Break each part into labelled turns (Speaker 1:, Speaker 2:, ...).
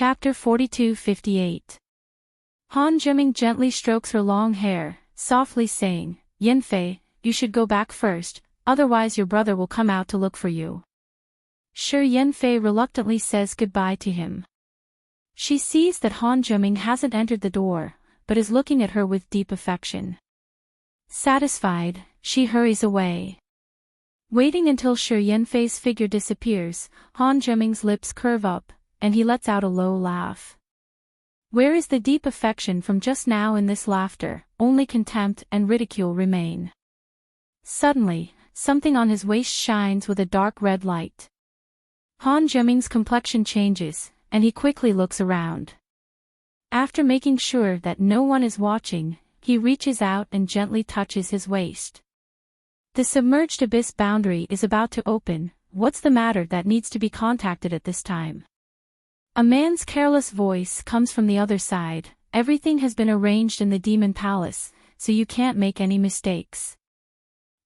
Speaker 1: Chapter 42-58. Han Zhiming gently strokes her long hair, softly saying, "Yanfei, you should go back first, otherwise your brother will come out to look for you." Sure, Yanfei reluctantly says goodbye to him. She sees that Han Zhiming hasn't entered the door, but is looking at her with deep affection. Satisfied, she hurries away. Waiting until Shi Yanfei's figure disappears, Han Zhiming's lips curve up, and he lets out a low laugh. Where is the deep affection from just now in this laughter? Only contempt and ridicule remain. Suddenly, something on his waist shines with a dark red light. Han Zhiming's complexion changes, and he quickly looks around. After making sure that no one is watching, he reaches out and gently touches his waist. The submerged abyss boundary is about to open. What's the matter that needs to be contacted at this time? A man's careless voice comes from the other side. Everything has been arranged in the Demon Palace, so you can't make any mistakes.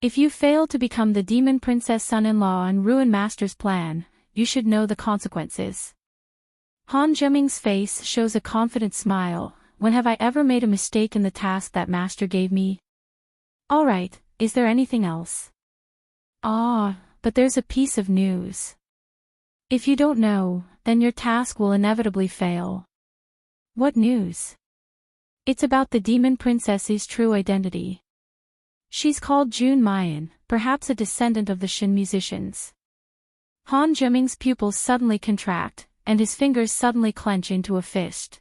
Speaker 1: If you fail to become the Demon Princess son-in-law and ruin Master's plan, you should know the consequences. Han Zhiming's face shows a confident smile. When have I ever made a mistake in the task that Master gave me? Alright, is there anything else? But there's a piece of news. If you don't know, then your task will inevitably fail. What news? It's about the Demon Princess's true identity. She's called Jun Mayan, perhaps a descendant of the Shin musicians. Han Zhiming's pupils suddenly contract, and his fingers suddenly clench into a fist.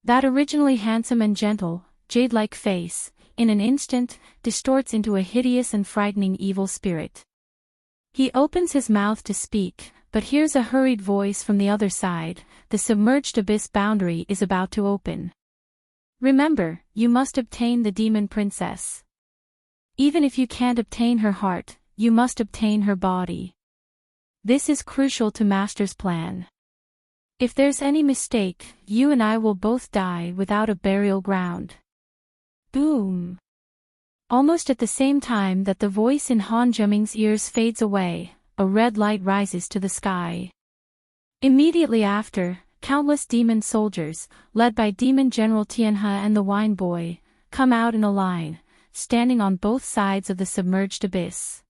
Speaker 1: That originally handsome and gentle, jade-like face, in an instant, distorts into a hideous and frightening evil spirit. He opens his mouth to speak, but hears a hurried voice from the other side. The submerged abyss boundary is about to open. Remember, you must obtain the Demon Princess. Even if you can't obtain her heart, you must obtain her body. This is crucial to Master's plan. If there's any mistake, you and I will both die without a burial ground. Boom! Almost at the same time that the voice in Han Zhiming's ears fades away, a red light rises to the sky. Immediately after, countless demon soldiers, led by Demon General Tianhe and the Wine Boy, come out in a line, standing on both sides of the submerged abyss.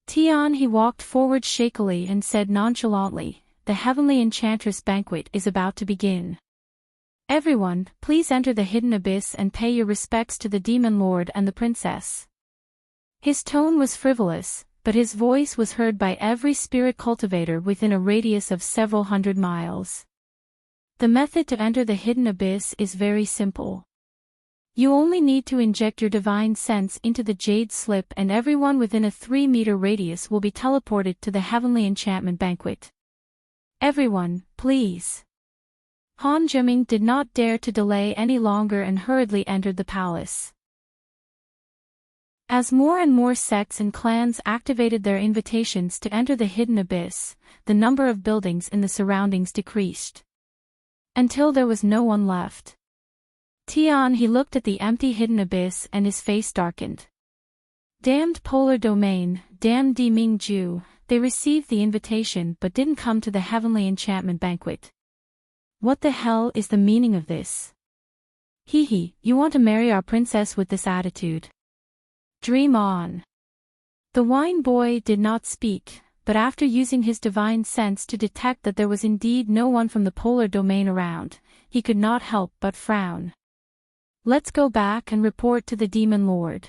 Speaker 1: Tianhe walked forward shakily and said nonchalantly, "The heavenly Enchantress banquet is about to begin. Everyone, please enter the hidden abyss and pay your respects to the Demon Lord and the Princess." His tone was frivolous, but his voice was heard by every spirit cultivator within a radius of several hundred miles. The method to enter the hidden abyss is very simple. You only need to inject your divine sense into the jade slip and everyone within a 3-meter radius will be teleported to the heavenly enchantment banquet. Everyone, please. Han Zhiming did not dare to delay any longer and hurriedly entered the palace. As more and more sects and clans activated their invitations to enter the hidden abyss, the number of buildings in the surroundings decreased. Until there was no one left. He looked at the empty hidden abyss and his face darkened. Damned polar domain, damned Di Mingju, they received the invitation but didn't come to the heavenly enchantment banquet. What the hell is the meaning of this? You want to marry our princess with this attitude? Dream on. The Wine Boy did not speak, but after using his divine sense to detect that there was indeed no one from the polar domain around, he could not help but frown. Let's go back and report to the Demon Lord.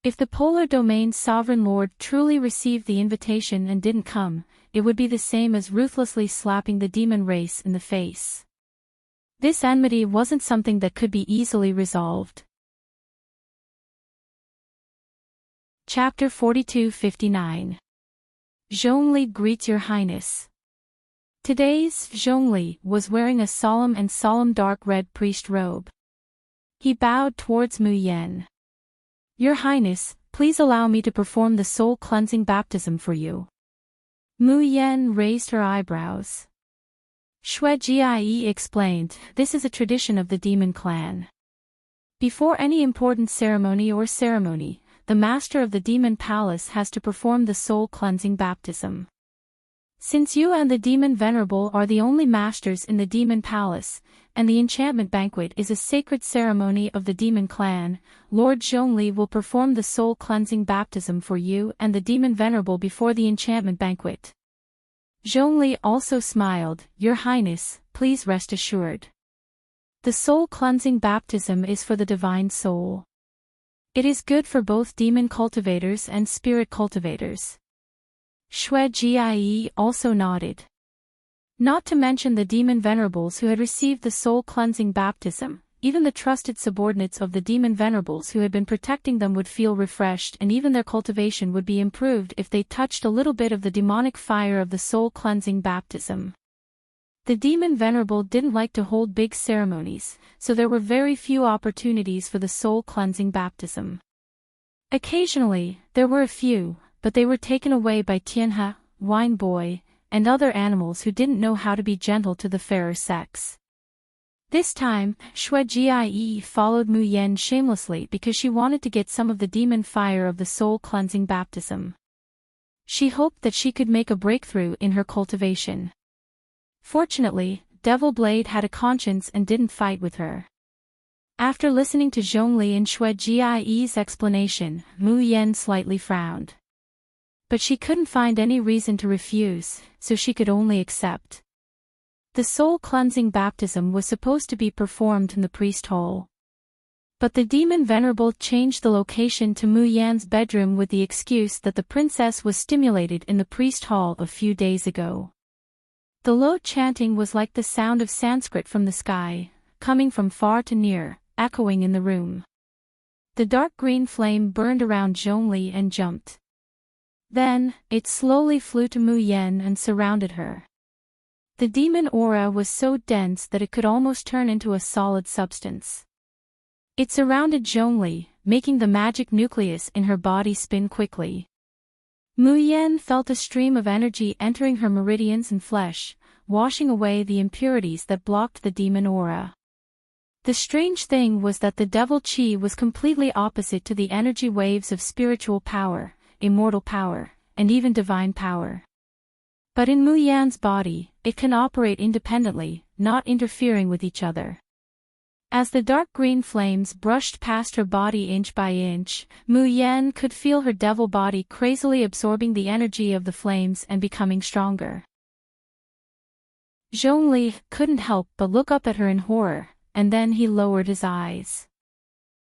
Speaker 1: If the polar domain's sovereign lord truly received the invitation and didn't come, it would be the same as ruthlessly slapping the demon race in the face. This enmity wasn't something that could be easily resolved. Chapter 42-59. Zhongli greets Your Highness. Today's Zhongli was wearing a solemn dark red priest robe. He bowed towards Mu Yan. Your Highness, please allow me to perform the soul-cleansing baptism for you. Mu Yan raised her eyebrows. Xue Jie explained, this is a tradition of the demon clan. Before any important ceremony, the master of the demon palace has to perform the soul-cleansing baptism. Since you and the Demon Venerable are the only masters in the Demon Palace, and the enchantment banquet is a sacred ceremony of the Demon Clan, Lord Zhongli will perform the soul-cleansing baptism for you and the Demon Venerable before the enchantment banquet. Zhongli also smiled. Your Highness, please rest assured. The soul-cleansing baptism is for the divine soul. It is good for both demon cultivators and spirit cultivators. Xue Jie also nodded. Not to mention the demon venerables who had received the soul-cleansing baptism, even the trusted subordinates of the demon venerables who had been protecting them would feel refreshed, and even their cultivation would be improved if they touched a little bit of the demonic fire of the soul-cleansing baptism. The demon venerable didn't like to hold big ceremonies, so there were very few opportunities for the soul-cleansing baptism. Occasionally, there were a few, but they were taken away by Tianhe, Wine Boy, and other animals who didn't know how to be gentle to the fairer sex. This time, Xue Jie followed Mu Yan shamelessly because she wanted to get some of the demon fire of the soul-cleansing baptism. She hoped that she could make a breakthrough in her cultivation. Fortunately, Devil Blade had a conscience and didn't fight with her. After listening to Zhongli and Xue Jie's explanation, Mu Yan slightly frowned. But she couldn't find any reason to refuse, so she could only accept. The soul-cleansing baptism was supposed to be performed in the priest hall. But the demon venerable changed the location to Mu Yan's bedroom with the excuse that the princess was stimulated in the priest hall a few days ago. The low chanting was like the sound of Sanskrit from the sky, coming from far to near, echoing in the room. The dark green flame burned around Zhongli and jumped. Then, it slowly flew to Mu Yan and surrounded her. The demon aura was so dense that it could almost turn into a solid substance. It surrounded Zhongli, making the magic nucleus in her body spin quickly. Mu Yan felt a stream of energy entering her meridians and flesh, washing away the impurities that blocked the demon aura. The strange thing was that the devil chi was completely opposite to the energy waves of spiritual power, immortal power, and even divine power. But in Mu Yan's body, it can operate independently, not interfering with each other. As the dark green flames brushed past her body inch by inch, Mu Yan could feel her devil body crazily absorbing the energy of the flames and becoming stronger. Zhongli couldn't help but look up at her in horror, and then he lowered his eyes.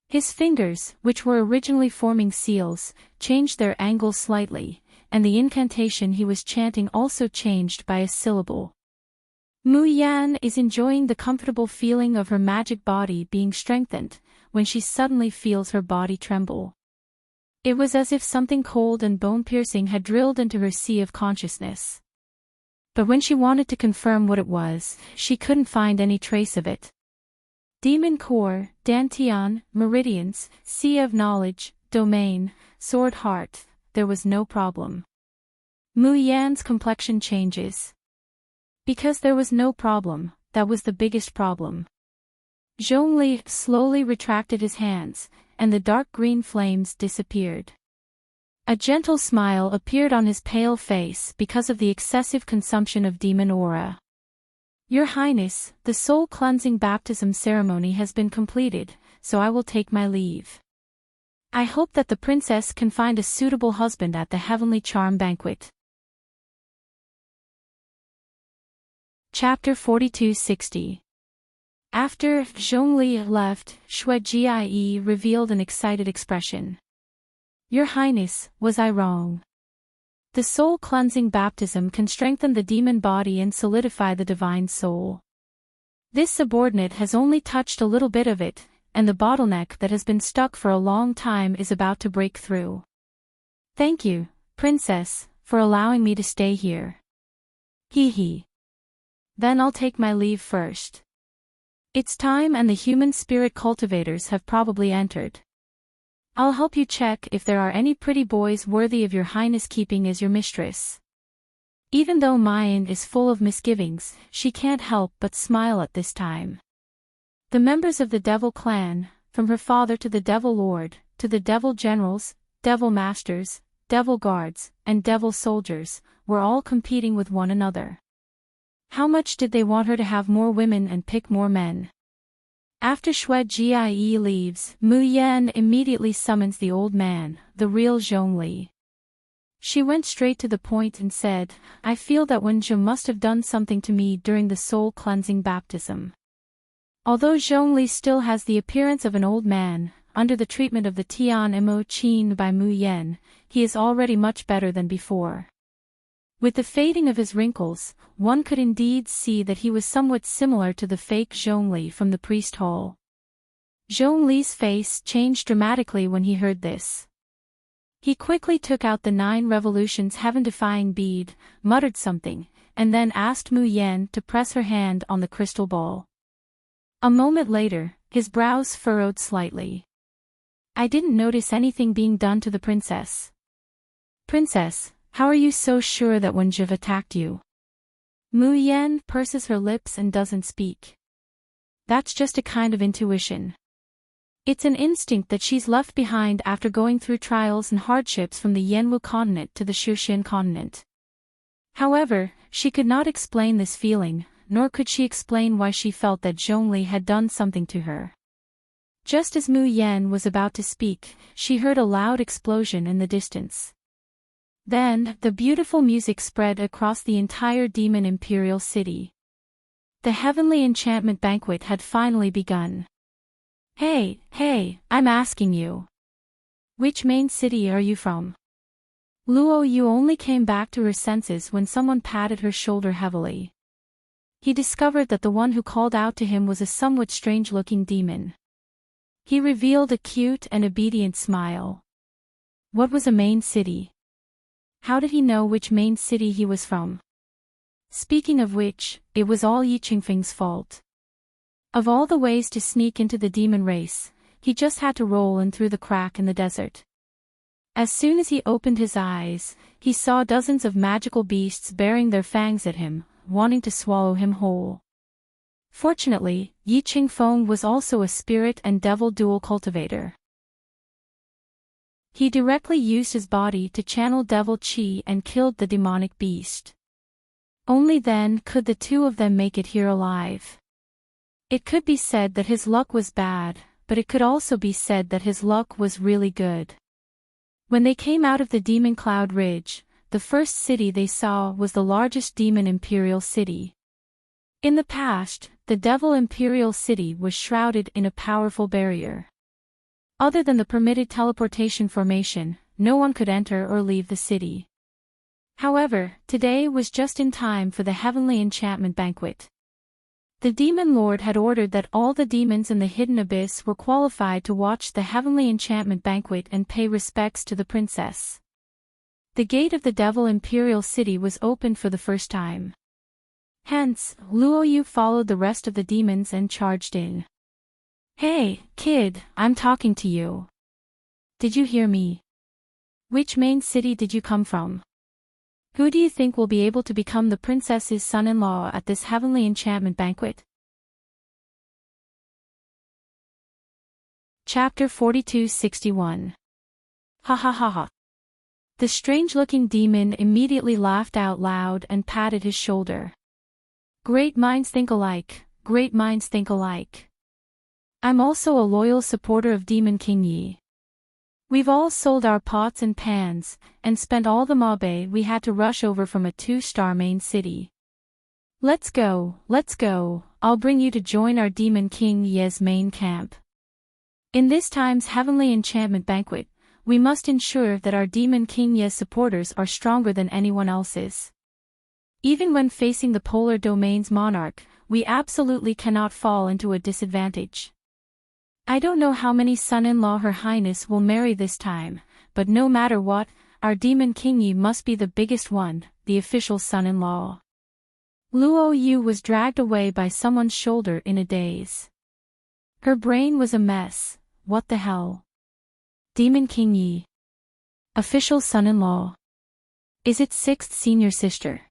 Speaker 1: His fingers, which were originally forming seals, changed their angle slightly, and the incantation he was chanting also changed by a syllable. Mu Yan is enjoying the comfortable feeling of her magic body being strengthened, when she suddenly feels her body tremble. It was as if something cold and bone-piercing had drilled into her sea of consciousness. But when she wanted to confirm what it was, she couldn't find any trace of it. Demon core, dantian, meridians, sea of knowledge, domain, sword heart, there was no problem. Mu Yan's complexion changes. Because there was no problem, that was the biggest problem. Zhongli slowly retracted his hands, and the dark green flames disappeared. A gentle smile appeared on his pale face because of the excessive consumption of demon aura. Your Highness, the soul-cleansing baptism ceremony has been completed, so I will take my leave. I hope that the princess can find a suitable husband at the Heavenly Charm Banquet. Chapter 4260. After Zhongli left, Xue Jie revealed an excited expression. Your Highness, was I wrong? The soul-cleansing baptism can strengthen the demon body and solidify the divine soul. This subordinate has only touched a little bit of it, and the bottleneck that has been stuck for a long time is about to break through. Thank you, Princess, for allowing me to stay here. Hee hee. Then I'll take my leave first. It's time, and the human spirit cultivators have probably entered. I'll help you check if there are any pretty boys worthy of your Highness keeping as your mistress. Even though Mayan is full of misgivings, she can't help but smile at this time. The members of the Devil Clan, from her father to the Devil Lord, to the Devil Generals, Devil Masters, devil guards, and devil soldiers, were all competing with one another. How much did they want her to have more women and pick more men? After Xue Jie leaves, Mu Yan immediately summons the old man, the real Zhongli. She went straight to the point and said, I feel that Wenjie must have done something to me during the soul-cleansing baptism. Although Zhongli still has the appearance of an old man, under the treatment of the Tian Mo Qin by Mu Yan, he is already much better than before. With the fading of his wrinkles, one could indeed see that he was somewhat similar to the fake Zhongli from the priest hall. Zhongli's face changed dramatically when he heard this. He quickly took out the 9 revolutions heaven defying bead, muttered something, and then asked Mu Yan to press her hand on the crystal ball. A moment later, his brows furrowed slightly. I didn't notice anything being done to the princess. Princess, how are you so sure that Wenjie attacked you? Mu Yan purses her lips and doesn't speak. That's just a kind of intuition. It's an instinct that she's left behind after going through trials and hardships from the Yanwu continent to the Shushan continent. However, she could not explain this feeling, nor could she explain why she felt that Zhongli had done something to her. Just as Mu Yan was about to speak, she heard a loud explosion in the distance. Then, the beautiful music spread across the entire demon imperial city. The heavenly enchantment banquet had finally begun. Hey, I'm asking you. Which main city are you from? Luo Yu only came back to her senses when someone patted her shoulder heavily. He discovered that the one who called out to him was a somewhat strange-looking demon. He revealed a cute and obedient smile. What was a main city? How did he know which main city he was from? Speaking of which, it was all Yi Qingfeng's fault. Of all the ways to sneak into the demon race, he just had to roll in through the crack in the desert. As soon as he opened his eyes, he saw dozens of magical beasts baring their fangs at him, wanting to swallow him whole. Fortunately, Yi Qingfeng was also a spirit and devil dual cultivator. He directly used his body to channel devil qi and killed the demonic beast. Only then could the two of them make it here alive. It could be said that his luck was bad, but it could also be said that his luck was really good. When they came out of the Demon Cloud Ridge, the first city they saw was the largest demon imperial city. In the past, the Devil Imperial City was shrouded in a powerful barrier. Other than the permitted teleportation formation, no one could enter or leave the city. However, today was just in time for the Heavenly Enchantment Banquet. The Demon Lord had ordered that all the demons in the Hidden Abyss were qualified to watch the Heavenly Enchantment Banquet and pay respects to the princess. The gate of the Devil Imperial City was opened for the first time. Hence, Luo Yu followed the rest of the demons and charged in. Hey, kid, I'm talking to you. Did you hear me? Which main city did you come from? Who do you think will be able to become the princess's son-in-law at this heavenly enchantment banquet? Chapter 4261. Ha ha ha ha. The strange-looking demon immediately laughed out loud and patted his shoulder. Great minds think alike, great minds think alike. I'm also a loyal supporter of Demon King Yi. We've all sold our pots and pans, and spent all the mabe we had to rush over from a 2-star main city. Let's go, I'll bring you to join our Demon King Yi's main camp. In this time's heavenly enchantment banquet, we must ensure that our Demon King Yi's supporters are stronger than anyone else's. Even when facing the Polar Domain's monarch, we absolutely cannot fall into a disadvantage. I don't know how many son-in-law Her Highness will marry this time, but no matter what, our Demon King Yi must be the biggest one, the official son-in-law. Luo Yu was dragged away by someone's shoulder in a daze. Her brain was a mess. What the hell? Demon King Yi. Official son-in-law. Is it 6th senior sister?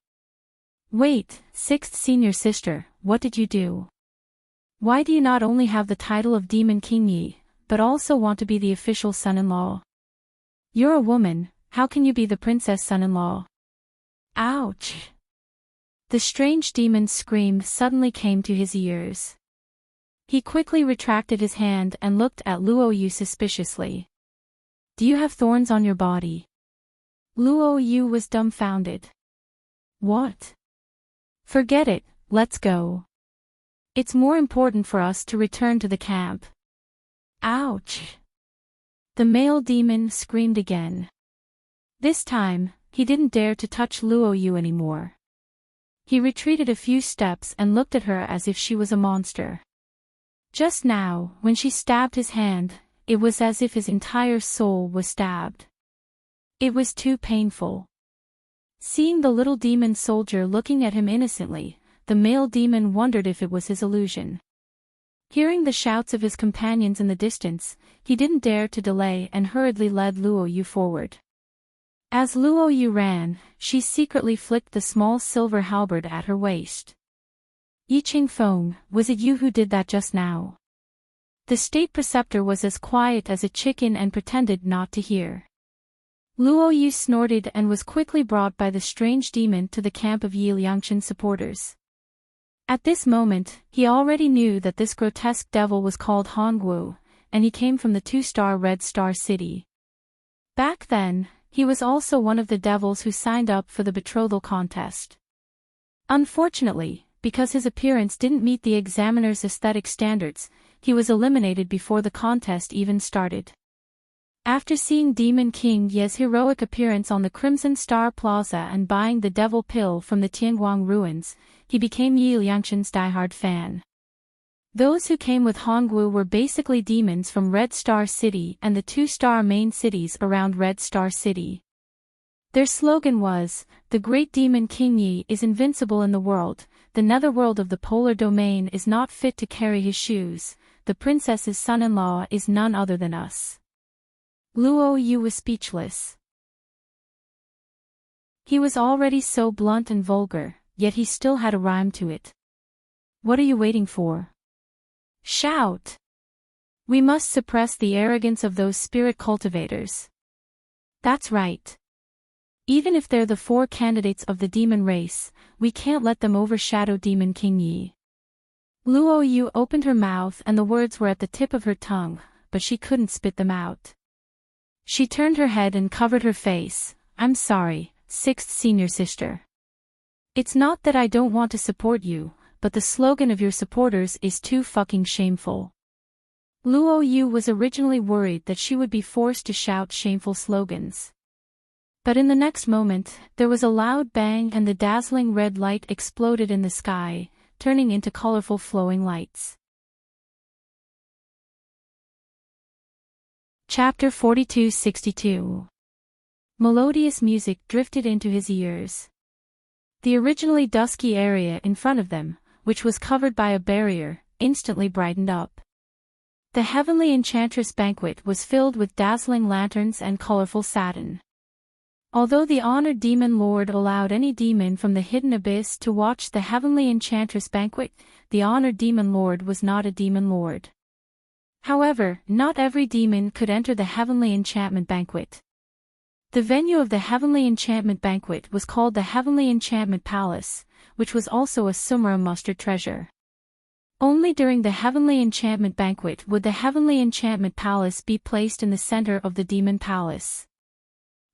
Speaker 1: Wait, 6th senior sister, what did you do? Why do you not only have the title of Demon King Yi, but also want to be the official son-in-law? You're a woman, how can you be the princess son-in-law? Ouch! The strange demon's scream suddenly came to his ears. He quickly retracted his hand and looked at Luo Yu suspiciously. Do you have thorns on your body? Luo Yu was dumbfounded. What? Forget it, let's go. It's more important for us to return to the camp. Ouch! The male demon screamed again. This time, he didn't dare to touch Luo Yu anymore. He retreated a few steps and looked at her as if she was a monster. Just now, when she stabbed his hand, it was as if his entire soul was stabbed. It was too painful. Seeing the little demon soldier looking at him innocently, the male demon wondered if it was his illusion. Hearing the shouts of his companions in the distance, he didn't dare to delay and hurriedly led Luo Yu forward. As Luo Yu ran, she secretly flicked the small silver halberd at her waist. Yi Qingfeng, was it you who did that just now? The state preceptor was as quiet as a chicken and pretended not to hear. Luo Yu snorted and was quickly brought by the strange demon to the camp of Yi Liangchen supporters. At this moment, he already knew that this grotesque devil was called Hongwu, and he came from the 2-star Red Star City. Back then, he was also one of the devils who signed up for the betrothal contest. Unfortunately, because his appearance didn't meet the examiner's aesthetic standards, he was eliminated before the contest even started. After seeing Demon King Ye's heroic appearance on the Crimson Star Plaza and buying the devil pill from the Tianguang ruins, he became Yi Liangchen's diehard fan. Those who came with Hongwu were basically demons from Red Star City and the 2-star main cities around Red Star City. Their slogan was, "The great demon King Yi is invincible in the world, the netherworld of the polar domain is not fit to carry his shoes, the princess's son-in-law is none other than us." Luo Yu was speechless. He was already so blunt and vulgar, yet he still had a rhyme to it. What are you waiting for? Shout! We must suppress the arrogance of those spirit cultivators. That's right. Even if they're the 4 candidates of the demon race, we can't let them overshadow Demon King Yi. Luo Yu opened her mouth and the words were at the tip of her tongue, but she couldn't spit them out. She turned her head and covered her face. I'm sorry, 6th senior sister. It's not that I don't want to support you, but the slogan of your supporters is too fucking shameful. Luo Yu was originally worried that she would be forced to shout shameful slogans. But in the next moment, there was a loud bang and the dazzling red light exploded in the sky, turning into colorful flowing lights. Chapter 4262. Melodious music drifted into his ears. The originally dusky area in front of them, which was covered by a barrier, instantly brightened up. The heavenly Enchantress banquet was filled with dazzling lanterns and colorful satin. Although the honored demon lord allowed any demon from the hidden abyss to watch the heavenly Enchantress banquet, the honored demon lord was not a demon lord. However, not every demon could enter the heavenly enchantment banquet. The venue of the heavenly enchantment banquet was called the Heavenly Enchantment Palace, which was also a Sumra mustard treasure. Only during the Heavenly Enchantment Banquet would the Heavenly Enchantment Palace be placed in the center of the Demon Palace.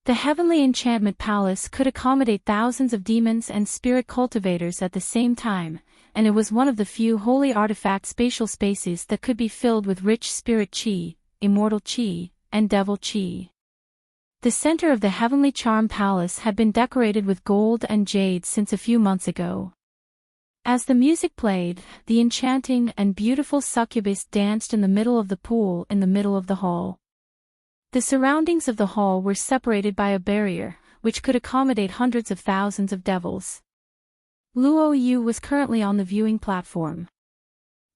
Speaker 1: The Heavenly Enchantment Palace could accommodate thousands of demons and spirit cultivators at the same time, and it was one of the few holy artifact spatial spaces that could be filled with rich spirit chi, immortal chi, and devil chi. The center of the Heavenly Charm Palace had been decorated with gold and jade since a few months ago. As the music played, the enchanting and beautiful succubus danced in the middle of the pool in the middle of the hall. The surroundings of the hall were separated by a barrier, which could accommodate hundreds of thousands of devils. Luo Yu was currently on the viewing platform.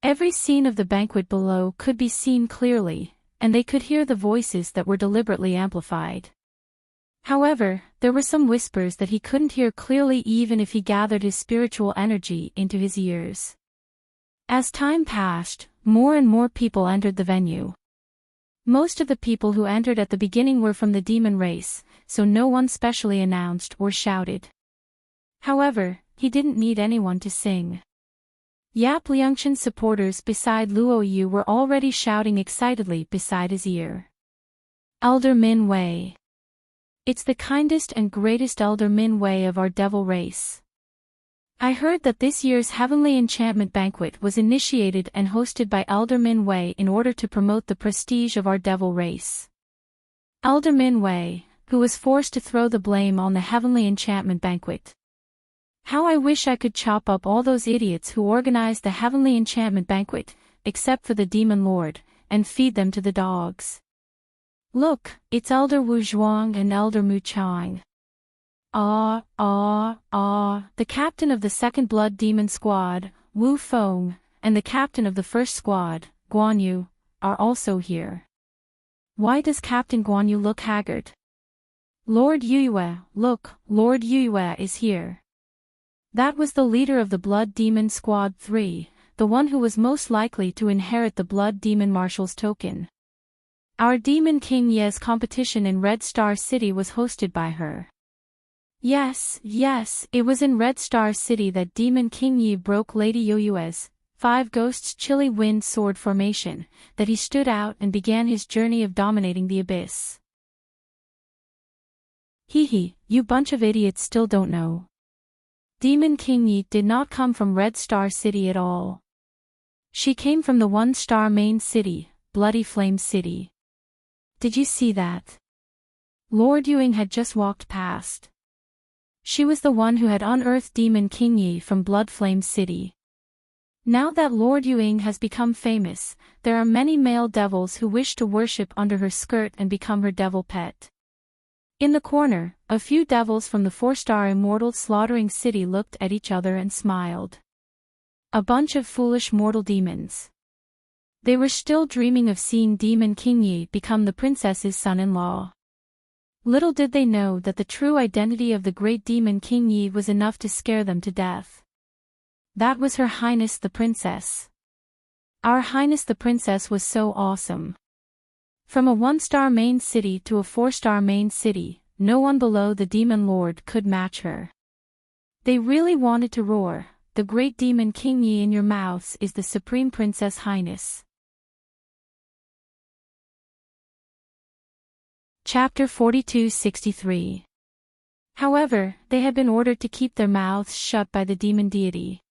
Speaker 1: Every scene of the banquet below could be seen clearly, and they could hear the voices that were deliberately amplified. However, there were some whispers that he couldn't hear clearly even if he gathered his spiritual energy into his ears. As time passed, more and more people entered the venue. Most of the people who entered at the beginning were from the demon race, so no one specially announced or shouted. However, he didn't need anyone to sing. Yap Liangchen's supporters beside Luo Yu were already shouting excitedly beside his ear. Elder Min Wei. It's the kindest and greatest Elder Min Wei of our devil race. I heard that this year's Heavenly Enchantment Banquet was initiated and hosted by Elder Min Wei in order to promote the prestige of our devil race. Elder Min Wei, who was forced to throw the blame on the Heavenly Enchantment Banquet. How I wish I could chop up all those idiots who organized the Heavenly Enchantment Banquet, except for the Demon Lord, and feed them to the dogs. Look, it's Elder Wu Zhuang and Elder Mu Chang. The captain of the second Blood Demon Squad, Wu Feng, and the captain of the first squad, Guan Yu, are also here. Why does Captain Guan Yu look haggard? Lord Yue, look, Lord Yue is here. That was the leader of the Blood Demon Squad 3, the one who was most likely to inherit the Blood Demon Marshal's token. Our Demon King Ye's competition in Red Star City was hosted by her. Yes, it was in Red Star City that Demon King Yi broke Lady Yoyue's 5 Ghosts Chilly Wind Sword formation, that he stood out and began his journey of dominating the abyss. Hee, you bunch of idiots still don't know. Demon King Yi did not come from Red Star City at all. She came from the 1-star main city, Bloody Flame City. Did you see that? Lord Yuing had just walked past. She was the one who had unearthed Demon King Yi from Blood Flame City. Now that Lord Yuing has become famous, there are many male devils who wish to worship under her skirt and become her devil pet. In the corner, a few devils from the 4-star Immortal Slaughtering City looked at each other and smiled. A bunch of foolish mortal demons. They were still dreaming of seeing Demon King Yi become the princess's son-in-law. Little did they know that the true identity of the great Demon King Yi was enough to scare them to death. That was Her Highness the Princess. Our Highness the Princess was so awesome. From a 1-star main city to a 4-star main city, no one below the Demon Lord could match her. They really wanted to roar, "The great Demon King Yi in your mouths is the Supreme Princess Highness." Chapter 4263. However, they had been ordered to keep their mouths shut by the demon deity.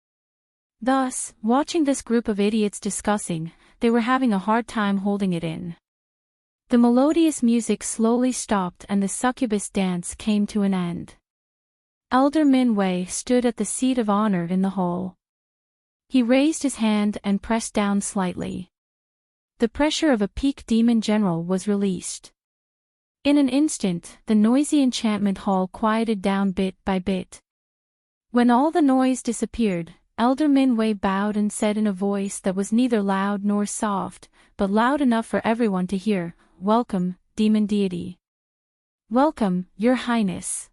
Speaker 1: Thus, watching this group of idiots discussing, they were having a hard time holding it in. The melodious music slowly stopped and the succubus dance came to an end. Elder Min Wei stood at the seat of honor in the hall. He raised his hand and pressed down slightly. The pressure of a peak demon general was released. In an instant, the noisy enchantment hall quieted down bit by bit. When all the noise disappeared, Elder Min Wei bowed and said in a voice that was neither loud nor soft, but loud enough for everyone to hear, "Welcome, demon deity. Welcome, Your Highness."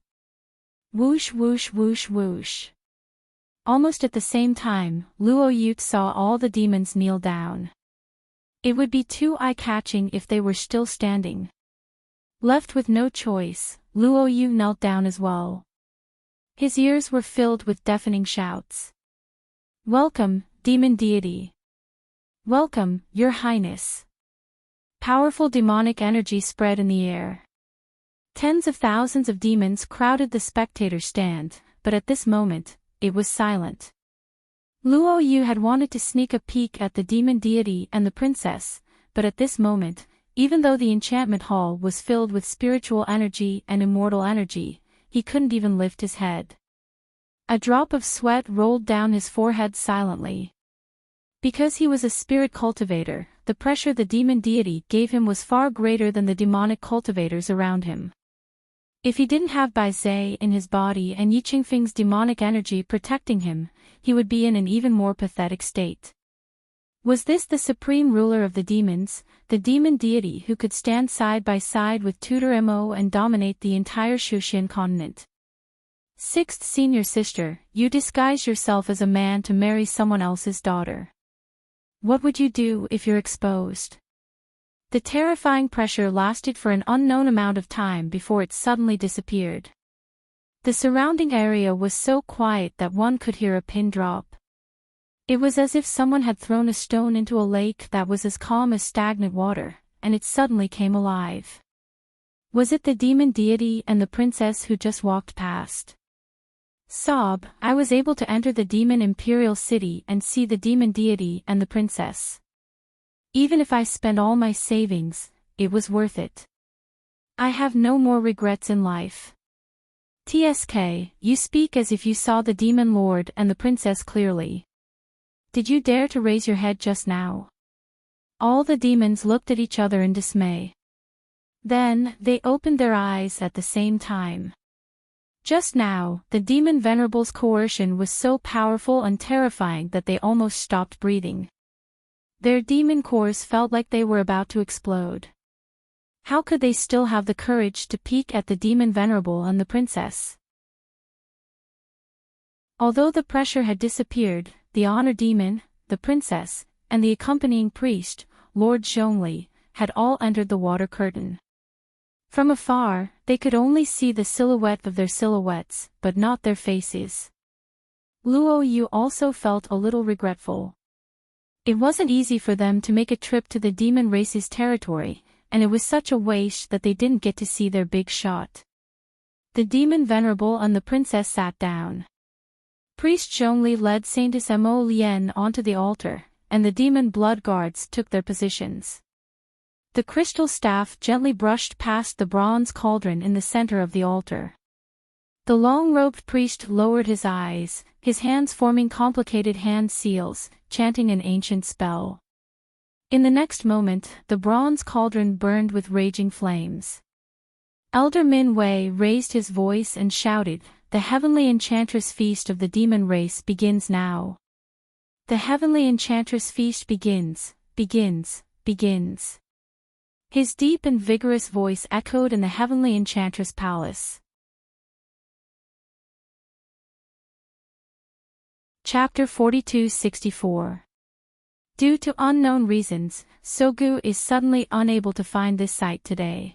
Speaker 1: Whoosh whoosh whoosh whoosh. Almost at the same time, Luo Yu saw all the demons kneel down. It would be too eye-catching if they were still standing. Left with no choice, Luo Yu knelt down as well. His ears were filled with deafening shouts. "Welcome, demon deity. Welcome, Your Highness." Powerful demonic energy spread in the air. Tens of thousands of demons crowded the spectator stand, but at this moment, it was silent. Luo Yu had wanted to sneak a peek at the demon deity and the princess, but at this moment, even though the enchantment hall was filled with spiritual energy and immortal energy, he couldn't even lift his head. A drop of sweat rolled down his forehead silently. Because he was a spirit cultivator, the pressure the demon deity gave him was far greater than the demonic cultivators around him. If he didn't have Bai Zhe in his body and Yi Qingfeng's demonic energy protecting him, he would be in an even more pathetic state. Was this the supreme ruler of the demons, the demon deity who could stand side by side with Tutor Mo and dominate the entire Shuxian continent? Sixth senior sister, you disguise yourself as a man to marry someone else's daughter. What would you do if you're exposed? The terrifying pressure lasted for an unknown amount of time before it suddenly disappeared. The surrounding area was so quiet that one could hear a pin drop. It was as if someone had thrown a stone into a lake that was as calm as stagnant water, and it suddenly came alive. Was it the demon deity and the princess who just walked past? Sob, I was able to enter the demon imperial city and see the demon deity and the princess. Even if I spent all my savings, it was worth it. I have no more regrets in life. TSK, you speak as if you saw the demon lord and the princess clearly. Did you dare to raise your head just now? All the demons looked at each other in dismay. Then, they opened their eyes at the same time. Just now, the demon venerable's coercion was so powerful and terrifying that they almost stopped breathing. Their demon cores felt like they were about to explode. How could they still have the courage to peek at the demon venerable and the princess? Although the pressure had disappeared, the honor demon, the princess, and the accompanying priest, Lord Zhongli, had all entered the water curtain. From afar, they could only see the silhouette of their silhouettes, but not their faces. Luo Yu also felt a little regretful. It wasn't easy for them to make a trip to the demon race's territory, and it was such a waste that they didn't get to see their big shot. The demon venerable and the princess sat down. Priest Zhongli led Saintess Mo Lien onto the altar, and the demon blood guards took their positions. The crystal staff gently brushed past the bronze cauldron in the center of the altar. The long-robed priest lowered his eyes, his hands forming complicated hand seals, chanting an ancient spell. In the next moment, the bronze cauldron burned with raging flames. Elder Min Wei raised his voice and shouted, "The heavenly Enchantress feast of the demon race begins now. The heavenly Enchantress feast begins. His deep and vigorous voice echoed in the heavenly Enchantress palace. Chapter 42-64. Due to unknown reasons, Sogu is suddenly unable to find this site today.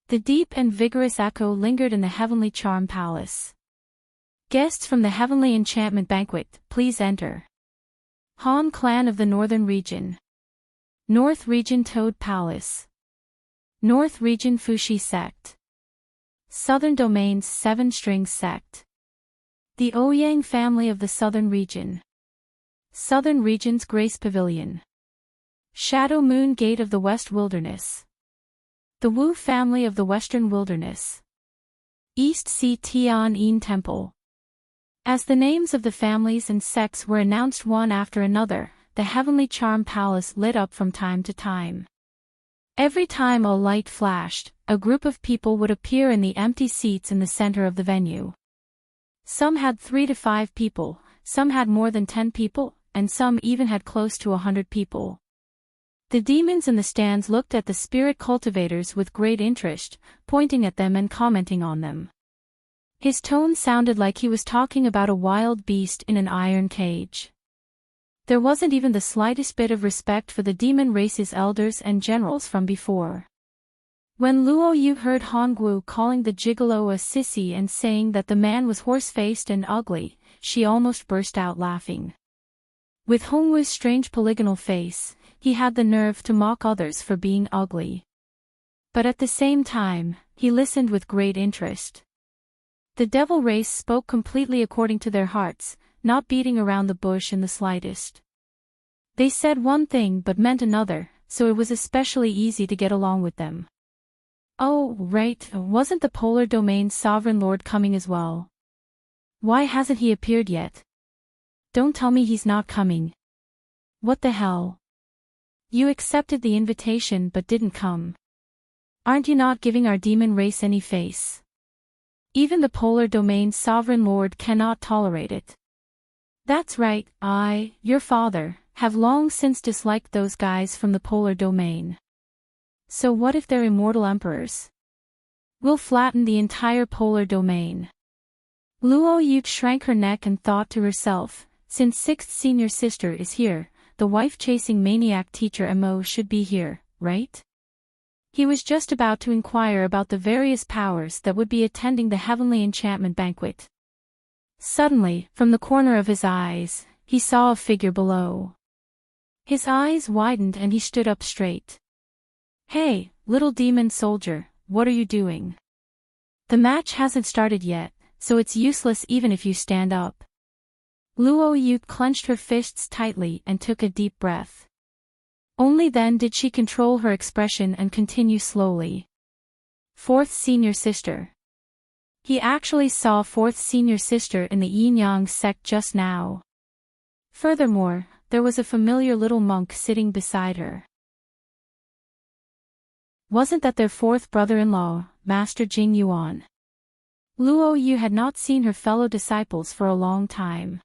Speaker 1: The deep and vigorous echo lingered in the Heavenly Charm Palace. Guests from the Heavenly Enchantment Banquet, please enter. Han Clan of the Northern Region. North Region Toad Palace. North Region Fushi Sect. Southern Domains 7 Strings Sect. The Ouyang family of the Southern Region. Southern Region's Grace Pavilion. Shadow Moon Gate of the West Wilderness. The Wu family of the Western Wilderness. East Sea Tian-Yin Temple. As the names of the families and sects were announced one after another, the Heavenly Charm Palace lit up from time to time. Every time a light flashed, a group of people would appear in the empty seats in the center of the venue. Some had 3 to 5 people, some had more than 10 people, and some even had close to 100 people. The demons in the stands looked at the spirit cultivators with great interest, pointing at them and commenting on them. His tone sounded like he was talking about a wild beast in an iron cage. There wasn't even the slightest bit of respect for the demon race's elders and generals from before. When Luo Yu heard Hongwu calling the gigolo a sissy and saying that the man was horse-faced and ugly, she almost burst out laughing. With Hongwu's strange polygonal face, he had the nerve to mock others for being ugly. But at the same time, he listened with great interest. The devil race spoke completely according to their hearts, not beating around the bush in the slightest. They said one thing but meant another, so it was especially easy to get along with them. Oh, right, wasn't the Polar Domain's Sovereign Lord coming as well? Why hasn't he appeared yet? Don't tell me he's not coming. What the hell? You accepted the invitation but didn't come. Aren't you not giving our demon race any face? Even the Polar Domain's Sovereign Lord cannot tolerate it. That's right, I, your father, have long since disliked those guys from the Polar Domain. So what if they're immortal emperors? We'll flatten the entire Polar Domain. Luo Yu shrank her neck and thought to herself, since 6th senior sister is here, the wife-chasing maniac teacher Mo should be here, right? He was just about to inquire about the various powers that would be attending the heavenly enchantment banquet. Suddenly, from the corner of his eyes, he saw a figure below. His eyes widened and he stood up straight. "Hey, little demon soldier, what are you doing? The match hasn't started yet, so it's useless even if you stand up." Luo Yu clenched her fists tightly and took a deep breath. Only then did she control her expression and continue slowly. "Fourth senior sister." He actually saw fourth senior sister in the Yin-Yang sect just now. Furthermore, there was a familiar little monk sitting beside her. Wasn't that their fourth brother-in-law, Master Jing Yuan? Luo Yu had not seen her fellow disciples for a long time.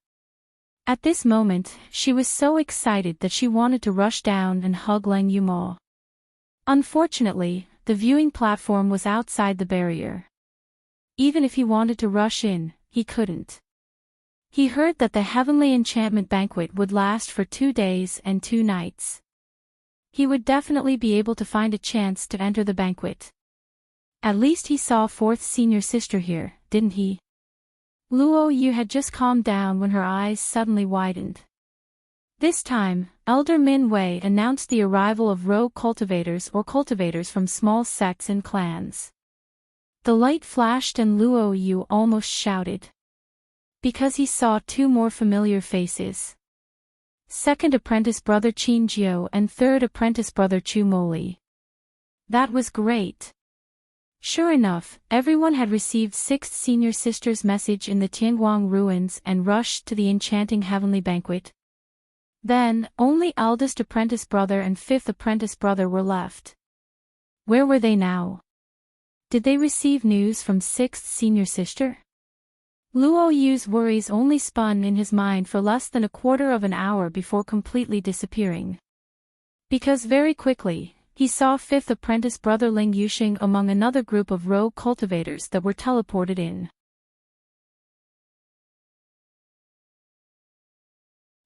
Speaker 1: At this moment, she was so excited that she wanted to rush down and hug Leng Yumo. Unfortunately, the viewing platform was outside the barrier. Even if he wanted to rush in, he couldn't. He heard that the heavenly enchantment banquet would last for 2 days and 2 nights. He would definitely be able to find a chance to enter the banquet. At least he saw fourth senior sister here, didn't he? Luo Yu had just calmed down when her eyes suddenly widened. This time, Elder Min Wei announced the arrival of rogue cultivators or cultivators from small sects and clans. The light flashed and Luo Yu almost shouted. Because he saw 2 more familiar faces. Second apprentice brother Qin Jiu and third apprentice brother Chu Moli. That was great. Sure enough, everyone had received 6th senior sister's message in the Tianguang ruins and rushed to the enchanting heavenly banquet. Then, only eldest apprentice brother and 5th apprentice brother were left. Where were they now? Did they receive news from 6th senior sister? Luo Yu's worries only spun in his mind for less than a quarter of an hour before completely disappearing. Because very quickly, he saw 5th apprentice brother Ling Yuxing among another group of rogue cultivators that were teleported in.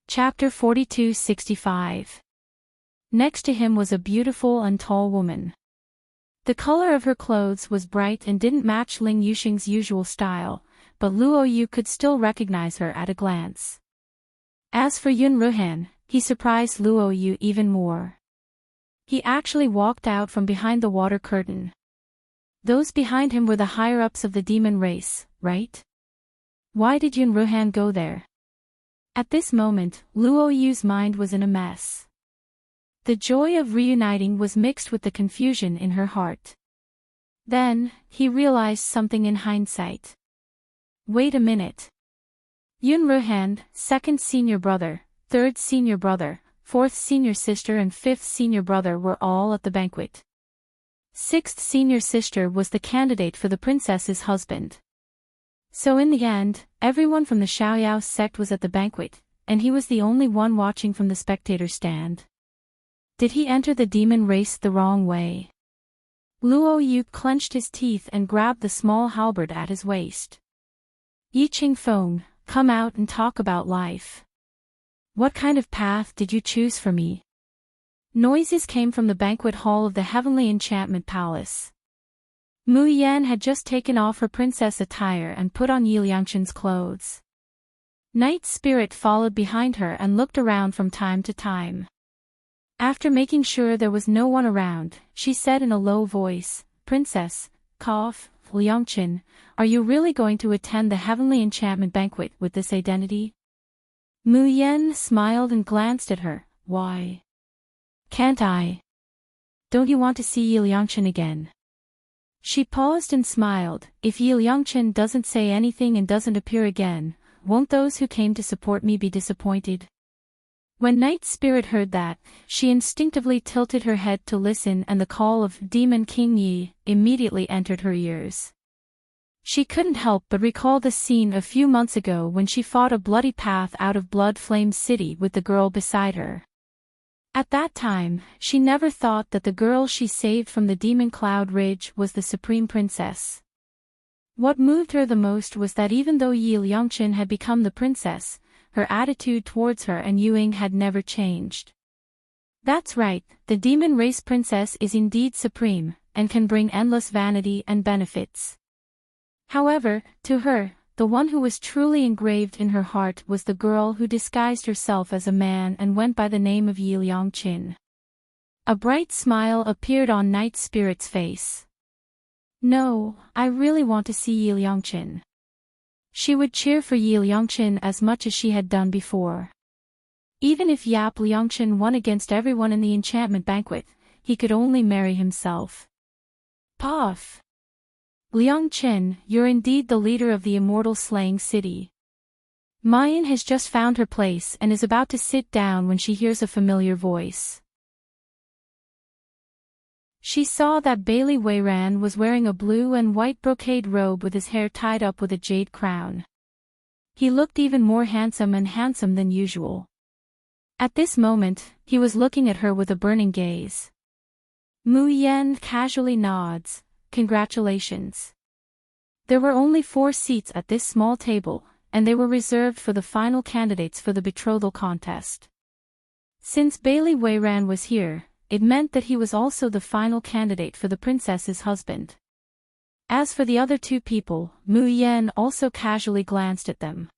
Speaker 1: Chapter 42-65. Next to him was a beautiful and tall woman. The color of her clothes was bright and didn't match Ling Yuxing's usual style, but Luo Yu could still recognize her at a glance. As for Yun Ruhan, he surprised Luo Yu even more. He actually walked out from behind the water curtain. Those behind him were the higher-ups of the demon race, right? Why did Yun Ruhan go there? At this moment, Luo Yu's mind was in a mess. The joy of reuniting was mixed with the confusion in her heart. Then, he realized something in hindsight. Wait a minute. Yun Ruhan, 2nd senior brother, 3rd senior brother, 4th senior sister and 5th senior brother were all at the banquet. 6th senior sister was the candidate for the princess's husband. So in the end, everyone from the Xiaoyao sect was at the banquet, and he was the only one watching from the spectator stand. Did he enter the demon race the wrong way? Luo Yu clenched his teeth and grabbed the small halberd at his waist. Yi Qingfeng, come out and talk about life. What kind of path did you choose for me? Noises came from the banquet hall of the Heavenly Enchantment Palace. Mu Yan had just taken off her princess attire and put on Yi Liangqin's clothes. Night Spirit followed behind her and looked around from time to time. After making sure there was no one around, she said in a low voice, Princess, Liangqin, are you really going to attend the Heavenly Enchantment Banquet with this identity? Mu Yan smiled and glanced at her. Why? Can't I? Don't you want to see Yi Liangqin again? She paused and smiled. If Yi Liangqin doesn't say anything and doesn't appear again, won't those who came to support me be disappointed? When Night Spirit heard that, she instinctively tilted her head to listen, and the call of Demon King Yi immediately entered her ears. She couldn't help but recall the scene a few months ago when she fought a bloody path out of Blood Flame City with the girl beside her. At that time, she never thought that the girl she saved from the Demon Cloud Ridge was the Supreme Princess. What moved her the most was that even though Yi Liangqin had become the princess, her attitude towards her and Yuing had never changed. That's right, the demon race princess is indeed supreme, and can bring endless vanity and benefits. However, to her, the one who was truly engraved in her heart was the girl who disguised herself as a man and went by the name of Yi Liangqin. A bright smile appeared on Night Spirit's face. No, I really want to see Yi Liangqin. She would cheer for Yi Liangqin as much as she had done before. Even if Yap Liangqin won against everyone in the enchantment banquet, he could only marry himself. Puff! Liangqin, you're indeed the leader of the immortal slaying city. Mayan has just found her place and is about to sit down when she hears a familiar voice. She saw that Bailey Weiran was wearing a blue and white brocade robe with his hair tied up with a jade crown. He looked even more handsome than usual. At this moment, he was looking at her with a burning gaze. Mu Yan casually nods. Congratulations. There were only 4 seats at this small table, and they were reserved for the final candidates for the betrothal contest. Since Bailey Weiran was here, it meant that he was also the final candidate for the princess's husband. As for the other 2 people, Mu Yan also casually glanced at them.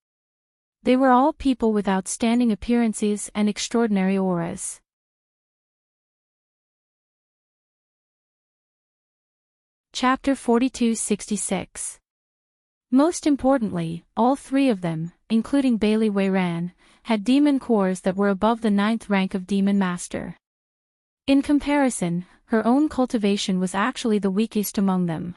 Speaker 1: They were all people with outstanding appearances and extraordinary auras. Chapter 4266. Most importantly, all 3 of them, including Bailey Weiran, had demon cores that were above the 9th rank of Demon Master. In comparison, her own cultivation was actually the weakest among them.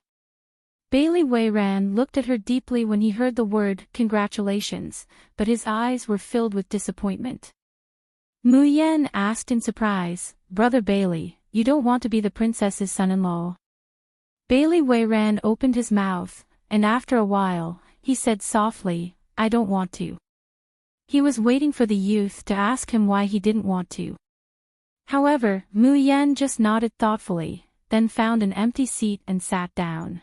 Speaker 1: Bailey Weiran looked at her deeply when he heard the word congratulations, but his eyes were filled with disappointment. Mu Yan asked in surprise, Brother Bailey, you don't want to be the princess's son-in-law? Bailey Weiran opened his mouth, and after a while, he said softly, I don't want to. He was waiting for the youth to ask him why he didn't want to. However, Mu Yan just nodded thoughtfully, then found an empty seat and sat down.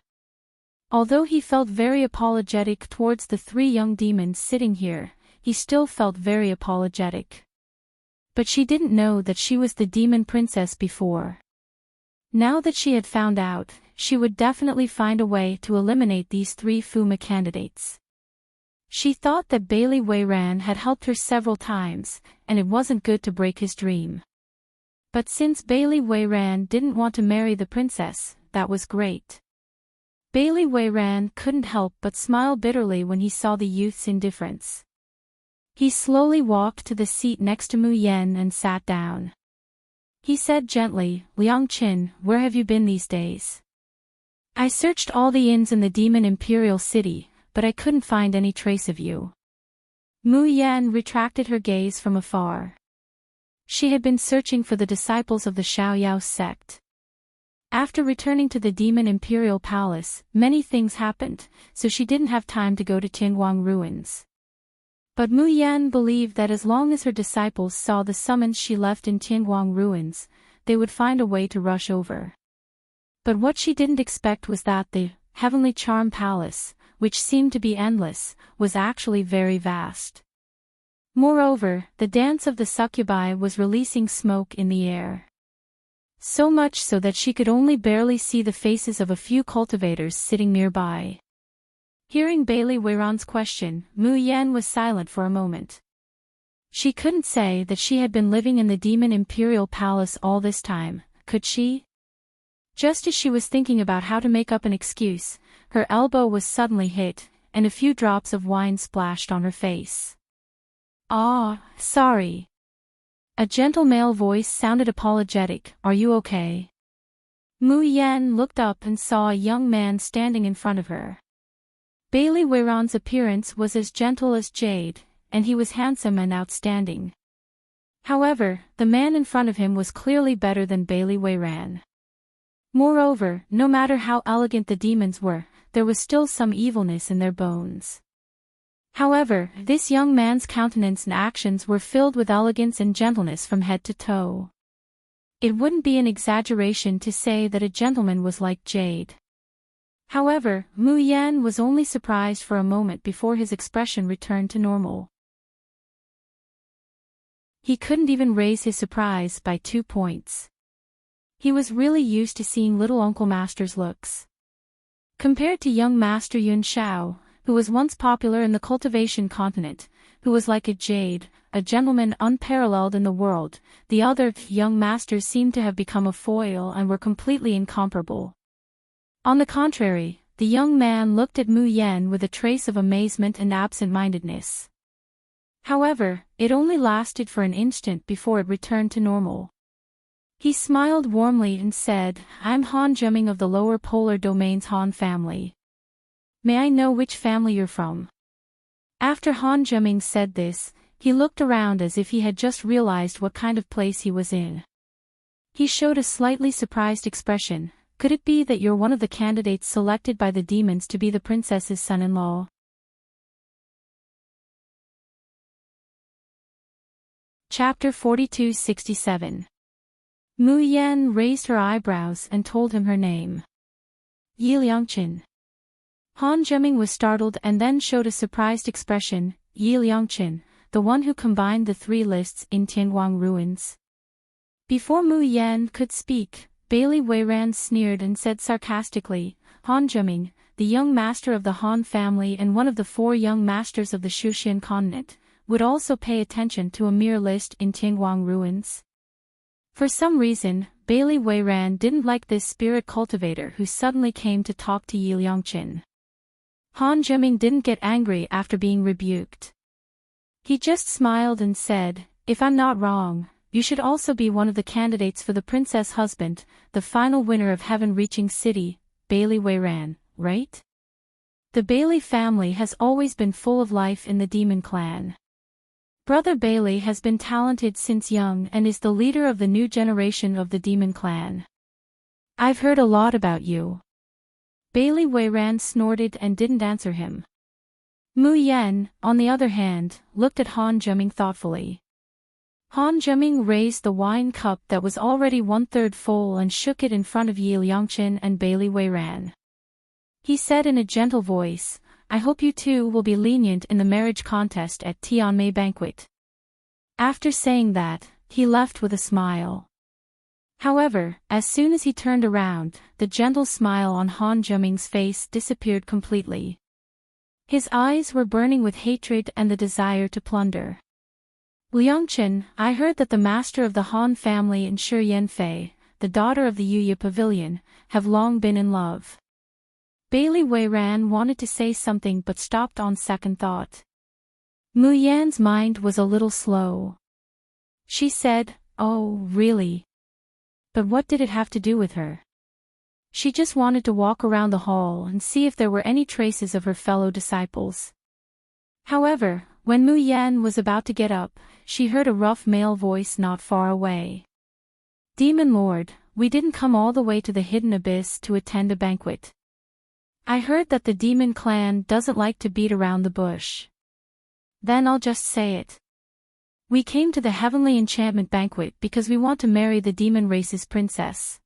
Speaker 1: Although he felt very apologetic towards the 3 young demons sitting here, he still felt very apologetic. But she didn't know that she was the demon princess before. Now that she had found out, she would definitely find a way to eliminate these 3 Fuma candidates. She thought that Bailey Weiran had helped her several times, and it wasn't good to break his dream. But since Bailey Weiran didn't want to marry the princess, that was great. Bailey Weiran couldn't help but smile bitterly when he saw the youth's indifference. He slowly walked to the seat next to Mu Yan and sat down. He said gently, Liangqin, where have you been these days? I searched all the inns in the Demon Imperial City, but I couldn't find any trace of you. Mu Yan retracted her gaze from afar. She had been searching for the disciples of the Xiaoyao sect. After returning to the Demon Imperial Palace, many things happened, so she didn't have time to go to Tianguang ruins. But Mu Yan believed that as long as her disciples saw the summons she left in Tianguang ruins, they would find a way to rush over. But what she didn't expect was that the Heavenly Charm Palace, which seemed to be endless, was actually very vast. Moreover, the dance of the succubi was releasing smoke in the air. So much so that she could only barely see the faces of a few cultivators sitting nearby. Hearing Bailey Weiran's question, Mu Yan was silent for a moment. She couldn't say that she had been living in the Demon Imperial Palace all this time, could she? Just as she was thinking about how to make up an excuse, her elbow was suddenly hit, and a few drops of wine splashed on her face. Ah, sorry. A gentle male voice sounded apologetic, are you okay? Mu Yan looked up and saw a young man standing in front of her. Bailey Weiran's appearance was as gentle as jade, and he was handsome and outstanding. However, the man in front of him was clearly better than Bailey Weiran. Moreover, no matter how elegant the demons were, there was still some evilness in their bones. However, this young man's countenance and actions were filled with elegance and gentleness from head to toe. It wouldn't be an exaggeration to say that a gentleman was like jade. However, Mu Yan was only surprised for a moment before his expression returned to normal. He couldn't even raise his surprise by 2 points. He was really used to seeing little Uncle Master's looks. Compared to young Master Yun Shao, who was once popular in the cultivation continent, who was like a jade, a gentleman unparalleled in the world, the other young masters seemed to have become a foil and were completely incomparable. On the contrary, the young man looked at Mu Yen with a trace of amazement and absent-mindedness. However, it only lasted for an instant before it returned to normal. He smiled warmly and said, "I'm Han Zheming of the Lower Polar Domain's Han family. May I know which family you're from?" After Han Zheming said this, he looked around as if he had just realized what kind of place he was in. He showed a slightly surprised expression. "Could it be that you're one of the candidates selected by the demons to be the princess's son-in-law?" Chapter 42-67. Mu Yen raised her eyebrows and told him her name. Yi Liangqin. Han Zheming was startled and then showed a surprised expression. Yi Liangqin, the one who combined the 3 lists in Tianguang ruins. Before Mu Yen could speak, Bailey Weiran sneered and said sarcastically, "Han Zheming, the young master of the Han family and one of the 4 young masters of the Shuxian continent, would also pay attention to a mere list in Tianguang ruins?" For some reason, Bailey Weiran didn't like this spirit cultivator who suddenly came to talk to Yi Liangqin. Han Zheming didn't get angry after being rebuked. He just smiled and said, "If I'm not wrong, you should also be one of the candidates for the princess husband, the final winner of heaven-reaching city, Bailey Weiran, right? The Bailey family has always been full of life in the demon clan. Brother Bailey has been talented since young and is the leader of the new generation of the demon clan. I've heard a lot about you." Bailey Weiran snorted and didn't answer him. Mu Yen, on the other hand, looked at Han Zheming thoughtfully. Han Zheming raised the wine cup that was already 1/3 full and shook it in front of Yi Liangqin and Bailey Weiran. He said in a gentle voice, "I hope you two will be lenient in the marriage contest at Tianmei banquet." After saying that, he left with a smile. However, as soon as he turned around, the gentle smile on Han Zheming's face disappeared completely. His eyes were burning with hatred and the desire to plunder. "Liangqin, I heard that the master of the Han family and Shi Yanfei, the daughter of the Yuya Pavilion, have long been in love." Bailey Weiran wanted to say something but stopped on second thought. Mu Yan's mind was a little slow. She said, "Oh, really? But what did it have to do with her?" She just wanted to walk around the hall and see if there were any traces of her fellow disciples. However, when Mu Yan was about to get up, she heard a rough male voice not far away. "Demon Lord, we didn't come all the way to the hidden abyss to attend a banquet. I heard that the demon clan doesn't like to beat around the bush. Then I'll just say it. We came to the Heavenly Enchantment Banquet because we want to marry the demon race's princess.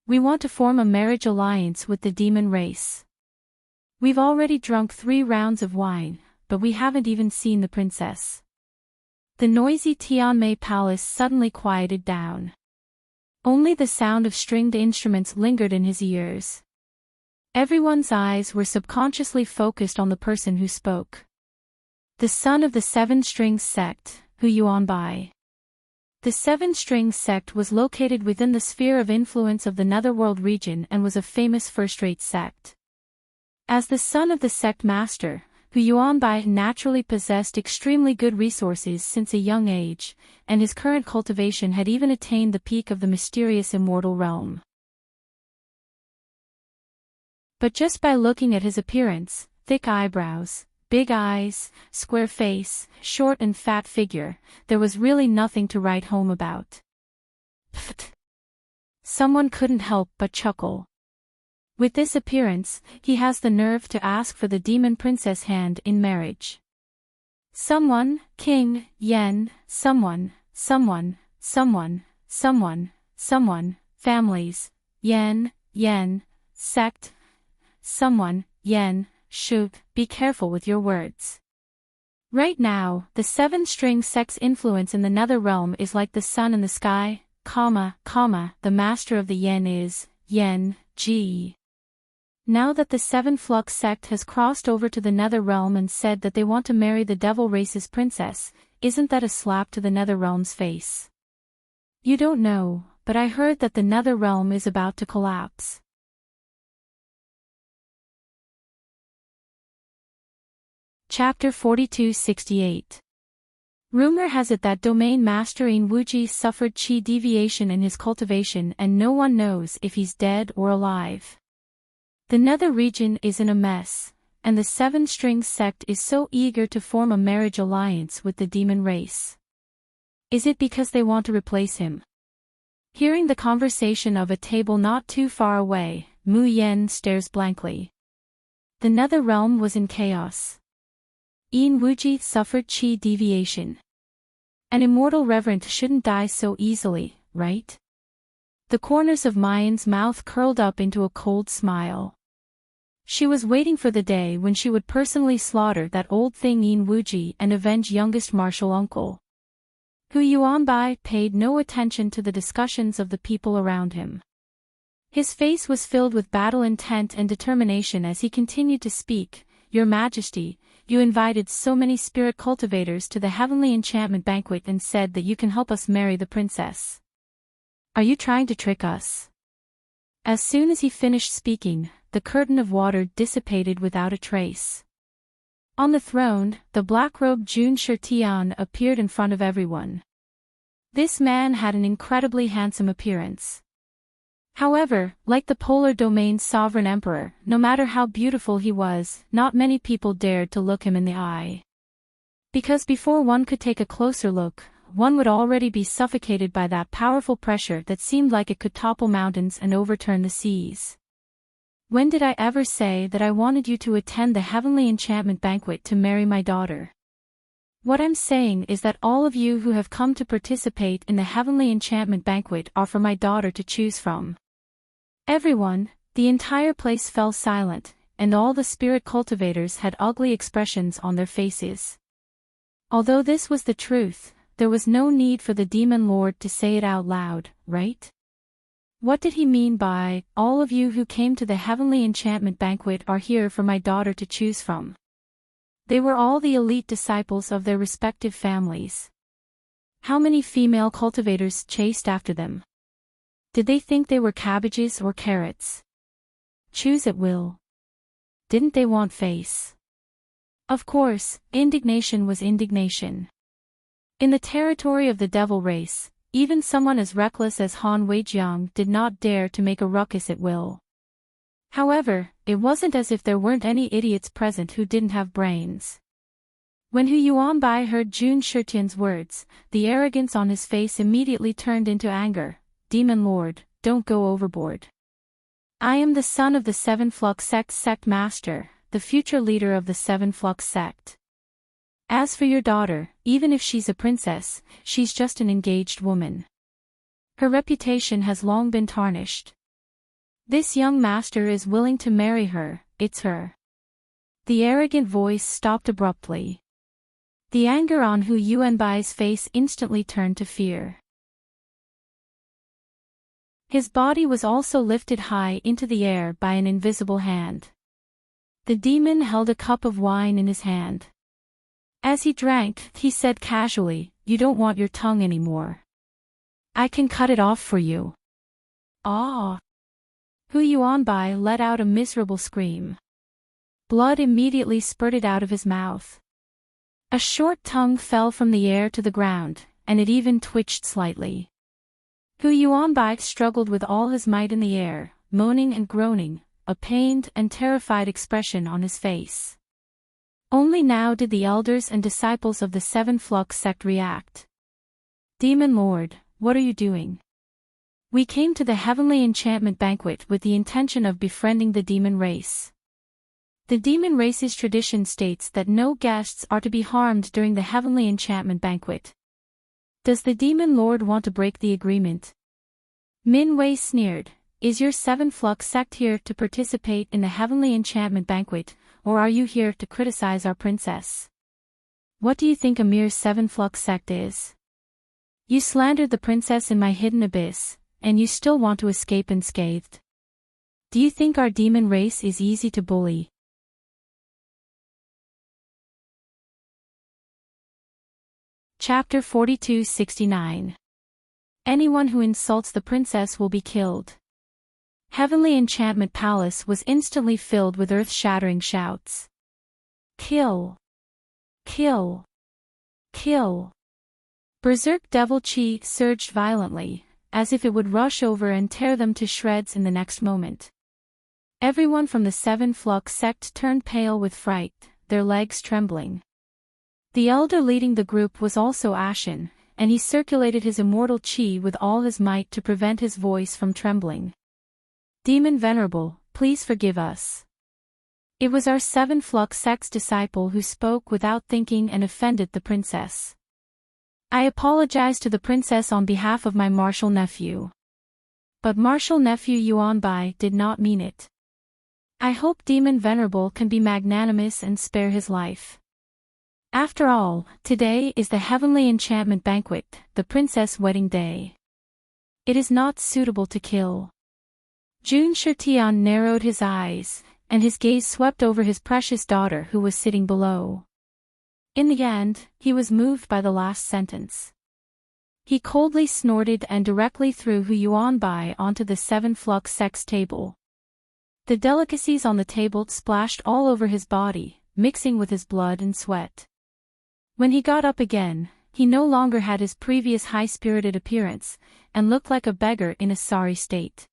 Speaker 1: We want to form a marriage alliance with the demon race. We've already drunk 3 rounds of wine, but we haven't even seen the princess." The noisy Tianmei palace suddenly quieted down. Only the sound of stringed instruments lingered in his ears. Everyone's eyes were subconsciously focused on the person who spoke. The son of the 7 Strings sect, Hu Yuanbai. The 7 Strings sect was located within the sphere of influence of the Netherworld region and was a famous first-rate sect. As the son of the sect master, Hu Yuanbai naturally possessed extremely good resources since a young age, and his current cultivation had even attained the peak of the mysterious immortal realm. But just by looking at his appearance, thick eyebrows, big eyes, square face, short and fat figure, there was really nothing to write home about. Pfft! Someone couldn't help but chuckle. With this appearance, he has the nerve to ask for the demon princess hand in marriage. Someone, King, Yen, someone, families, Yen, sect, someone, Yen, shoot, be careful with your words. Right now, the seven-string sect's influence in the nether realm is like the sun in the sky, the master of the yen is, yen, ge. Now that the seven flux sect has crossed over to the nether realm and said that they want to marry the devil race's princess, isn't that a slap to the nether realm's face? You don't know, but I heard that the nether realm is about to collapse. Chapter 4268. Rumor has it that domain master Inwuji suffered chi deviation in his cultivation and no one knows if he's dead or alive. The nether region is in a mess, and the Seven Strings sect is so eager to form a marriage alliance with the demon race. Is it because they want to replace him? Hearing the conversation of a table not too far away, Mu Yen stares blankly. The nether realm was in chaos. Inwuji suffered chi deviation. An immortal reverend shouldn't die so easily, right? The corners of Mayan's mouth curled up into a cold smile. She was waiting for the day when she would personally slaughter that old thing Inwuji and avenge youngest martial uncle. Hu Yuanbai paid no attention to the discussions of the people around him. His face was filled with battle intent and determination as he continued to speak. Your Majesty, you invited so many spirit cultivators to the heavenly enchantment banquet and said that you can help us marry the princess. Are you trying to trick us? As soon as he finished speaking, the curtain of water dissipated without a trace. On the throne, the black-robed Jun Shirtian appeared in front of everyone. This man had an incredibly handsome appearance. However, like the polar domain's sovereign emperor, no matter how beautiful he was, not many people dared to look him in the eye. Because before one could take a closer look, one would already be suffocated by that powerful pressure that seemed like it could topple mountains and overturn the seas. When did I ever say that I wanted you to attend the heavenly enchantment banquet to marry my daughter? What I'm saying is that all of you who have come to participate in the heavenly enchantment banquet are for my daughter to choose from. Everyone, the entire place fell silent, and all the spirit cultivators had ugly expressions on their faces. Although this was the truth, there was no need for the demon lord to say it out loud, right? What did he mean by, all of you who came to the heavenly enchantment banquet are here for my daughter to choose from? They were all the elite disciples of their respective families. How many female cultivators chased after them? Did they think they were cabbages or carrots? Choose at will. Didn't they want face? Of course, indignation was indignation. In the territory of the devil race, even someone as reckless as Han Weijiang did not dare to make a ruckus at will. However, it wasn't as if there weren't any idiots present who didn't have brains. When Hu Yuanbai heard Jun Shirtian's words, the arrogance on his face immediately turned into anger. Demon Lord, don't go overboard. I am the son of the Seven Flux sect master, the future leader of the Seven Flux sect. As for your daughter, even if she's a princess, she's just an engaged woman. Her reputation has long been tarnished. This young master is willing to marry her, it's her. The arrogant voice stopped abruptly. The anger on Hu Yuanbai's face instantly turned to fear. His body was also lifted high into the air by an invisible hand. The demon held a cup of wine in his hand. As he drank, he said casually, "You don't want your tongue anymore. I can cut it off for you." Ah! Hu Yuanbai let out a miserable scream. Blood immediately spurted out of his mouth. A short tongue fell from the air to the ground, and it even twitched slightly. Hu Yuanbai struggled with all his might in the air, moaning and groaning, a pained and terrified expression on his face. Only now did the elders and disciples of the Seven Flux sect react. Demon Lord, what are you doing? We came to the heavenly enchantment banquet with the intention of befriending the demon race. The demon race's tradition states that no guests are to be harmed during the heavenly enchantment banquet. Does the demon lord want to break the agreement? Min Wei sneered, "Is your Seven Flux sect here to participate in the heavenly enchantment banquet, or are you here to criticize our princess?" What do you think a mere 7 flux sect is? You slandered the princess in my hidden abyss, and you still want to escape unscathed. Do you think our demon race is easy to bully? Chapter 4269. Anyone who insults the princess will be killed. Heavenly Enchantment Palace was instantly filled with earth-shattering shouts. Kill! Kill! Kill! Berserk Devil Chi surged violently, as if it would rush over and tear them to shreds in the next moment. Everyone from the 7 flux sect turned pale with fright, their legs trembling. The elder leading the group was also ashen, and he circulated his immortal chi with all his might to prevent his voice from trembling. Demon Venerable, please forgive us. It was our 7 flux sect's disciple who spoke without thinking and offended the princess. I apologize to the princess on behalf of my martial nephew. But martial nephew Yuanbai did not mean it. I hope Demon Venerable can be magnanimous and spare his life. After all, today is the Heavenly Enchantment Banquet, the princess wedding day. It is not suitable to kill. Jun Shirtian narrowed his eyes, and his gaze swept over his precious daughter who was sitting below. In the end, he was moved by the last sentence. He coldly snorted and directly threw Hu Yuanbai onto the 7 flux sect's table. The delicacies on the table splashed all over his body, mixing with his blood and sweat. When he got up again, he no longer had his previous high-spirited appearance, and looked like a beggar in a sorry state.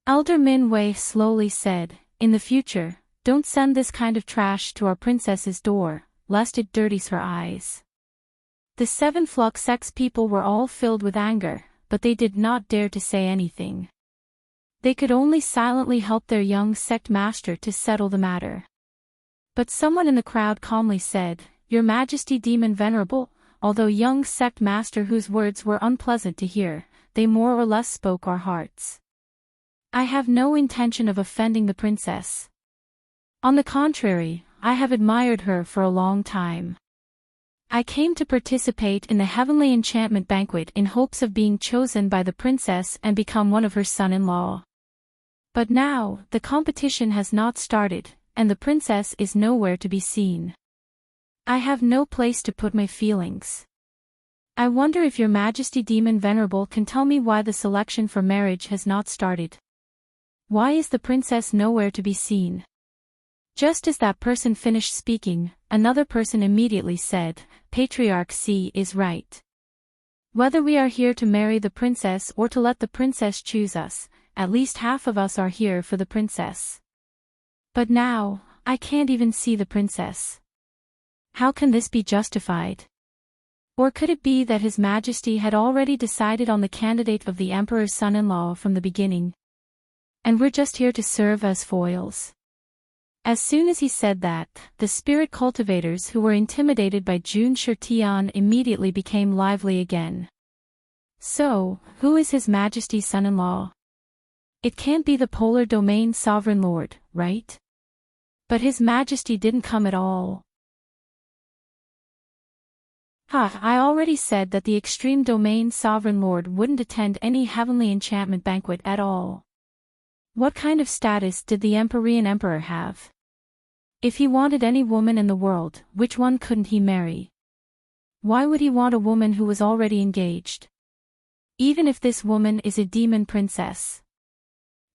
Speaker 1: Elder Min Wei slowly said, "In the future, don't send this kind of trash to our princess's door, lest it dirties her eyes." The 7 flux sect's people were all filled with anger, but they did not dare to say anything. They could only silently help their young sect master to settle the matter. But someone in the crowd calmly said, "Your Majesty Demon Venerable," although young sect master whose words were unpleasant to hear, they more or less spoke our hearts. I have no intention of offending the princess. On the contrary, I have admired her for a long time. I came to participate in the Heavenly Enchantment Banquet in hopes of being chosen by the princess and become one of her son-in-law. But now, the competition has not started, and the princess is nowhere to be seen. I have no place to put my feelings. I wonder if Your Majesty Demon Venerable can tell me why the selection for marriage has not started. Why is the princess nowhere to be seen? Just as that person finished speaking, another person immediately said, Patriarch C is right. Whether we are here to marry the princess or to let the princess choose us, at least half of us are here for the princess. But now, I can't even see the princess. How can this be justified? Or could it be that His Majesty had already decided on the candidate of the Emperor's son-in-law from the beginning? And we're just here to serve as foils. As soon as he said that, the spirit cultivators who were intimidated by Jun Shirtian immediately became lively again. So, who is His Majesty's son-in-law? It can't be the Polar Domain Sovereign Lord, right? But His Majesty didn't come at all. I already said that the Extreme Domain Sovereign Lord wouldn't attend any Heavenly Enchantment Banquet at all. What kind of status did the Empyrean Emperor have? If he wanted any woman in the world, which one couldn't he marry? Why would he want a woman who was already engaged? Even if this woman is a demon princess.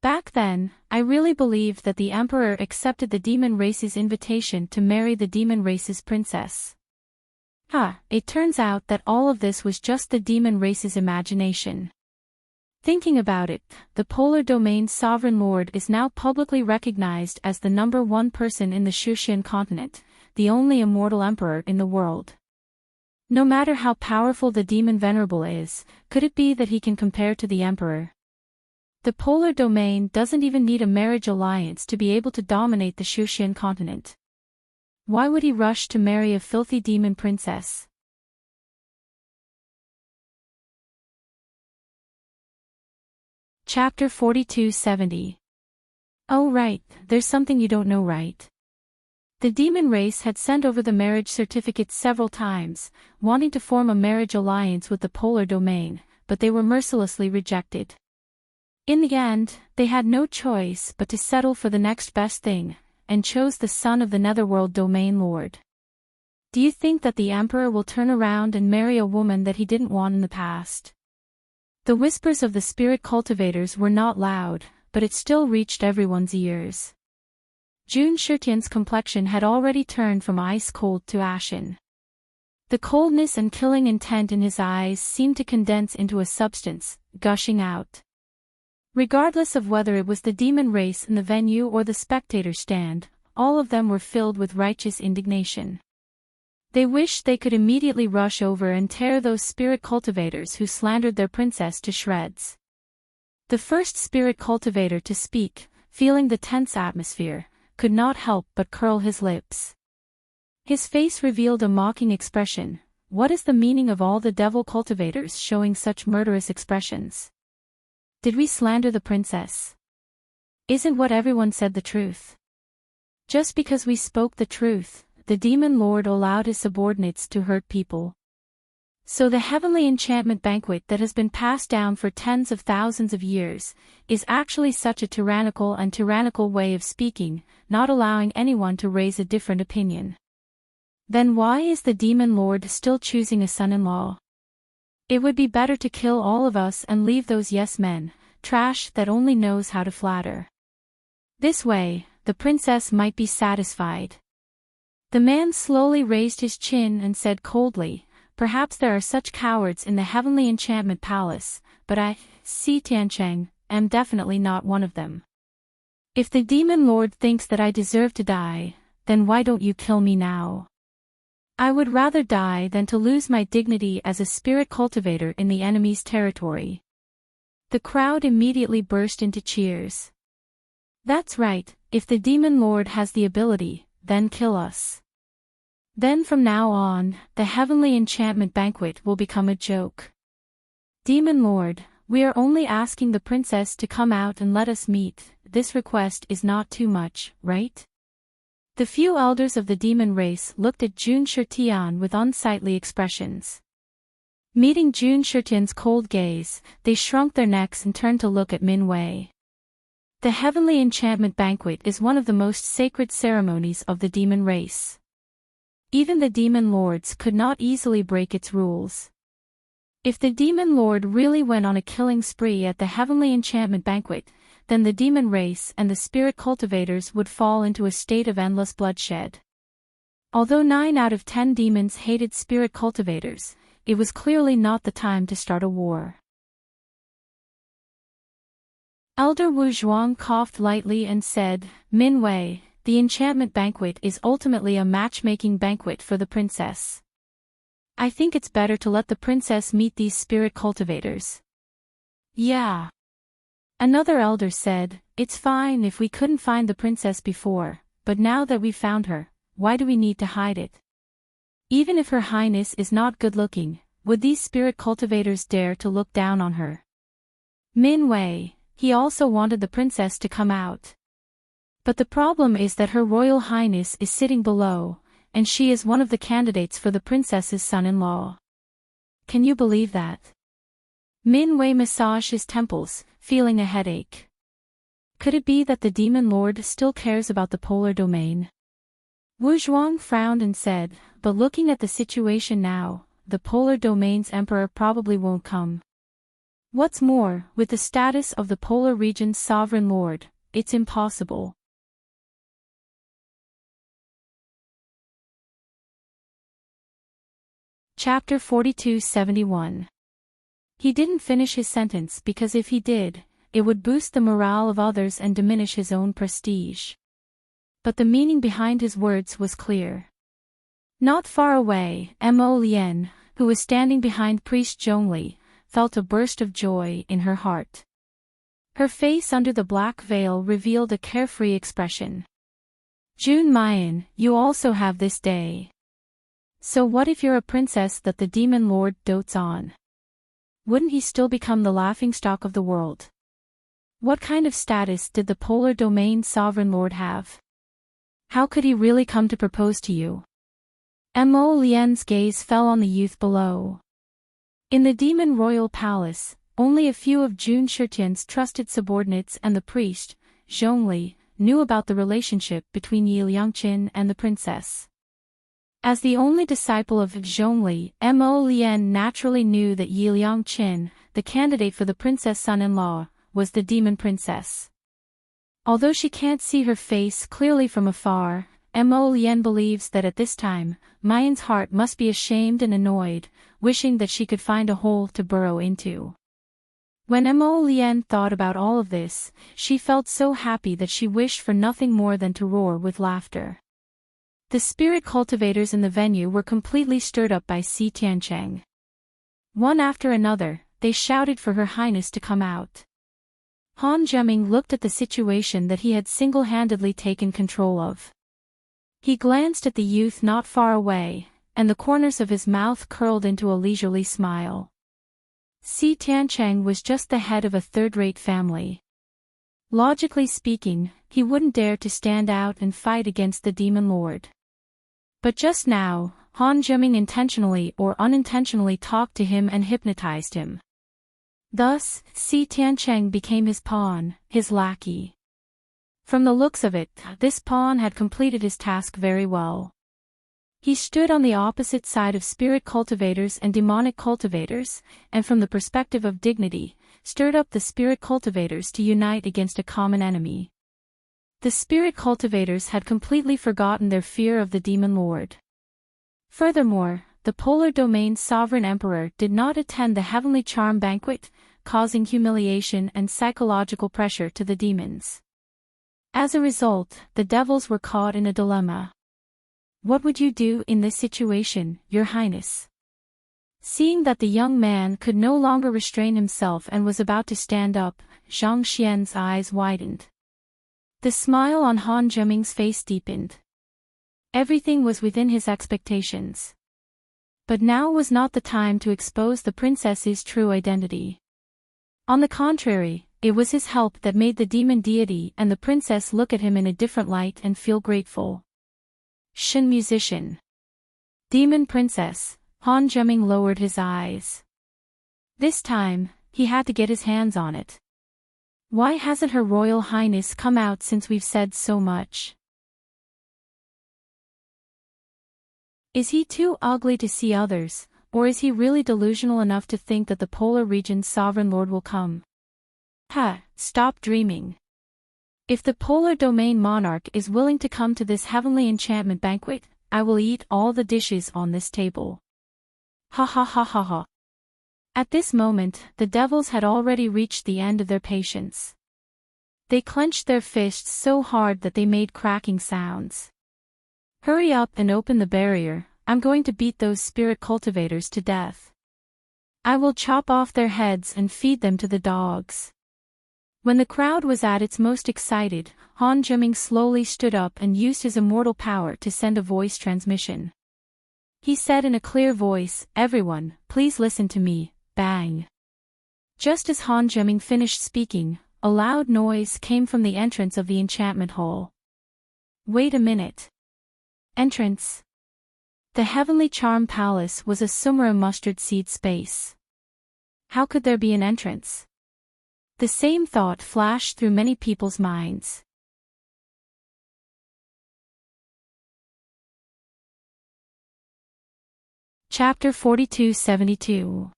Speaker 1: Back then, I really believed that the Emperor accepted the demon race's invitation to marry the demon race's princess. It turns out that all of this was just the demon race's imagination. Thinking about it, the Polar Domain Sovereign Lord is now publicly recognized as the #1 person in the Shushan continent, the only immortal emperor in the world. No matter how powerful the Demon Venerable is, could it be that he can compare to the Emperor? The Polar Domain doesn't even need a marriage alliance to be able to dominate the Shushan continent. Why would he rush to marry a filthy demon princess? Chapter 4270. Oh right, there's something you don't know, right? The demon race had sent over the marriage certificates several times, wanting to form a marriage alliance with the polar domain, but they were mercilessly rejected. In the end, they had no choice but to settle for the next best thing, and chose the son of the Netherworld domain lord. Do you think that the Emperor will turn around and marry a woman that he didn't want in the past? The whispers of the spirit cultivators were not loud, but it still reached everyone's ears. Jun Shirtian's complexion had already turned from ice-cold to ashen. The coldness and killing intent in his eyes seemed to condense into a substance, gushing out. Regardless of whether it was the demon race in the venue or the spectator stand, all of them were filled with righteous indignation. They wished they could immediately rush over and tear those spirit cultivators who slandered their princess to shreds. The first spirit cultivator to speak, feeling the tense atmosphere, could not help but curl his lips. His face revealed a mocking expression. What is the meaning of all the devil cultivators showing such murderous expressions? Did we slander the princess? Isn't what everyone said the truth? Just because we spoke the truth, the demon lord allowed his subordinates to hurt people. So the heavenly enchantment banquet that has been passed down for tens of thousands of years, is actually such a tyrannical way of speaking, not allowing anyone to raise a different opinion. Then why is the demon lord still choosing a son-in-law? It would be better to kill all of us and leave those yes-men, trash that only knows how to flatter. This way, the princess might be satisfied. The man slowly raised his chin and said coldly, perhaps there are such cowards in the heavenly enchantment palace, but I, Si Tiancheng, am definitely not one of them. If the demon lord thinks that I deserve to die, then why don't you kill me now? I would rather die than to lose my dignity as a spirit cultivator in the enemy's territory. The crowd immediately burst into cheers. That's right, if the demon lord has the ability, then kill us. Then from now on, the heavenly enchantment banquet will become a joke. Demon lord, we are only asking the princess to come out and let us meet. This request is not too much, right? The few elders of the demon race looked at Jun Shirtian with unsightly expressions. Meeting Jun Shirtian's cold gaze, they shrunk their necks and turned to look at Min Wei. The heavenly enchantment banquet is one of the most sacred ceremonies of the demon race. Even the demon lords could not easily break its rules. If the demon lord really went on a killing spree at the heavenly enchantment banquet, then the demon race and the spirit cultivators would fall into a state of endless bloodshed. Although 9 out of 10 demons hated spirit cultivators, it was clearly not the time to start a war. Elder Wu Zhuang coughed lightly and said, Min Wei, the enchantment banquet is ultimately a matchmaking banquet for the princess. I think it's better to let the princess meet these spirit cultivators. Yeah. Another elder said, it's fine if we couldn't find the princess before, but now that we've found her, why do we need to hide it? Even if her highness is not good-looking, would these spirit cultivators dare to look down on her? Min Wei, he also wanted the princess to come out. But the problem is that her royal highness is sitting below, and she is one of the candidates for the princess's son-in-law. Can you believe that? Min Wei massaged his temples, feeling a headache. Could it be that the demon lord still cares about the polar domain? Wu Zhuang frowned and said, but looking at the situation now, the polar domain's emperor probably won't come. What's more, with the status of the polar region's sovereign lord, it's impossible. Chapter 4271. He didn't finish his sentence because if he did, it would boost the morale of others and diminish his own prestige. But the meaning behind his words was clear. Not far away, Mo Lian, who was standing behind Priest Zhongli, felt a burst of joy in her heart. Her face under the black veil revealed a carefree expression. Jun Mayan, you also have this day. So what if you're a princess that the demon lord dotes on? Wouldn't he still become the laughingstock of the world? What kind of status did the polar domain sovereign lord have? How could he really come to propose to you? Mo Lian's gaze fell on the youth below. In the demon royal palace, only a few of Jun Shitian's trusted subordinates and the priest, Zhongli, knew about the relationship between Yi Liangqin and the princess. As the only disciple of Zhongli, Mo Lian naturally knew that Yi Liangqin, the candidate for the princess son-in-law, was the demon princess. Although she can't see her face clearly from afar, Mo Lian believes that at this time, Mayan's heart must be ashamed and annoyed, wishing that she could find a hole to burrow into. When Mo Lian thought about all of this, she felt so happy that she wished for nothing more than to roar with laughter. The spirit cultivators in the venue were completely stirred up by Si Tiancheng. One after another, they shouted for Her Highness to come out. Han Zheming looked at the situation that he had single-handedly taken control of. He glanced at the youth not far away, and the corners of his mouth curled into a leisurely smile. Si Tiancheng was just the head of a third-rate family. Logically speaking, he wouldn't dare to stand out and fight against the demon lord. But just now, Han Zheming intentionally or unintentionally talked to him and hypnotized him. Thus, Si Tiancheng became his pawn, his lackey. From the looks of it, this pawn had completed his task very well. He stood on the opposite side of spirit cultivators and demonic cultivators, and from the perspective of dignity, stirred up the spirit cultivators to unite against a common enemy. The spirit cultivators had completely forgotten their fear of the demon lord. Furthermore, the Polar Domain's sovereign emperor did not attend the heavenly charm banquet, causing humiliation and psychological pressure to the demons. As a result, the devils were caught in a dilemma. What would you do in this situation, Your Highness? Seeing that the young man could no longer restrain himself and was about to stand up, Zhang Xian's eyes widened. The smile on Han Zheming's face deepened. Everything was within his expectations. But now was not the time to expose the princess's true identity. On the contrary, it was his help that made the demon deity and the princess look at him in a different light and feel grateful. Shin musician. Demon princess, Han Zheming lowered his eyes. This time, he had to get his hands on it. Why hasn't Her Royal Highness come out since we've said so much? Is he too ugly to see others, or is he really delusional enough to think that the Polar region's sovereign lord will come? Stop dreaming. If the Polar Domain monarch is willing to come to this heavenly enchantment banquet, I will eat all the dishes on this table. Ha ha ha ha ha. At this moment, the devils had already reached the end of their patience. They clenched their fists so hard that they made cracking sounds. Hurry up and open the barrier, I'm going to beat those spirit cultivators to death. I will chop off their heads and feed them to the dogs. When the crowd was at its most excited, Han Zheming slowly stood up and used his immortal power to send a voice transmission. He said in a clear voice, "Everyone, please listen to me." Bang. Just as Han Zheming finished speaking, a loud noise came from the entrance of the enchantment hall. Wait a minute. Entrance. The heavenly charm palace was a Sumera mustard seed space. How could there be an entrance? The same thought flashed through many people's minds. Chapter 4272.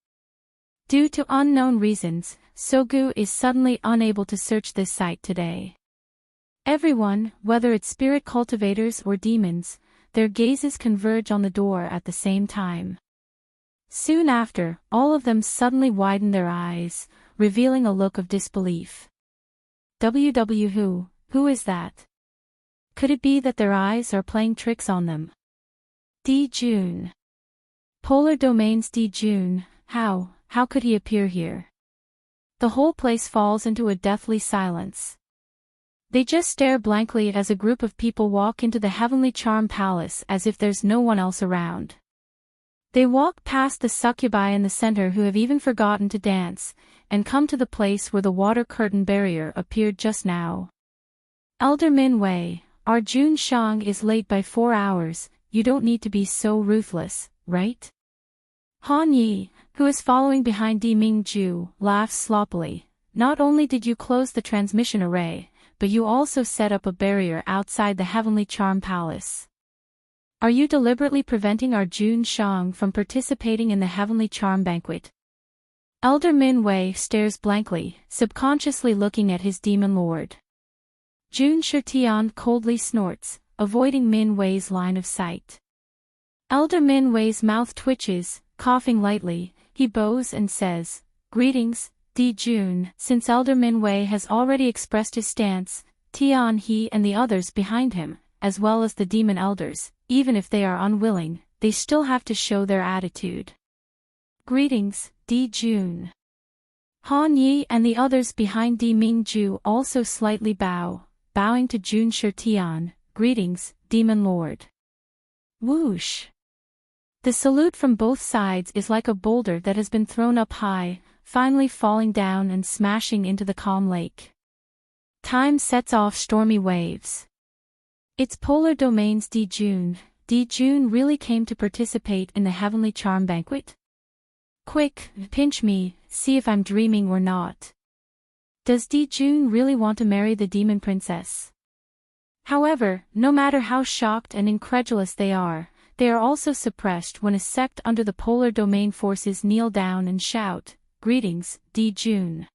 Speaker 1: Due to unknown reasons, Sogu is suddenly unable to search this site today. Everyone, whether it's spirit cultivators or demons, their gazes converge on the door at the same time. Soon after, all of them suddenly widen their eyes, revealing a look of disbelief. Who is that? Could it be that their eyes are playing tricks on them? Di Jun. Polar Domain's Di Jun, how could he appear here? The whole place falls into a deathly silence. They just stare blankly as a group of people walk into the heavenly charm palace as if there's no one else around. They walk past the succubi in the center who have even forgotten to dance, and come to the place where the water curtain barrier appeared just now. Elder Min Wei, Our Jun Shang is late by 4 hours, you don't need to be so ruthless, right? Han Yi, who is following behind Di Mingju, laughs sloppily. Not only did you close the transmission array, but you also set up a barrier outside the Heavenly Charm Palace. Are you deliberately preventing our Jun Shang from participating in the Heavenly Charm Banquet? Elder Min Wei stares blankly, subconsciously looking at his demon lord. Jun Shitian coldly snorts, avoiding Min Wei's line of sight. Elder Min Wei's mouth twitches, coughing lightly, he bows and says, "Greetings, Di Jun." Since Elder Min Wei has already expressed his stance, Tian He and the others behind him, as well as the demon elders, even if they are unwilling, they still have to show their attitude. "Greetings, Di Jun." Han Yi and the others behind Di Mingju also slightly bow, bowing to Jun Shitian. "Greetings, Demon Lord." Whoosh! The salute from both sides is like a boulder that has been thrown up high, finally falling down and smashing into the calm lake. Time sets off stormy waves. Its polar domains. Di Jun really came to participate in the Heavenly Charm Banquet? Quick, pinch me, see if I'm dreaming or not. Does Di Jun really want to marry the demon princess? However, no matter how shocked and incredulous they are also suppressed when a sect under the polar domain forces kneel down and shout, "Greetings, Di Jun."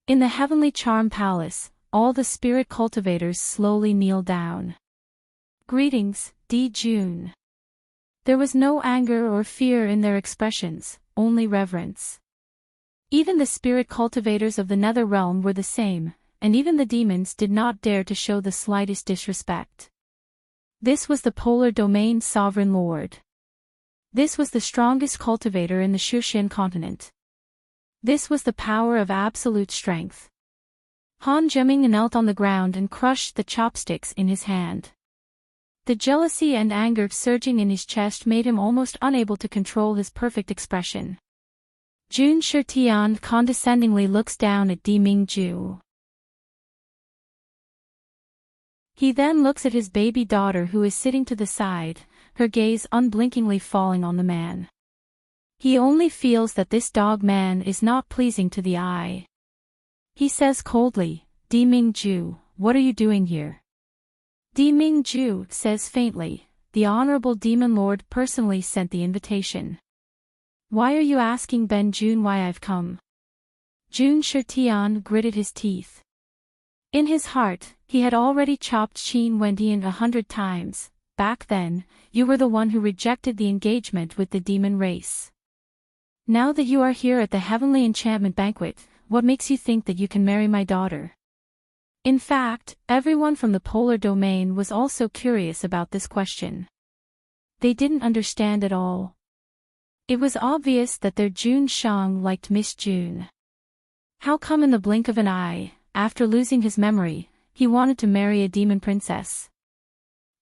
Speaker 1: In the Heavenly Charm Palace, all the spirit cultivators slowly kneel down. "Greetings, Di Jun." There was no anger or fear in their expressions, only reverence. Even the spirit cultivators of the Nether Realm were the same, and even the demons did not dare to show the slightest disrespect. This was the Polar Domain Sovereign Lord. This was the strongest cultivator in the Shushan continent. This was the power of absolute strength. Han Zheming knelt on the ground and crushed the chopsticks in his hand. The jealousy and anger surging in his chest made him almost unable to control his perfect expression. Jun Shitian condescendingly looks down at Di Mingju. He then looks at his baby daughter who is sitting to the side, her gaze unblinkingly falling on the man. He only feels that this dog man is not pleasing to the eye. He says coldly, "Di Mingju, what are you doing here?" Di Mingju says faintly, "The Honorable Demon Lord personally sent the invitation." "Why are you asking Ben Jun why I've come?" Jun Shitian gritted his teeth. In his heart, he had already chopped Qin Wendian 100 times. Back then, you were the one who rejected the engagement with the demon race. Now that you are here at the Heavenly Enchantment Banquet, what makes you think that you can marry my daughter? In fact, everyone from the Polar Domain was also curious about this question. They didn't understand at all. It was obvious that their Jun Shang liked Miss Jun. How come in the blink of an eye, after losing his memory, he wanted to marry a demon princess?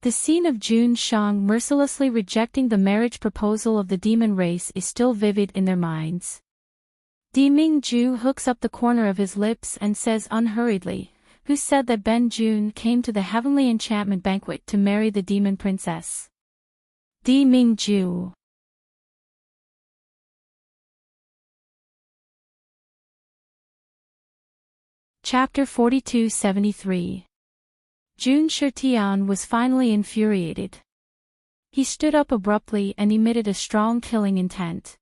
Speaker 1: The scene of Jun Shang mercilessly rejecting the marriage proposal of the demon race is still vivid in their minds. Di Mingju hooks up the corner of his lips and says unhurriedly, "Who said that Ben Jun came to the Heavenly Enchantment Banquet to marry the demon princess?" Di Mingju. Chapter 42-73. Jun Shitian was finally infuriated. He stood up abruptly and emitted a strong killing intent.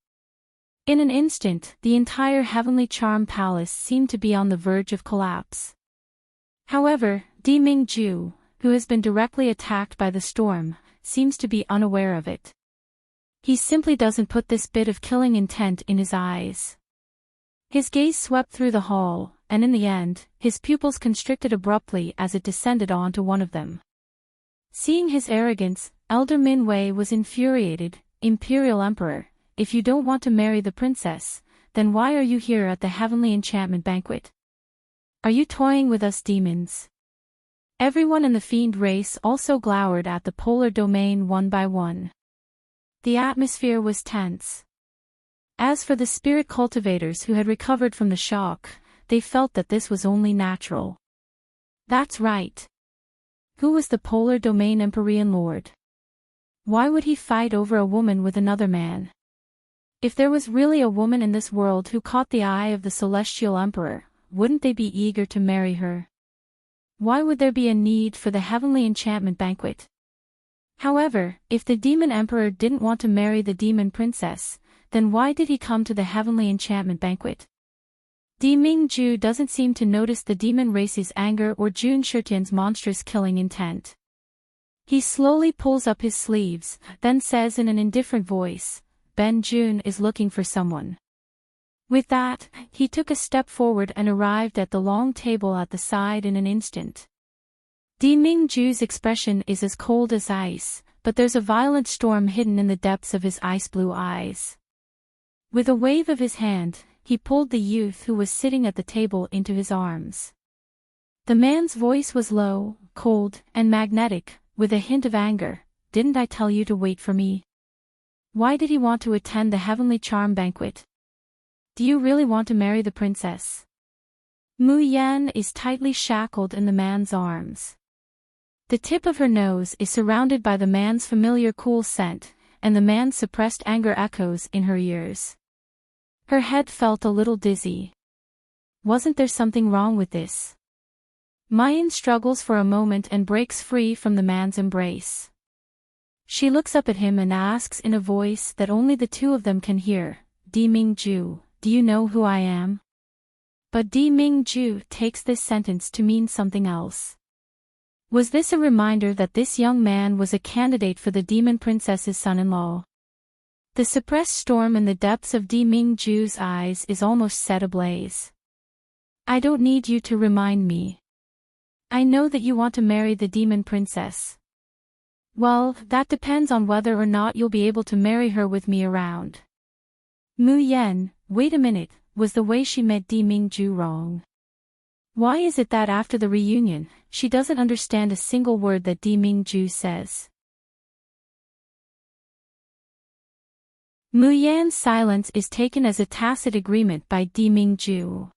Speaker 1: In an instant, the entire Heavenly Charm Palace seemed to be on the verge of collapse. However, Di Mingju, who has been directly attacked by the storm, seems to be unaware of it. He simply doesn't put this bit of killing intent in his eyes. His gaze swept through the hall, and in the end, his pupils constricted abruptly as it descended onto one of them. Seeing his arrogance, Elder Min Wei was infuriated. "Imperial Emperor, if you don't want to marry the princess, then why are you here at the Heavenly Enchantment Banquet? Are you toying with us demons?" Everyone in the fiend race also glowered at the Polar Domain one by one. The atmosphere was tense. As for the spirit cultivators who had recovered from the shock, they felt that this was only natural. That's right. Who was the Polar Domain Empyrean Lord? Why would he fight over a woman with another man? If there was really a woman in this world who caught the eye of the Celestial Emperor, wouldn't they be eager to marry her? Why would there be a need for the Heavenly Enchantment Banquet? However, if the Demon Emperor didn't want to marry the Demon Princess, then why did he come to the Heavenly Enchantment Banquet? Di Mingju doesn't seem to notice the demon race's anger or Jun Shitian's monstrous killing intent. He slowly pulls up his sleeves, then says in an indifferent voice, Ben Jun is looking for someone. With that, he took a step forward and arrived at the long table at the side in an instant. Di Mingju's expression is as cold as ice, but there's a violent storm hidden in the depths of his ice-blue eyes. With a wave of his hand, he pulled the youth who was sitting at the table into his arms. The man's voice was low, cold, and magnetic, with a hint of anger. Didn't I tell you to wait for me? Why did he want to attend the Heavenly Charm Banquet? Do you really want to marry the princess? Mu Yan is tightly shackled in the man's arms. The tip of her nose is surrounded by the man's familiar cool scent, and the man's suppressed anger echoes in her ears. Her head felt a little dizzy. Wasn't there something wrong with this? Mayan struggles for a moment and breaks free from the man's embrace. She looks up at him and asks in a voice that only the two of them can hear, Di Mingju, do you know who I am? But Di Mingju takes this sentence to mean something else. Was this a reminder that this young man was a candidate for the demon princess's son-in-law? The suppressed storm in the depths of Di Mingju's eyes is almost set ablaze. I don't need you to remind me. I know that you want to marry the demon princess. Well, that depends on whether or not you'll be able to marry her with me around. Mu Yan, wait a minute, was the way she met Di Mingju wrong? Why is it that after the reunion, she doesn't understand a single word that Di Mingju says? Mu Yan's silence is taken as a tacit agreement by Di Mingju.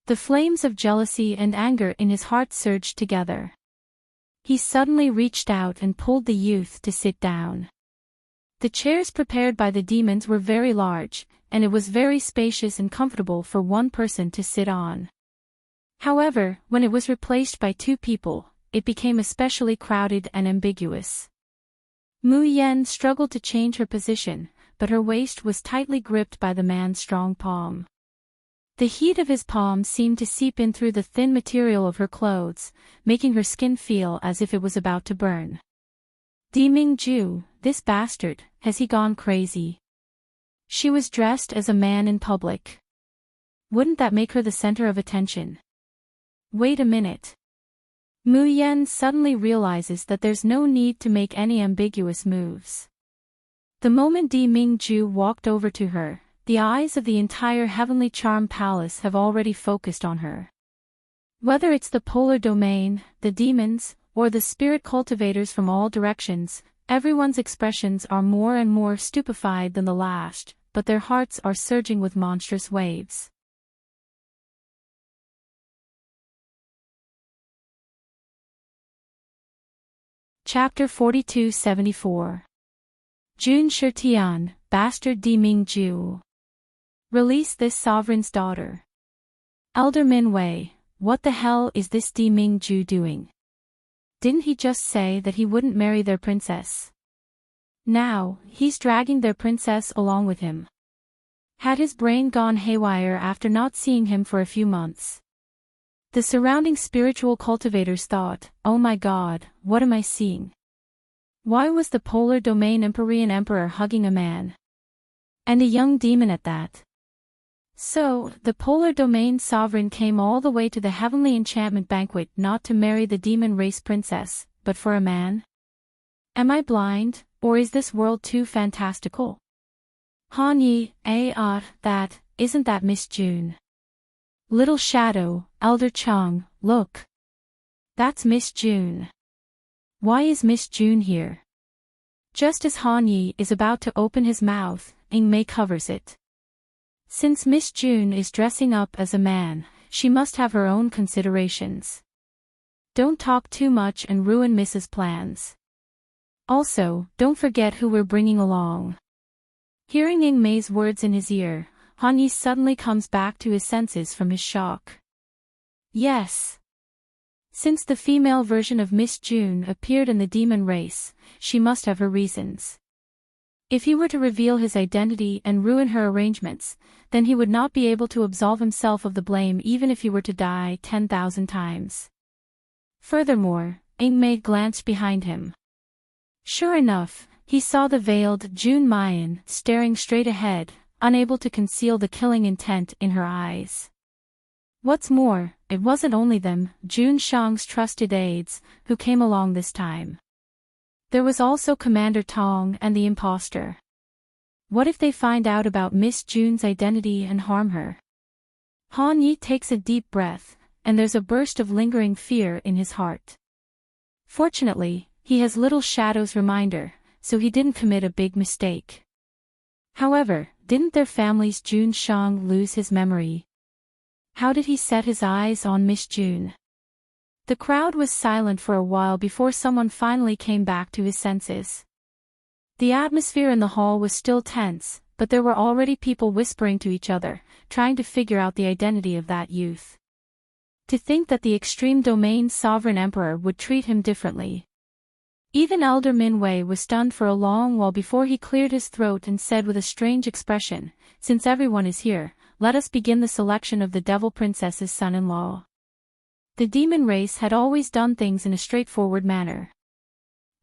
Speaker 1: The flames of jealousy and anger in his heart surged together. He suddenly reached out and pulled the youth to sit down. The chairs prepared by the demons were very large, and it was very spacious and comfortable for one person to sit on. However, when it was replaced by two people, it became especially crowded and ambiguous. Mu Yan struggled to change her position, but her waist was tightly gripped by the man's strong palm. The heat of his palm seemed to seep in through the thin material of her clothes, making her skin feel as if it was about to burn. Di Mingju, this bastard, has he gone crazy? She was dressed as a man in public. Wouldn't that make her the center of attention? Wait a minute. Mu Yan suddenly realizes that there's no need to make any ambiguous moves. The moment Di Mingju walked over to her, the eyes of the entire Heavenly Charm Palace have already focused on her. Whether it's the polar domain, the demons, or the spirit cultivators from all directions, everyone's expressions are more and more stupefied than the last, but their hearts are surging with monstrous waves. Chapter 4274. Jun Shitian, Bastard Di Mingju. Release this sovereign's daughter. Elder Min Wei, what the hell is this Di Mingju doing? Didn't he just say that he wouldn't marry their princess? Now, he's dragging their princess along with him. Had his brain gone haywire after not seeing him for a few months? The surrounding spiritual cultivators thought, oh my god, what am I seeing? Why was the polar domain Empyrean Emperor hugging a man? And a young demon at that. So, the polar domain sovereign came all the way to the Heavenly Enchantment Banquet not to marry the demon race princess, but for a man? Am I blind, or is this world too fantastical? Han Yi, isn't that Miss June? Little Shadow, Elder Chung, look. That's Miss June. Why is Miss June here? Just as Han Yi is about to open his mouth, Ing Mei covers it. Since Miss June is dressing up as a man, she must have her own considerations. Don't talk too much and ruin Mrs. plans. Also, don't forget who we're bringing along. Hearing Ing Mei's words in his ear, Han Yi suddenly comes back to his senses from his shock. Yes. Since the female version of Miss June appeared in the demon race, she must have her reasons. If he were to reveal his identity and ruin her arrangements, then he would not be able to absolve himself of the blame even if he were to die 10,000 times. Furthermore, Ing Mei glanced behind him. Sure enough, he saw the veiled June Mayan staring straight ahead, unable to conceal the killing intent in her eyes. What's more, it wasn't only them, Jun Shang's trusted aides, who came along this time. There was also Commander Tong and the imposter. What if they find out about Miss June's identity and harm her? Han Yi takes a deep breath, and there's a burst of lingering fear in his heart. Fortunately, he has little Shadow's reminder, so he didn't commit a big mistake. However, didn't their family's Jun Shang lose his memory? How did he set his eyes on Miss June? The crowd was silent for a while before someone finally came back to his senses. The atmosphere in the hall was still tense, but there were already people whispering to each other, trying to figure out the identity of that youth. To think that the Extreme Domain's sovereign emperor would treat him differently. Even Elder Min Wei was stunned for a long while before he cleared his throat and said with a strange expression, "Since everyone is here, let us begin the selection of the Devil Princess's son-in-law." The demon race had always done things in a straightforward manner.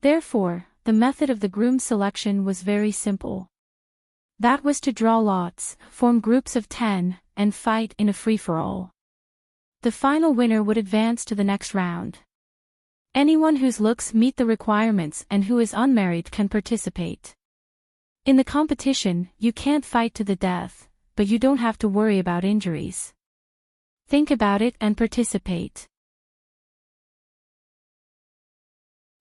Speaker 1: Therefore, the method of the groom selection was very simple. That was to draw lots, form groups of 10, and fight in a free-for-all. The final winner would advance to the next round. Anyone whose looks meet the requirements and who is unmarried can participate. In the competition, you can't fight to the death, but you don't have to worry about injuries. Think about it and participate.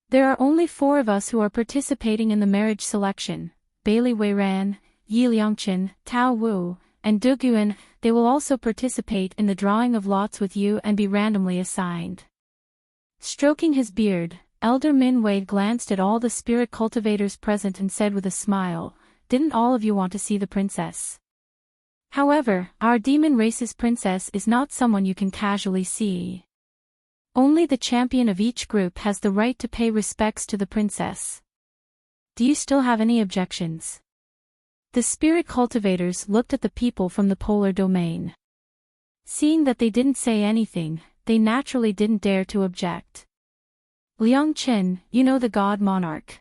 Speaker 1: There are only 4 of us who are participating in the marriage selection: Bailey Weiran, Yi Liangqin, Tao Wu, and Du Guan. They will also participate in the drawing of lots with you and be randomly assigned. Stroking his beard, Elder Min Wei glanced at all the spirit cultivators present and said with a smile, "Didn't all of you want to see the princess? However, our demon race's princess is not someone you can casually see. Only the champion of each group has the right to pay respects to the princess. Do you still have any objections?" The spirit cultivators looked at the people from the polar domain. Seeing that they didn't say anything, they naturally didn't dare to object. Liang Qin, you know the god monarch.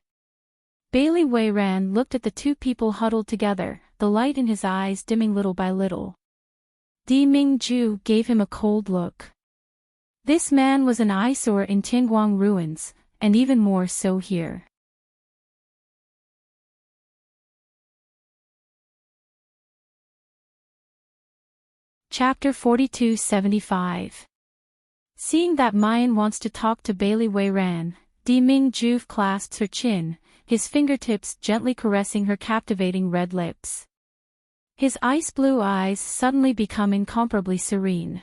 Speaker 1: Bailey Weiran looked at the 2 people huddled together, the light in his eyes dimming little by little. Di Mingju gave him a cold look. This man was an eyesore in Tingguang ruins, and even more so here. Chapter 4275. Seeing that Mayan wants to talk to Bailey Weiran, Di Mingju clasps her chin, his fingertips gently caressing her captivating red lips. His ice-blue eyes suddenly become incomparably serene.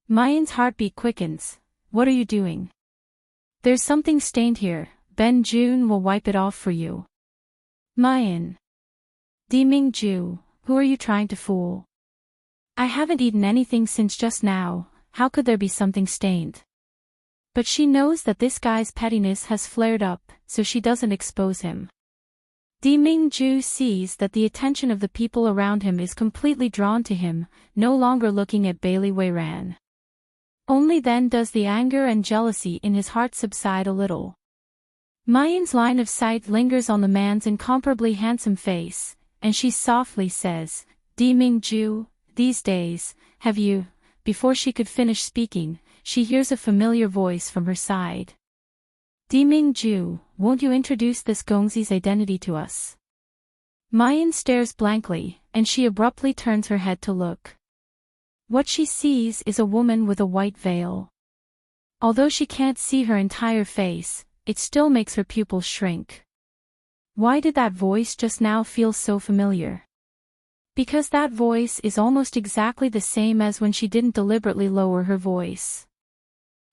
Speaker 1: Mayan's heartbeat quickens. "What are you doing?" "There's something stained here. Ben Jun will wipe it off for you." "Mayan." "Di Mingju, who are you trying to fool?" "I haven't eaten anything since just now. How could there be something stained?" But she knows that this guy's pettiness has flared up, so she doesn't expose him. Di Mingju sees that the attention of the people around him is completely drawn to him, no longer looking at Bailey Weiran. Only then does the anger and jealousy in his heart subside a little. Mayan's line of sight lingers on the man's incomparably handsome face, and she softly says, "Di Mingju, these days, have you..." Before she could finish speaking, she hears a familiar voice from her side. "Di Mingju, won't you introduce this Gongzi's identity to us?" Mayan stares blankly, and she abruptly turns her head to look. What she sees is a woman with a white veil. Although she can't see her entire face, it still makes her pupils shrink. Why did that voice just now feel so familiar? Because that voice is almost exactly the same as when she didn't deliberately lower her voice.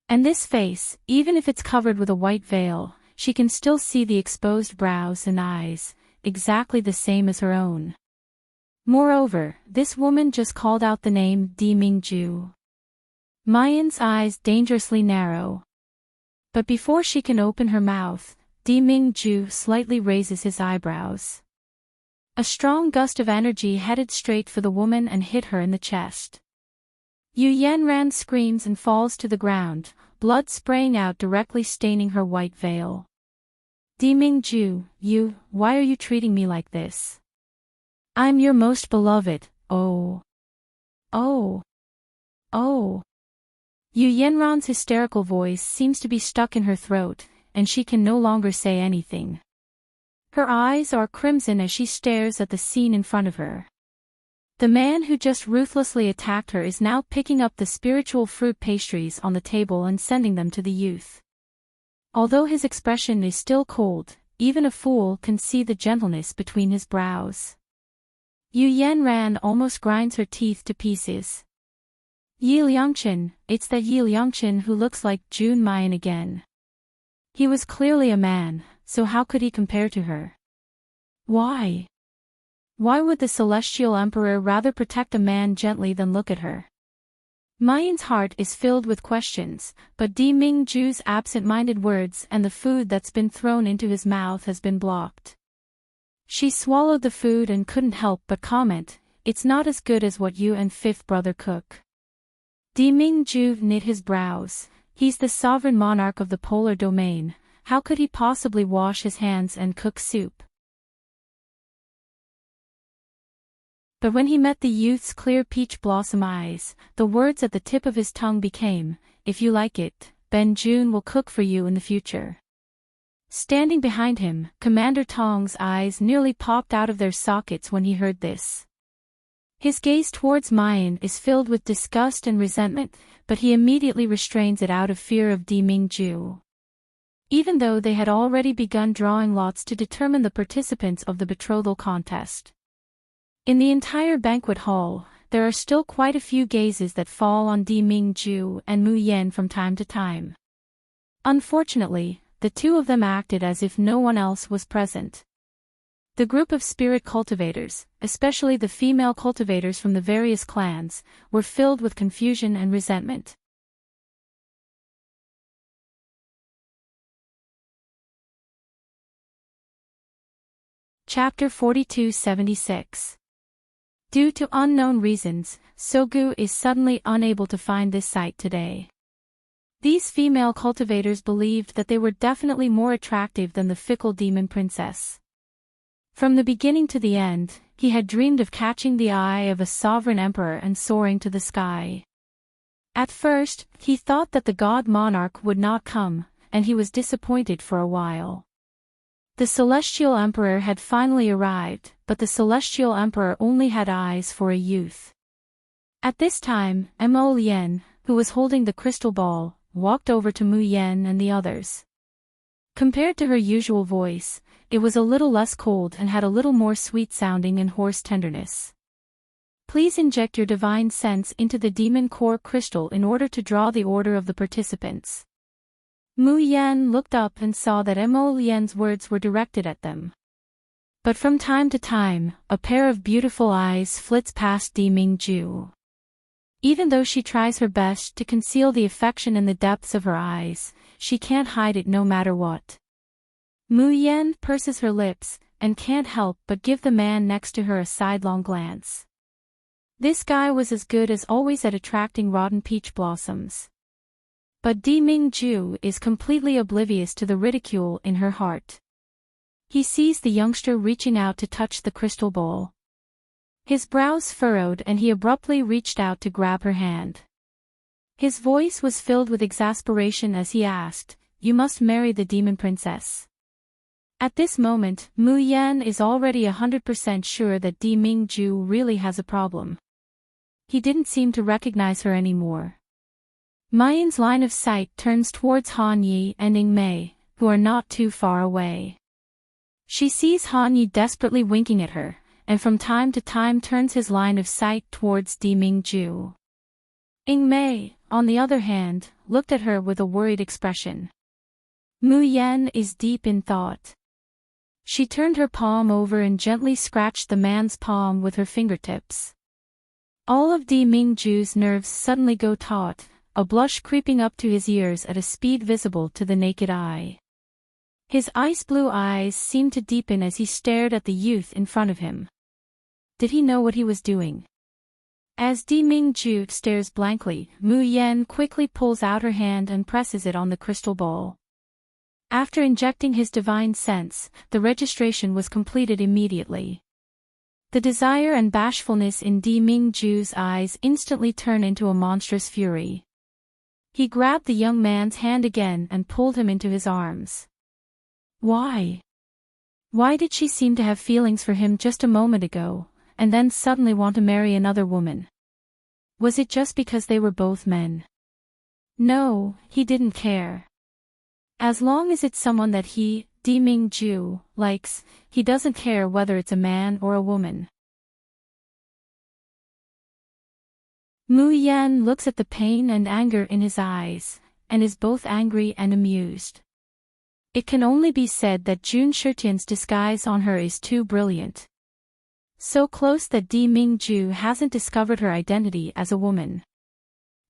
Speaker 1: And this face, even if it's covered with a white veil, she can still see the exposed brows and eyes, exactly the same as her own. Moreover, this woman just called out the name Di Mingju. Mayan's eyes dangerously narrow. But before she can open her mouth, Di Mingju slightly raises his eyebrows. A strong gust of energy headed straight for the woman and hit her in the chest. Yu Yanran screams and falls to the ground, blood spraying out directly staining her white veil. Di Mingju, why are you treating me like this? I'm your most beloved, oh. Oh. Oh. Yu Yanran's hysterical voice seems to be stuck in her throat, and she can no longer say anything. Her eyes are crimson as she stares at the scene in front of her. The man who just ruthlessly attacked her is now picking up the spiritual fruit pastries on the table and sending them to the youth. Although his expression is still cold, even a fool can see the gentleness between his brows. Yu Yanran almost grinds her teeth to pieces. Yi Liangchen, it's that Yi Liangchen who looks like Jun Mayan again. He was clearly a man, so how could he compare to her? Why? Why would the Celestial Emperor rather protect a man gently than look at her? Mayan's heart is filled with questions, but Di Mingju's absent-minded words and the food that's been thrown into his mouth has been blocked. She swallowed the food and couldn't help but comment, it's not as good as what you and fifth brother cook. Di Mingju knit his brows. He's the sovereign monarch of the polar domain, how could he possibly wash his hands and cook soup? But when he met the youth's clear peach blossom eyes, the words at the tip of his tongue became, if you like it, Ben Jun will cook for you in the future. Standing behind him, Commander Tong's eyes nearly popped out of their sockets when he heard this. His gaze towards Mayan is filled with disgust and resentment, but he immediately restrains it out of fear of Di Mingju. Even though they had already begun drawing lots to determine the participants of the betrothal contest. In the entire banquet hall, there are still quite a few gazes that fall on Di Mingju and Mu Yan from time to time. Unfortunately, the two of them acted as if no one else was present. The group of spirit cultivators, especially the female cultivators from the various clans, were filled with confusion and resentment. Chapter 4276. Due to unknown reasons, Sogu is suddenly unable to find this site today. These female cultivators believed that they were definitely more attractive than the fickle demon princess. From the beginning to the end, he had dreamed of catching the eye of a sovereign emperor and soaring to the sky. At first, he thought that the god monarch would not come, and he was disappointed for a while. The celestial emperor had finally arrived, but the celestial emperor only had eyes for a youth. At this time, Mo Lien, who was holding the crystal ball, walked over to Mu Yan and the others. Compared to her usual voice, it was a little less cold and had a little more sweet-sounding and hoarse tenderness. Please inject your divine sense into the demon core crystal in order to draw the order of the participants. Mu Yan looked up and saw that Mo Lien's words were directed at them. But from time to time, a pair of beautiful eyes flits past Di Mingju. Even though she tries her best to conceal the affection in the depths of her eyes, she can't hide it no matter what. Mu Yan purses her lips, and can't help but give the man next to her a sidelong glance. This guy was as good as always at attracting rotten peach blossoms. But Di Mingju is completely oblivious to the ridicule in her heart. He sees the youngster reaching out to touch the crystal bowl. His brows furrowed and he abruptly reached out to grab her hand. His voice was filled with exasperation as he asked, "You must marry the demon princess." At this moment, Mu Yan is already 100% sure that Di Mingju really has a problem. He didn't seem to recognize her anymore. Mayan's line of sight turns towards Han Yi and Ning Mei, who are not too far away. She sees Han Yi desperately winking at her, and from time to time turns his line of sight towards Di Mingju. Ing Mei, on the other hand, looked at her with a worried expression. Mu Yan is deep in thought. She turned her palm over and gently scratched the man's palm with her fingertips. All of Di Mingju's nerves suddenly go taut, a blush creeping up to his ears at a speed visible to the naked eye. His ice-blue eyes seemed to deepen as he stared at the youth in front of him. Did he know what he was doing? As Di Mingju stares blankly, Mu Yan quickly pulls out her hand and presses it on the crystal ball. After injecting his divine sense, the registration was completed immediately. The desire and bashfulness in Di Mingju's eyes instantly turn into a monstrous fury. He grabbed the young man's hand again and pulled him into his arms. Why? Why did she seem to have feelings for him just a moment ago, and then suddenly want to marry another woman? Was it just because they were both men? No, he didn't care. As long as it's someone that he, Di Mingju, likes, he doesn't care whether it's a man or a woman. Mu Yan looks at the pain and anger in his eyes, and is both angry and amused. It can only be said that Jun Shitian's disguise on her is too brilliant. So close that Di Mingju hasn't discovered her identity as a woman.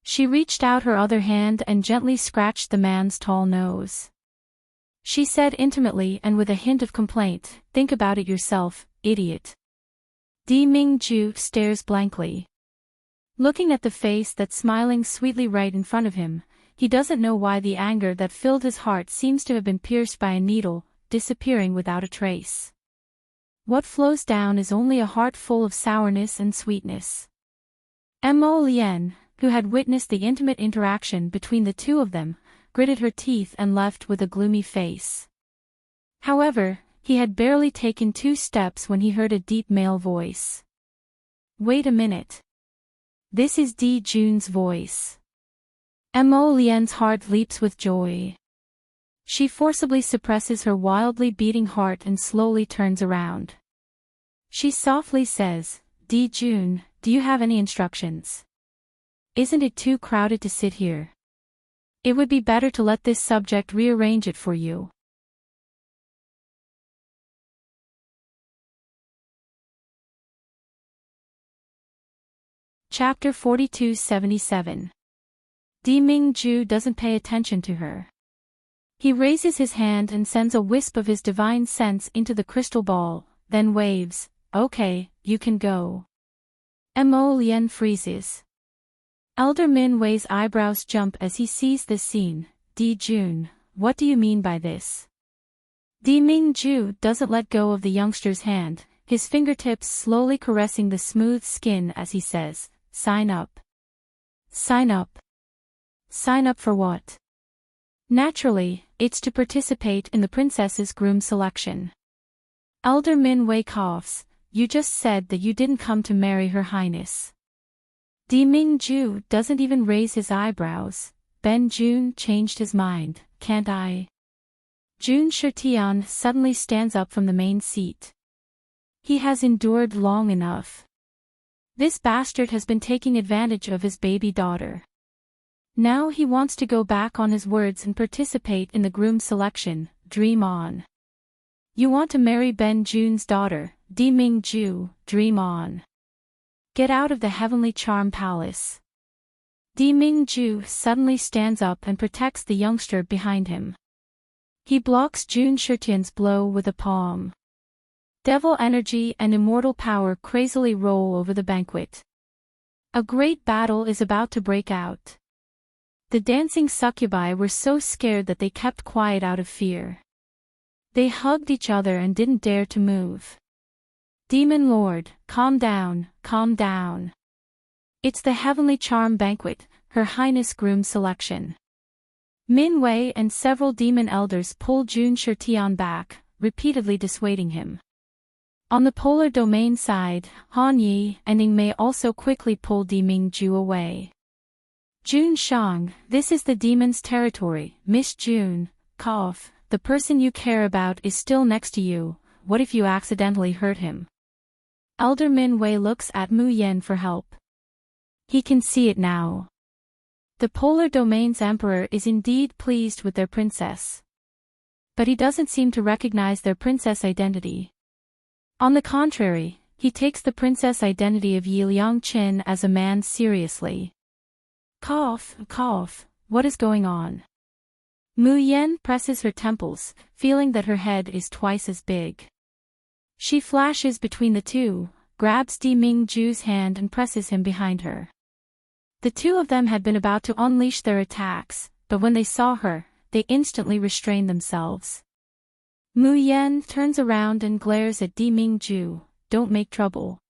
Speaker 1: She reached out her other hand and gently scratched the man's tall nose. She said intimately and with a hint of complaint, "Think about it yourself, idiot." Di Mingju stares blankly. Looking at the face that's smiling sweetly right in front of him, he doesn't know why the anger that filled his heart seems to have been pierced by a needle, disappearing without a trace. What flows down is only a heart full of sourness and sweetness. Mo Lien, who had witnessed the intimate interaction between the two of them, gritted her teeth and left with a gloomy face. However, he had barely taken 2 steps when he heard a deep male voice. Wait a minute. This is Di Jun's voice. Mo Lien's heart leaps with joy. She forcibly suppresses her wildly beating heart and slowly turns around. She softly says, "Di Jun, do you have any instructions? Isn't it too crowded to sit here? It would be better to let this subject rearrange it for you." Chapter 4277. Di Mingju doesn't pay attention to her. He raises his hand and sends a wisp of his divine sense into the crystal ball, then waves, "Okay, you can go." Mo Lien freezes. Elder Min Wei's eyebrows jump as he sees this scene. "Di Jun, what do you mean by this?" Di Mingju doesn't let go of the youngster's hand, his fingertips slowly caressing the smooth skin as he says, "Sign up." "Sign up? Sign up for what?" "Naturally, it's to participate in the princess's groom selection." Elder Min Wei coughs. "You just said that you didn't come to marry Her Highness." Di Mingju doesn't even raise his eyebrows. "Ben Jun changed his mind, can't I?" Jun Shitian suddenly stands up from the main seat. He has endured long enough. This bastard has been taking advantage of his baby daughter. Now he wants to go back on his words and participate in the groom selection. Dream on. You want to marry Ben Jun's daughter, Di Mingju, dream on. Get out of the heavenly charm palace. Di Mingju suddenly stands up and protects the youngster behind him. He blocks Jun Shitian's blow with a palm. Devil energy and immortal power crazily roll over the banquet. A great battle is about to break out. The dancing succubi were so scared that they kept quiet out of fear. They hugged each other and didn't dare to move. "Demon Lord, calm down, calm down. It's the Heavenly Charm Banquet, Her Highness Groom Selection." Min Wei and several demon elders pulled Jun Shitian back, repeatedly dissuading him. On the polar domain side, Han Yi and Ning Mei also quickly pulled Di Mingju away. "Jun Shang, this is the demon's territory, Miss Jun, cough, the person you care about is still next to you, what if you accidentally hurt him?" Elder Min Wei looks at Mu Yen for help. He can see it now. The Polar Domain's emperor is indeed pleased with their princess. But he doesn't seem to recognize their princess identity. On the contrary, he takes the princess identity of Yi Liangqin as a man seriously. Cough, cough, what is going on? Mu Yan presses her temples, feeling that her head is twice as big. She flashes between the two, grabs Di Mingju's hand and presses him behind her. The two of them had been about to unleash their attacks, but when they saw her, they instantly restrained themselves. Mu Yan turns around and glares at Di Mingju, "Don't make trouble."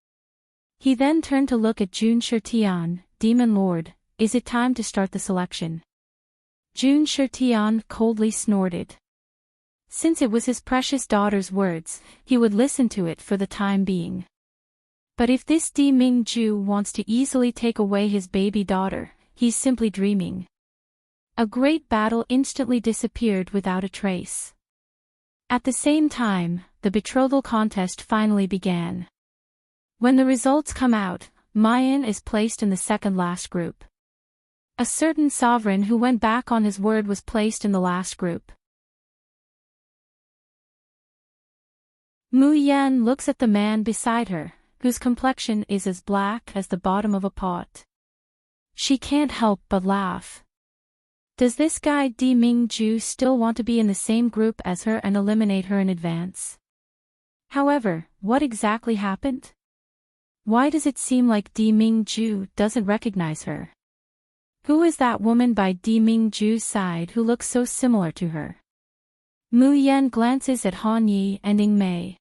Speaker 1: He then turned to look at Jun Shirtian, "Demon Lord, is it time to start the selection?" Jun Shirtian coldly snorted. Since it was his precious daughter's words, he would listen to it for the time being. But if this Di Mingju wants to easily take away his baby daughter, he's simply dreaming. A great battle instantly disappeared without a trace. At the same time, the betrothal contest finally began. When the results come out, Mayan is placed in the second last group. A certain sovereign who went back on his word was placed in the last group. Mu Yan looks at the man beside her, whose complexion is as black as the bottom of a pot. She can't help but laugh. Does this guy Di Mingju still want to be in the same group as her and eliminate her in advance? However, what exactly happened? Why does it seem like Di Mingju doesn't recognize her? Who is that woman by Di Mingju's side who looks so similar to her? Mu Yan glances at Han Yi and Ing Mei.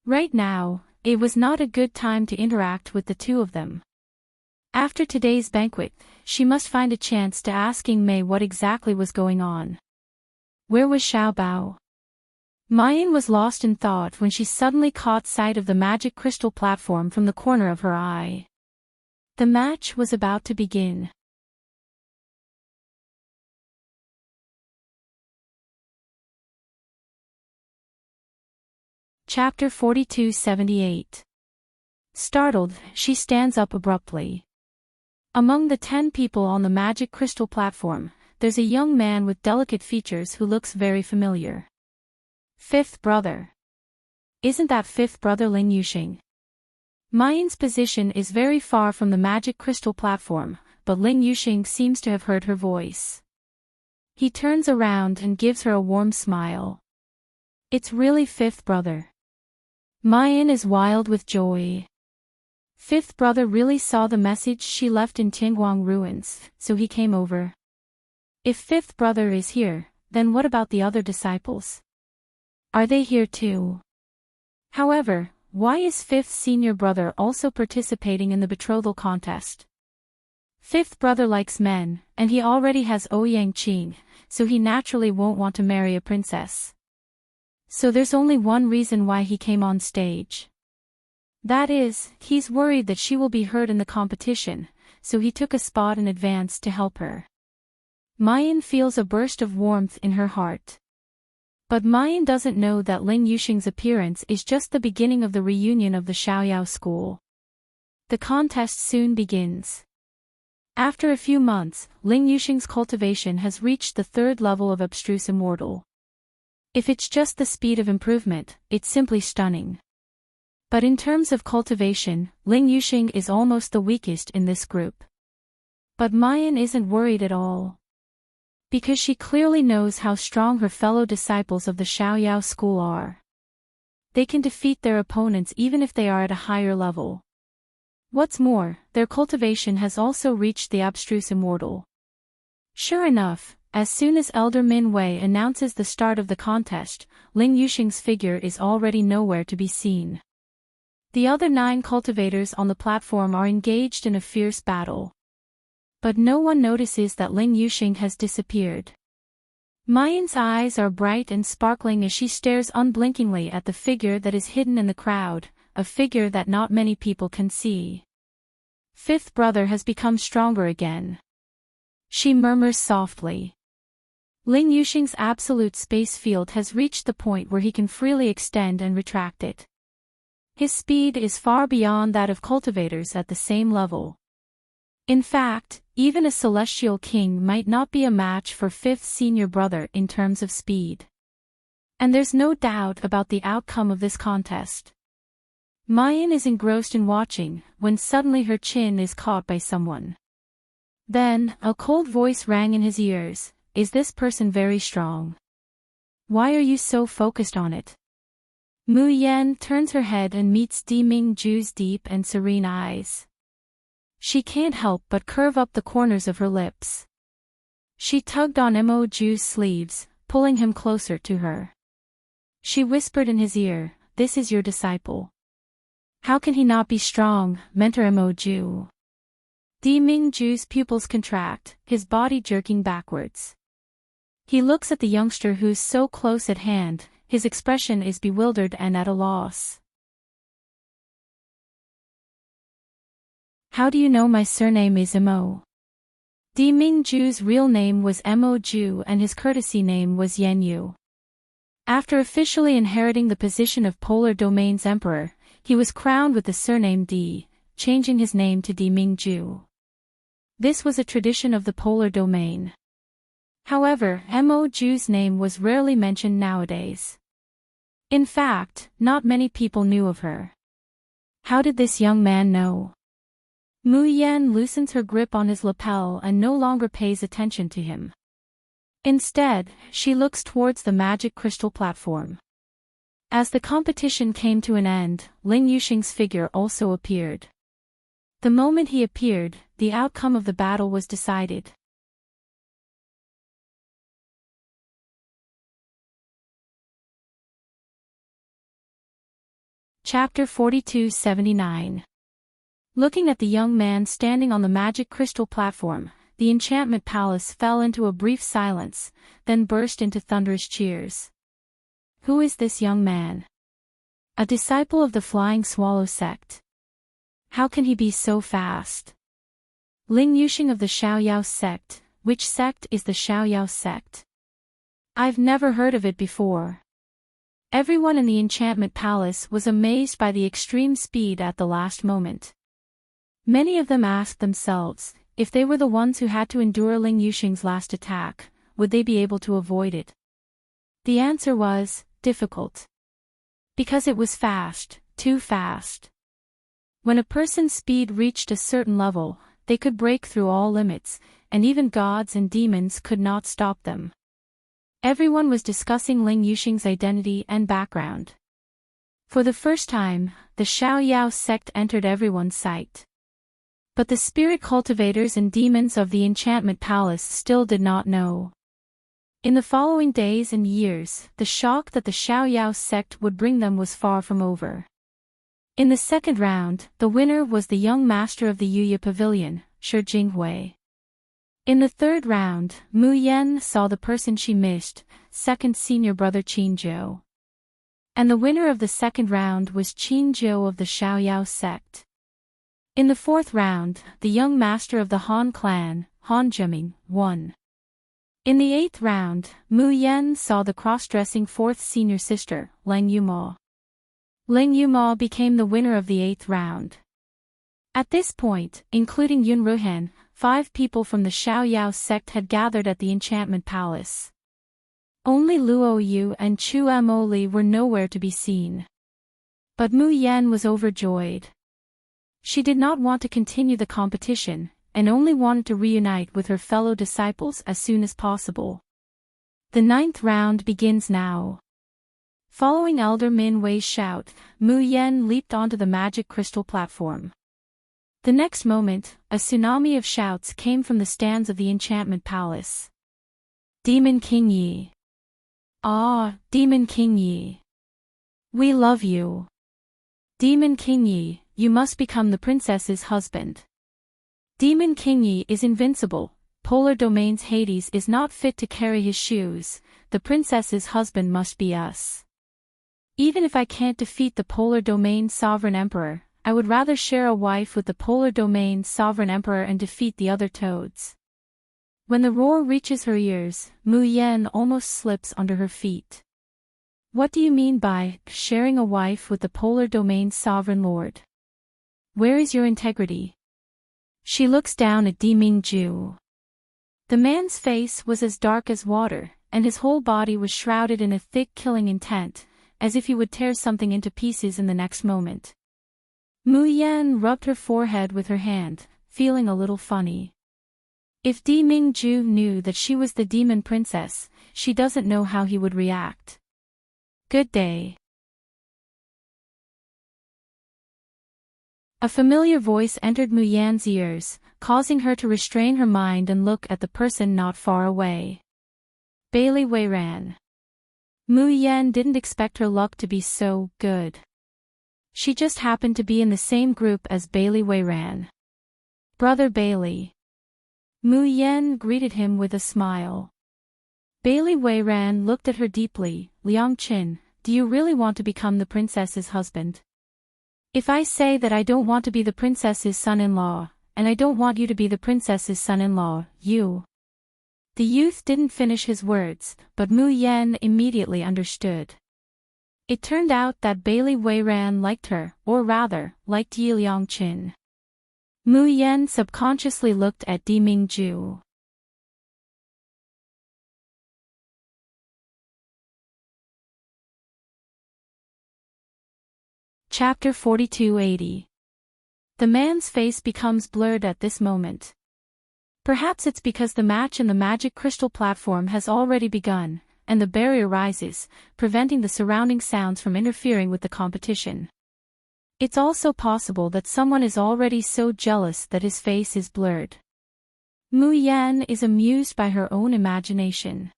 Speaker 1: Right now, it was not a good time to interact with the two of them. After today's banquet, she must find a chance to ask Ing Mei what exactly was going on. Where was Xiao Bao? Mayan was lost in thought when she suddenly caught sight of the magic crystal platform from the corner of her eye. The match was about to begin. Chapter 4278. Startled, she stands up abruptly. Among the 10 people on the magic crystal platform, there's a young man with delicate features who looks very familiar. Fifth brother. Isn't that fifth brother Lin Yuxing? Mayan's position is very far from the magic crystal platform, but Lin Yuxing seems to have heard her voice. He turns around and gives her a warm smile. It's really fifth brother. Mayan is wild with joy. Fifth brother really saw the message she left in Tianguang ruins, so he came over. If fifth brother is here, then what about the other disciples? Are they here too? However, why is fifth senior brother also participating in the betrothal contest? Fifth brother likes men, and he already has Ouyang Qing, so he naturally won't want to marry a princess. So there's only one reason why he came on stage. That is, he's worried that she will be hurt in the competition, so he took a spot in advance to help her. Mayan feels a burst of warmth in her heart. But Mayan doesn't know that Lin Yuxing's appearance is just the beginning of the reunion of the Xiaoyao school. The contest soon begins. After a few months, Lin Yuxing's cultivation has reached the 3rd level of Abstruse Immortal. If it's just the speed of improvement, it's simply stunning. But in terms of cultivation, Lin Yuxing is almost the weakest in this group. But Mayan isn't worried at all. Because she clearly knows how strong her fellow disciples of the Xiaoyao school are. They can defeat their opponents even if they are at a higher level. What's more, their cultivation has also reached the Abstruse Immortal. Sure enough, as soon as Elder Min Wei announces the start of the contest, Lin Yuxing's figure is already nowhere to be seen. The other 9 cultivators on the platform are engaged in a fierce battle. But no one notices that Lin Yuxing has disappeared. Mayan's eyes are bright and sparkling as she stares unblinkingly at the figure that is hidden in the crowd, a figure that not many people can see. Fifth brother has become stronger again. She murmurs softly. Lin Yuxing's absolute space field has reached the point where he can freely extend and retract it. His speed is far beyond that of cultivators at the same level. In fact, even a celestial king might not be a match for fifth senior brother in terms of speed. And there's no doubt about the outcome of this contest. Mayan is engrossed in watching, when suddenly her chin is caught by someone. Then, a cold voice rang in his ears, "Is this person very strong? Why are you so focused on it?" Mu Yan turns her head and meets Di Mingju's deep and serene eyes. She can't help but curve up the corners of her lips. She tugged on Mo Ju's sleeves, pulling him closer to her. She whispered in his ear, "This is your disciple. How can he not be strong, Mentor Mo Ju?" Di Mingju's pupils contract, his body jerking backwards. He looks at the youngster who's so close at hand, his expression is bewildered and at a loss. "How do you know my surname is Mo?" Di Mingju's real name was Mo Ju and his courtesy name was Yan Yu. After officially inheriting the position of Polar Domain's emperor, he was crowned with the surname Di, changing his name to Di Mingju. This was a tradition of the Polar Domain. However, Mo Ju's name was rarely mentioned nowadays. In fact, not many people knew of her. How did this young man know? Mu Yan loosens her grip on his lapel and no longer pays attention to him. Instead, she looks towards the magic crystal platform. As the competition came to an end, Ling Yuxing's figure also appeared. The moment he appeared, the outcome of the battle was decided. Chapter 4279. Looking at the young man standing on the magic crystal platform, the enchantment palace fell into a brief silence, then burst into thunderous cheers. Who is this young man? A disciple of the Flying Swallow sect. How can he be so fast? Ling Yuxing of the Xiaoyao sect. Which sect is the Xiaoyao sect? I've never heard of it before. Everyone in the enchantment palace was amazed by the extreme speed at the last moment. Many of them asked themselves, if they were the ones who had to endure Ling Yuxing's last attack, would they be able to avoid it? The answer was, difficult. Because it was fast, too fast. When a person's speed reached a certain level, they could break through all limits, and even gods and demons could not stop them. Everyone was discussing Ling Yuxing's identity and background. For the first time, the Xiaoyao sect entered everyone's sight. But the spirit cultivators and demons of the enchantment palace still did not know. In the following days and years, the shock that the Xiaoyao sect would bring them was far from over. In the second round, the winner was the young master of the Yuya Pavilion, Shi Jinghui. In the third round, Mu Yan saw the person she missed, second senior brother Qin Zhou. And the winner of the second round was Qin Zhou of the Xiaoyao sect. In the fourth round, the young master of the Han clan, Han Zhiming, won. In the eighth round, Mu Yan saw the cross-dressing fourth senior sister, Leng Yuma. Leng Yuma became the winner of the eighth round. At this point, including Yun Ruhan, 5 people from the Xiaoyao sect had gathered at the enchantment palace. Only Luo Yu and Chu Mo Li were nowhere to be seen. But Mu Yan was overjoyed. She did not want to continue the competition, and only wanted to reunite with her fellow disciples as soon as possible. The 9th round begins now. Following Elder Min Wei's shout, Mu Yan leaped onto the magic crystal platform. The next moment, a tsunami of shouts came from the stands of the enchantment palace. Demon King Yi. Ah, Demon King Yi. We love you. Demon King Yi, you must become the princess's husband. Demon King Yi is invincible, Polar Domain's Hades is not fit to carry his shoes, the princess's husband must be us. Even if I can't defeat the Polar Domain's sovereign emperor, I would rather share a wife with the Polar Domain's sovereign emperor and defeat the other toads. When the roar reaches her ears, Mu Yan almost slips under her feet. What do you mean by sharing a wife with the Polar Domain's sovereign lord? Where is your integrity? She looks down at Di Mingju. The man's face was as dark as water, and his whole body was shrouded in a thick killing intent, as if he would tear something into pieces in the next moment. Mu Yan rubbed her forehead with her hand, feeling a little funny. If Di Mingju knew that she was the demon princess, she doesn't know how he would react. Good day. A familiar voice entered Mu Yan's ears, causing her to restrain her mind and look at the person not far away. Bailey Weiran. Mu Yan didn't expect her luck to be so good. She just happened to be in the same group as Bailey Weiran. Brother Bailey. Mu Yan greeted him with a smile. Bailey Weiran looked at her deeply. Liang Qin, do you really want to become the princess's husband? If I say that I don't want to be the princess's son-in-law, and I don't want you to be the princess's son-in-law, you... The youth didn't finish his words, but Mu Yan immediately understood. It turned out that Bailey Weiran liked her, or rather, liked Yi Liang Qin. Mu Yan subconsciously looked at Di Mingju. Chapter 4280. The man's face becomes blurred at this moment. Perhaps it's because the match in the magic crystal platform has already begun, and the barrier rises, preventing the surrounding sounds from interfering with the competition. It's also possible that someone is already so jealous that his face is blurred. Mu Yan is amused by her own imagination.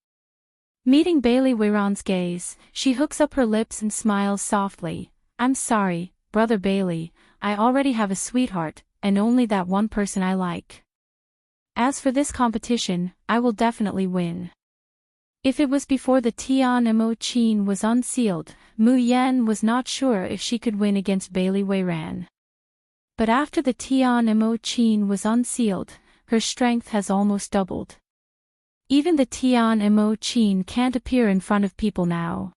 Speaker 1: Meeting Bailey Weiran's gaze, she hooks up her lips and smiles softly. I'm sorry, Brother Bailey, I already have a sweetheart, and only that one person I like. As for this competition, I will definitely win. If it was before the Tian Mo Qin was unsealed, Mu Yan was not sure if she could win against Bailey Weiran. But after the Tian Mo Qin was unsealed, her strength has almost doubled. Even the Tian Mo Qin can't appear in front of people now.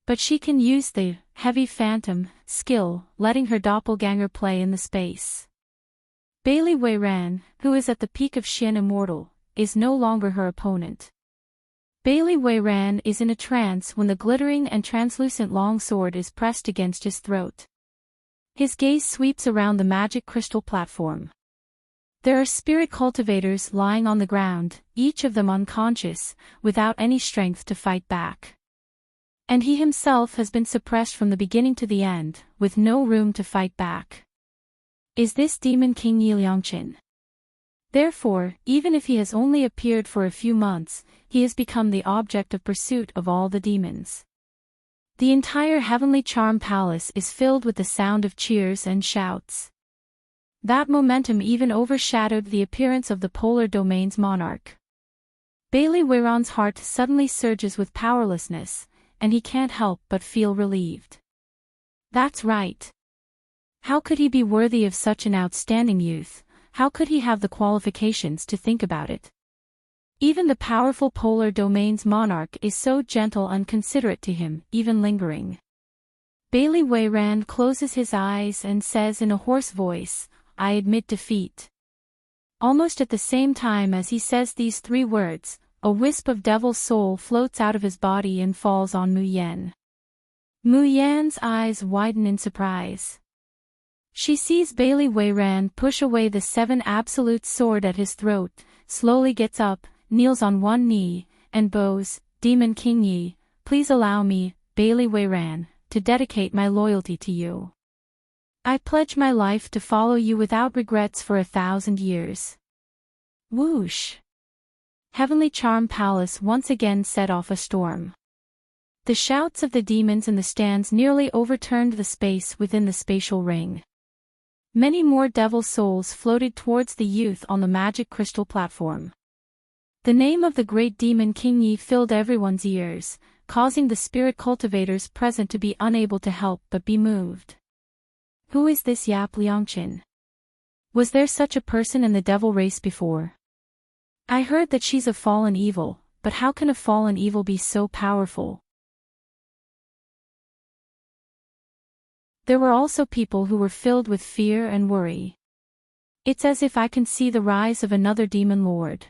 Speaker 1: But she can use the heavy phantom skill, letting her doppelganger play in the space. Bailey Weiran, who is at the peak of Xian Immortal, is no longer her opponent. Bailey Weiran is in a trance when the glittering and translucent longsword is pressed against his throat. His gaze sweeps around the magic crystal platform. There are spirit cultivators lying on the ground, each of them unconscious, without any strength to fight back. And he himself has been suppressed from the beginning to the end, with no room to fight back. Is this Demon King Yi Liangqin? Therefore, even if he has only appeared for a few months, he has become the object of pursuit of all the demons. The entire Heavenly Charm Palace is filled with the sound of cheers and shouts. That momentum even overshadowed the appearance of the Polar Domain's monarch. Bailey Weiran's heart suddenly surges with powerlessness, and he can't help but feel relieved. That's right. How could he be worthy of such an outstanding youth? How could he have the qualifications to think about it? Even the powerful Polar Domain's monarch is so gentle and considerate to him, even lingering. Bailey Weiran closes his eyes and says in a hoarse voice, I admit defeat. Almost at the same time as he says these three words, a wisp of devil's soul floats out of his body and falls on Mu Yan. Mu Yan's eyes widen in surprise. She sees Bailey Weiran push away the 7 absolute sword at his throat, slowly gets up, kneels on one knee, and bows, Demon King Yi, please allow me, Bailey Weiran, to dedicate my loyalty to you. I pledge my life to follow you without regrets for 1,000 years. Whoosh! Heavenly Charm Palace once again set off a storm. The shouts of the demons in the stands nearly overturned the space within the spatial ring. Many more devil souls floated towards the youth on the magic crystal platform. The name of the great demon King Yi filled everyone's ears, causing the spirit cultivators present to be unable to help but be moved. Who is this Yap Liangqin? Was there such a person in the devil race before? I heard that she's a fallen evil, but how can a fallen evil be so powerful? There were also people who were filled with fear and worry. It's as if I can see the rise of another demon lord.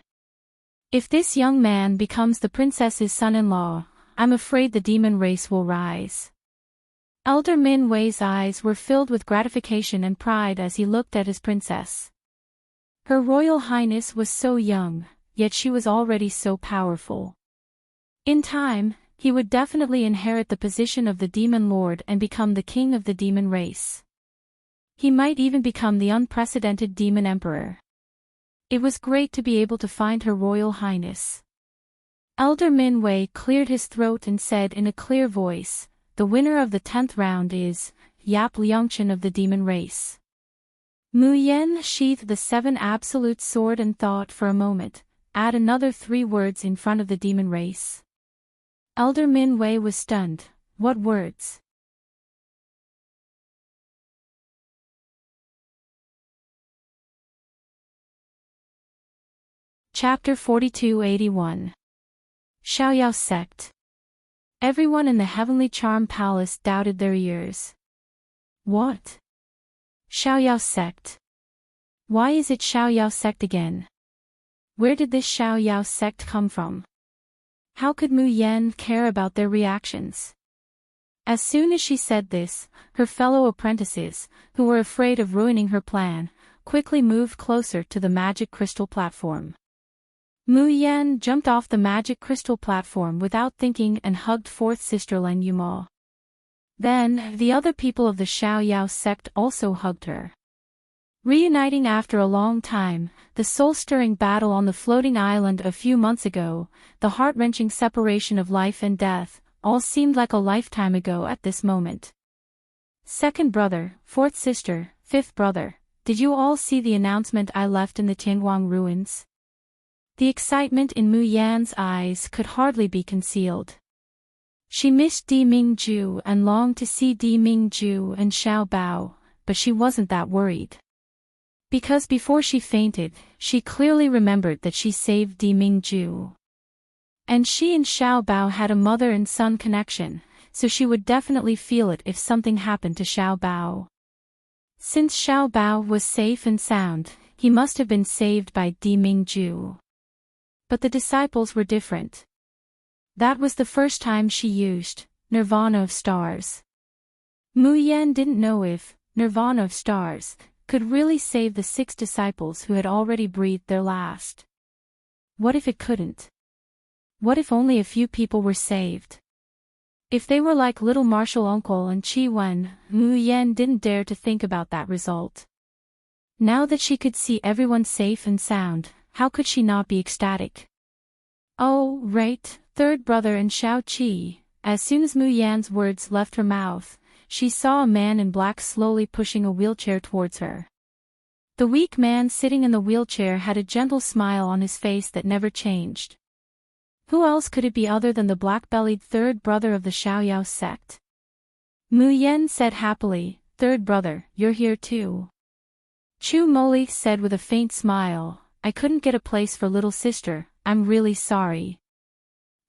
Speaker 1: If this young man becomes the princess's son-in-law, I'm afraid the demon race will rise." Elder Min Wei's eyes were filled with gratification and pride as he looked at his princess. Her Royal Highness was so young, yet she was already so powerful. In time, he would definitely inherit the position of the Demon Lord and become the king of the demon race. He might even become the unprecedented Demon Emperor. It was great to be able to find Her Royal Highness. Elder Min Wei cleared his throat and said in a clear voice, "The winner of the 10th round is Yap Liangchen of the demon race." Mu Yen sheathed the 7 absolute sword and thought for a moment, add another 3 words in front of the demon race. Elder Min Wei was stunned. What words? Chapter 4281. Xiaoyao Sect. Everyone in the Heavenly Charm Palace doubted their ears. What? Xiaoyao Sect. Why is it Xiaoyao Sect again? Where did this Xiaoyao Sect come from? How could Mu Yen care about their reactions? As soon as she said this, her fellow apprentices, who were afraid of ruining her plan, quickly moved closer to the magic crystal platform. Mu Yen jumped off the magic crystal platform without thinking and hugged 4th sister Lan Yuma. Then, the other people of the Xiaoyao sect also hugged her. Reuniting after a long time, the soul-stirring battle on the floating island a few months ago, the heart-wrenching separation of life and death, all seemed like a lifetime ago at this moment. 2nd brother, 4th sister, 5th brother, did you all see the announcement I left in the Tianguang ruins? The excitement in Mu Yan's eyes could hardly be concealed. She missed Di Mingju and longed to see Di Mingju and Xiao Bao, but she wasn't that worried. Because before she fainted, she clearly remembered that she saved Di Mingju. And she and Xiao Bao had a mother and son connection, so she would definitely feel it if something happened to Xiao Bao. Since Xiao Bao was safe and sound, he must have been saved by Di Mingju. But the disciples were different. That was the first time she used Nirvana of Stars. Mu Yen didn't know if Nirvana of Stars could really save the 6 disciples who had already breathed their last. What if it couldn't? What if only a few people were saved? If they were like little Marshal Uncle and Qi Wen, Mu Yen didn't dare to think about that result. Now that she could see everyone safe and sound, how could she not be ecstatic? Oh, right, 3rd brother and Xiao Qi. As soon as Mu Yan's words left her mouth, she saw a man in black slowly pushing a wheelchair towards her. The weak man sitting in the wheelchair had a gentle smile on his face that never changed. Who else could it be other than the black-bellied 3rd brother of the Xiaoyao sect? Mu Yen said happily, 3rd brother, you're here too. Chu Moli said with a faint smile, I couldn't get a place for little sister, I'm really sorry.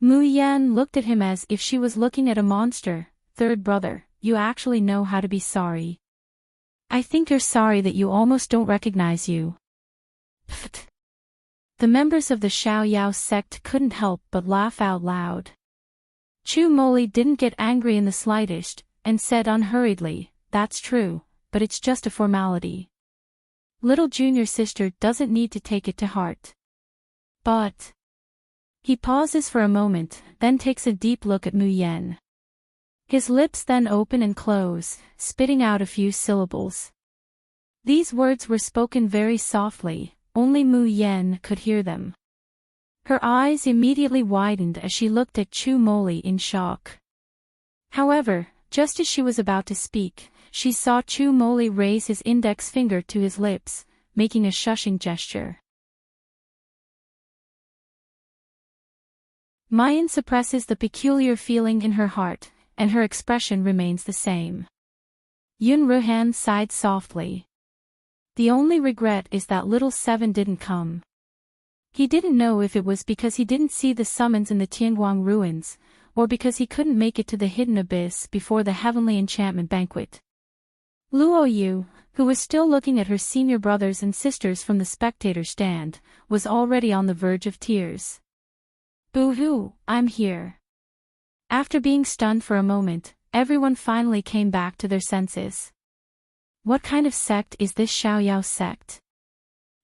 Speaker 1: Mu Yen looked at him as if she was looking at a monster. 3rd brother, you actually know how to be sorry. I think you're sorry that you almost don't recognize you. Pfft. The members of the Xiaoyao sect couldn't help but laugh out loud. Chu Moli didn't get angry in the slightest, and said unhurriedly, that's true, but it's just a formality. Little junior sister doesn't need to take it to heart. But... He pauses for a moment, then takes a deep look at Mu Yen. His lips then open and close, spitting out a few syllables. These words were spoken very softly, only Mu Yen could hear them. Her eyes immediately widened as she looked at Chu Moli in shock. However, just as she was about to speak, she saw Chu Moli raise his index finger to his lips, making a shushing gesture. Mayan suppresses the peculiar feeling in her heart, and her expression remains the same. Yun Ruhan sighed softly. The only regret is that little 7 didn't come. He didn't know if it was because he didn't see the summons in the Tianguang ruins, or because he couldn't make it to the hidden abyss before the heavenly enchantment banquet. Luo Yu, who was still looking at her senior brothers and sisters from the spectator stand, was already on the verge of tears. "Boo-hoo, I'm here." After being stunned for a moment, everyone finally came back to their senses. What kind of sect is this Xiaoyao sect?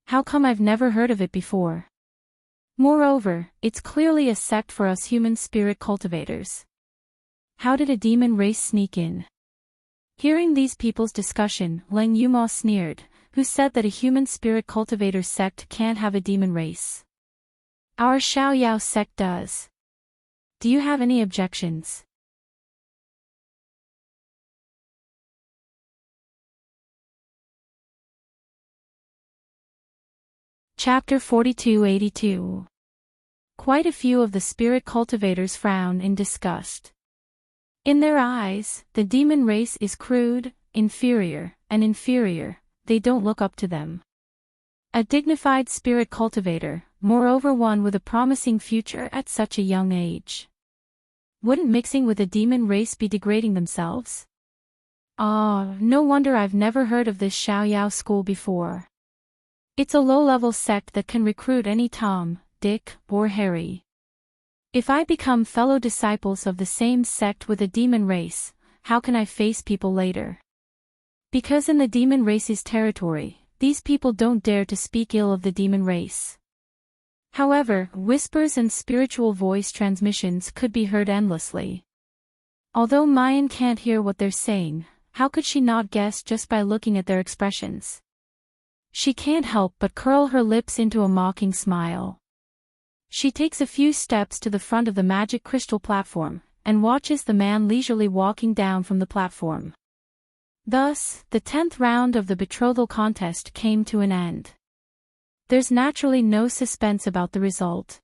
Speaker 1: How come I've never heard of it before? Moreover, it's clearly a sect for us human spirit cultivators. How did a demon race sneak in? Hearing these people's discussion, Leng Yuma sneered, who said that a human spirit cultivator sect can't have a demon race. Our Xiaoyao sect does. Do you have any objections? Chapter 4282. Quite a few of the spirit cultivators frown in disgust. In their eyes, the demon race is crude, inferior, they don't look up to them. A dignified spirit cultivator, moreover one with a promising future at such a young age. Wouldn't mixing with a demon race be degrading themselves? No wonder I've never heard of this Xiaoyao school before. It's a low-level sect that can recruit any Tom, Dick, or Harry. If I become fellow disciples of the same sect with a demon race, how can I face people later? Because in the demon race's territory, these people don't dare to speak ill of the demon race. However, whispers and spiritual voice transmissions could be heard endlessly. Although Mayan can't hear what they're saying, how could she not guess just by looking at their expressions? She can't help but curl her lips into a mocking smile. She takes a few steps to the front of the magic crystal platform, and watches the man leisurely walking down from the platform. Thus, the 10th round of the betrothal contest came to an end. There's naturally no suspense about the result.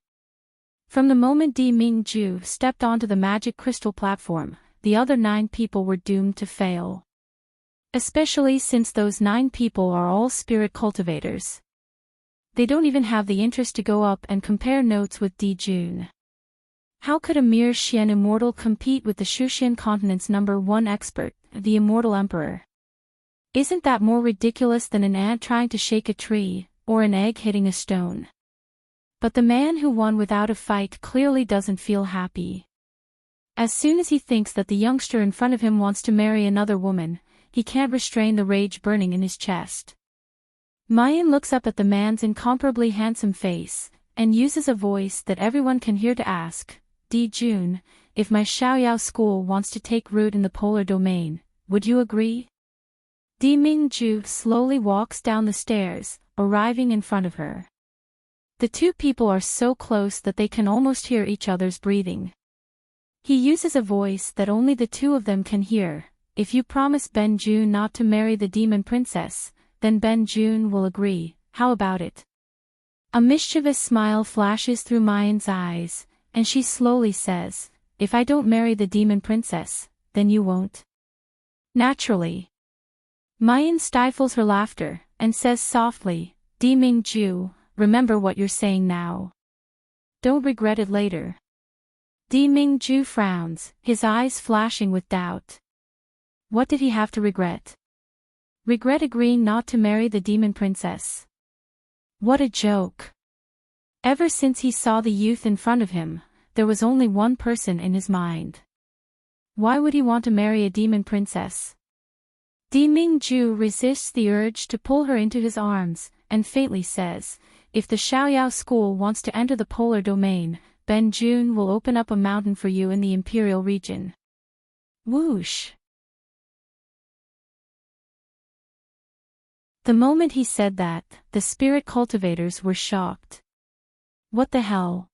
Speaker 1: From the moment Di Mingju stepped onto the magic crystal platform, the other 9 people were doomed to fail. Especially since those 9 people are all spirit cultivators. They don't even have the interest to go up and compare notes with Di Jun. How could a mere Xian immortal compete with the Shushan continent's #1 expert, the immortal emperor? Isn't that more ridiculous than an ant trying to shake a tree, or an egg hitting a stone? But the man who won without a fight clearly doesn't feel happy. As soon as he thinks that the youngster in front of him wants to marry another woman, he can't restrain the rage burning in his chest. Mayan looks up at the man's incomparably handsome face, and uses a voice that everyone can hear to ask, "Di Jun, if my Xiaoyao school wants to take root in the polar domain, would you agree?" Di Mingju slowly walks down the stairs, arriving in front of her. The 2 people are so close that they can almost hear each other's breathing. He uses a voice that only the 2 of them can hear. "If you promise Ben Jun not to marry the demon princess, then Ben Jun will agree, how about it?" A mischievous smile flashes through Mayan's eyes, and she slowly says, "If I don't marry the demon princess, then you won't?" Naturally. Mayan stifles her laughter, and says softly, "Di Mingju, remember what you're saying now. Don't regret it later." Di Mingju frowns, his eyes flashing with doubt. What did he have to regret? Regret agreeing not to marry the demon princess. What a joke. Ever since he saw the youth in front of him, there was only one person in his mind. Why would he want to marry a demon princess? Di Mingju resists the urge to pull her into his arms, and faintly says, "If the Xiaoyao school wants to enter the polar domain, Ben Jun will open up a mountain for you in the imperial region." Whoosh! The moment he said that, the spirit cultivators were shocked. What the hell?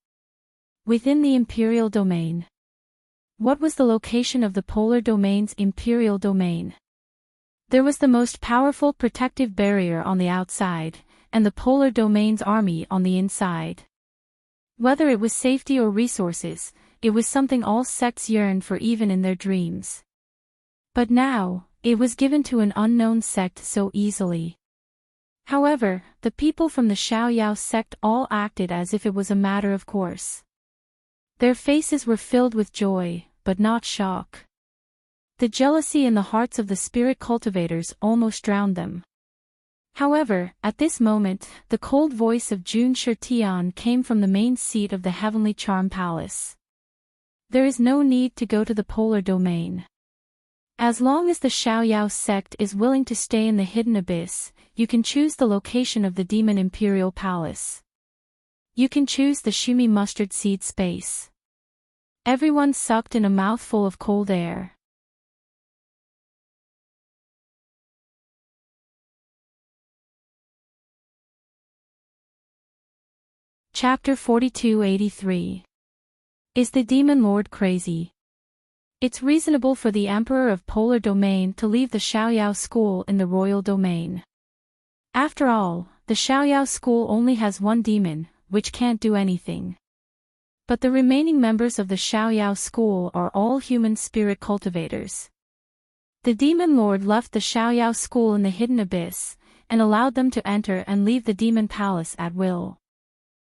Speaker 1: Within the imperial domain? What was the location of the polar domain's imperial domain? There was the most powerful protective barrier on the outside, and the polar domain's army on the inside. Whether it was safety or resources, it was something all sects yearned for even in their dreams. But now, it was given to an unknown sect so easily. However, the people from the Xiaoyao sect all acted as if it was a matter of course. Their faces were filled with joy, but not shock. The jealousy in the hearts of the spirit cultivators almost drowned them. However, at this moment, the cold voice of Jun Shirtian came from the main seat of the Heavenly Charm Palace. There is no need to go to the polar domain. As long as the Xiaoyao sect is willing to stay in the hidden abyss, you can choose the location of the Demon Imperial Palace. You can choose the Shumi mustard seed space. Everyone sucked in a mouthful of cold air. Chapter 4283. Is the Demon Lord crazy? It's reasonable for the Emperor of Polar Domain to leave the Xiaoyao school in the Royal Domain. After all, the Xiaoyao school only has one demon, which can't do anything. But the remaining members of the Xiaoyao school are all human spirit cultivators. The Demon Lord left the Xiaoyao school in the hidden abyss, and allowed them to enter and leave the Demon Palace at will.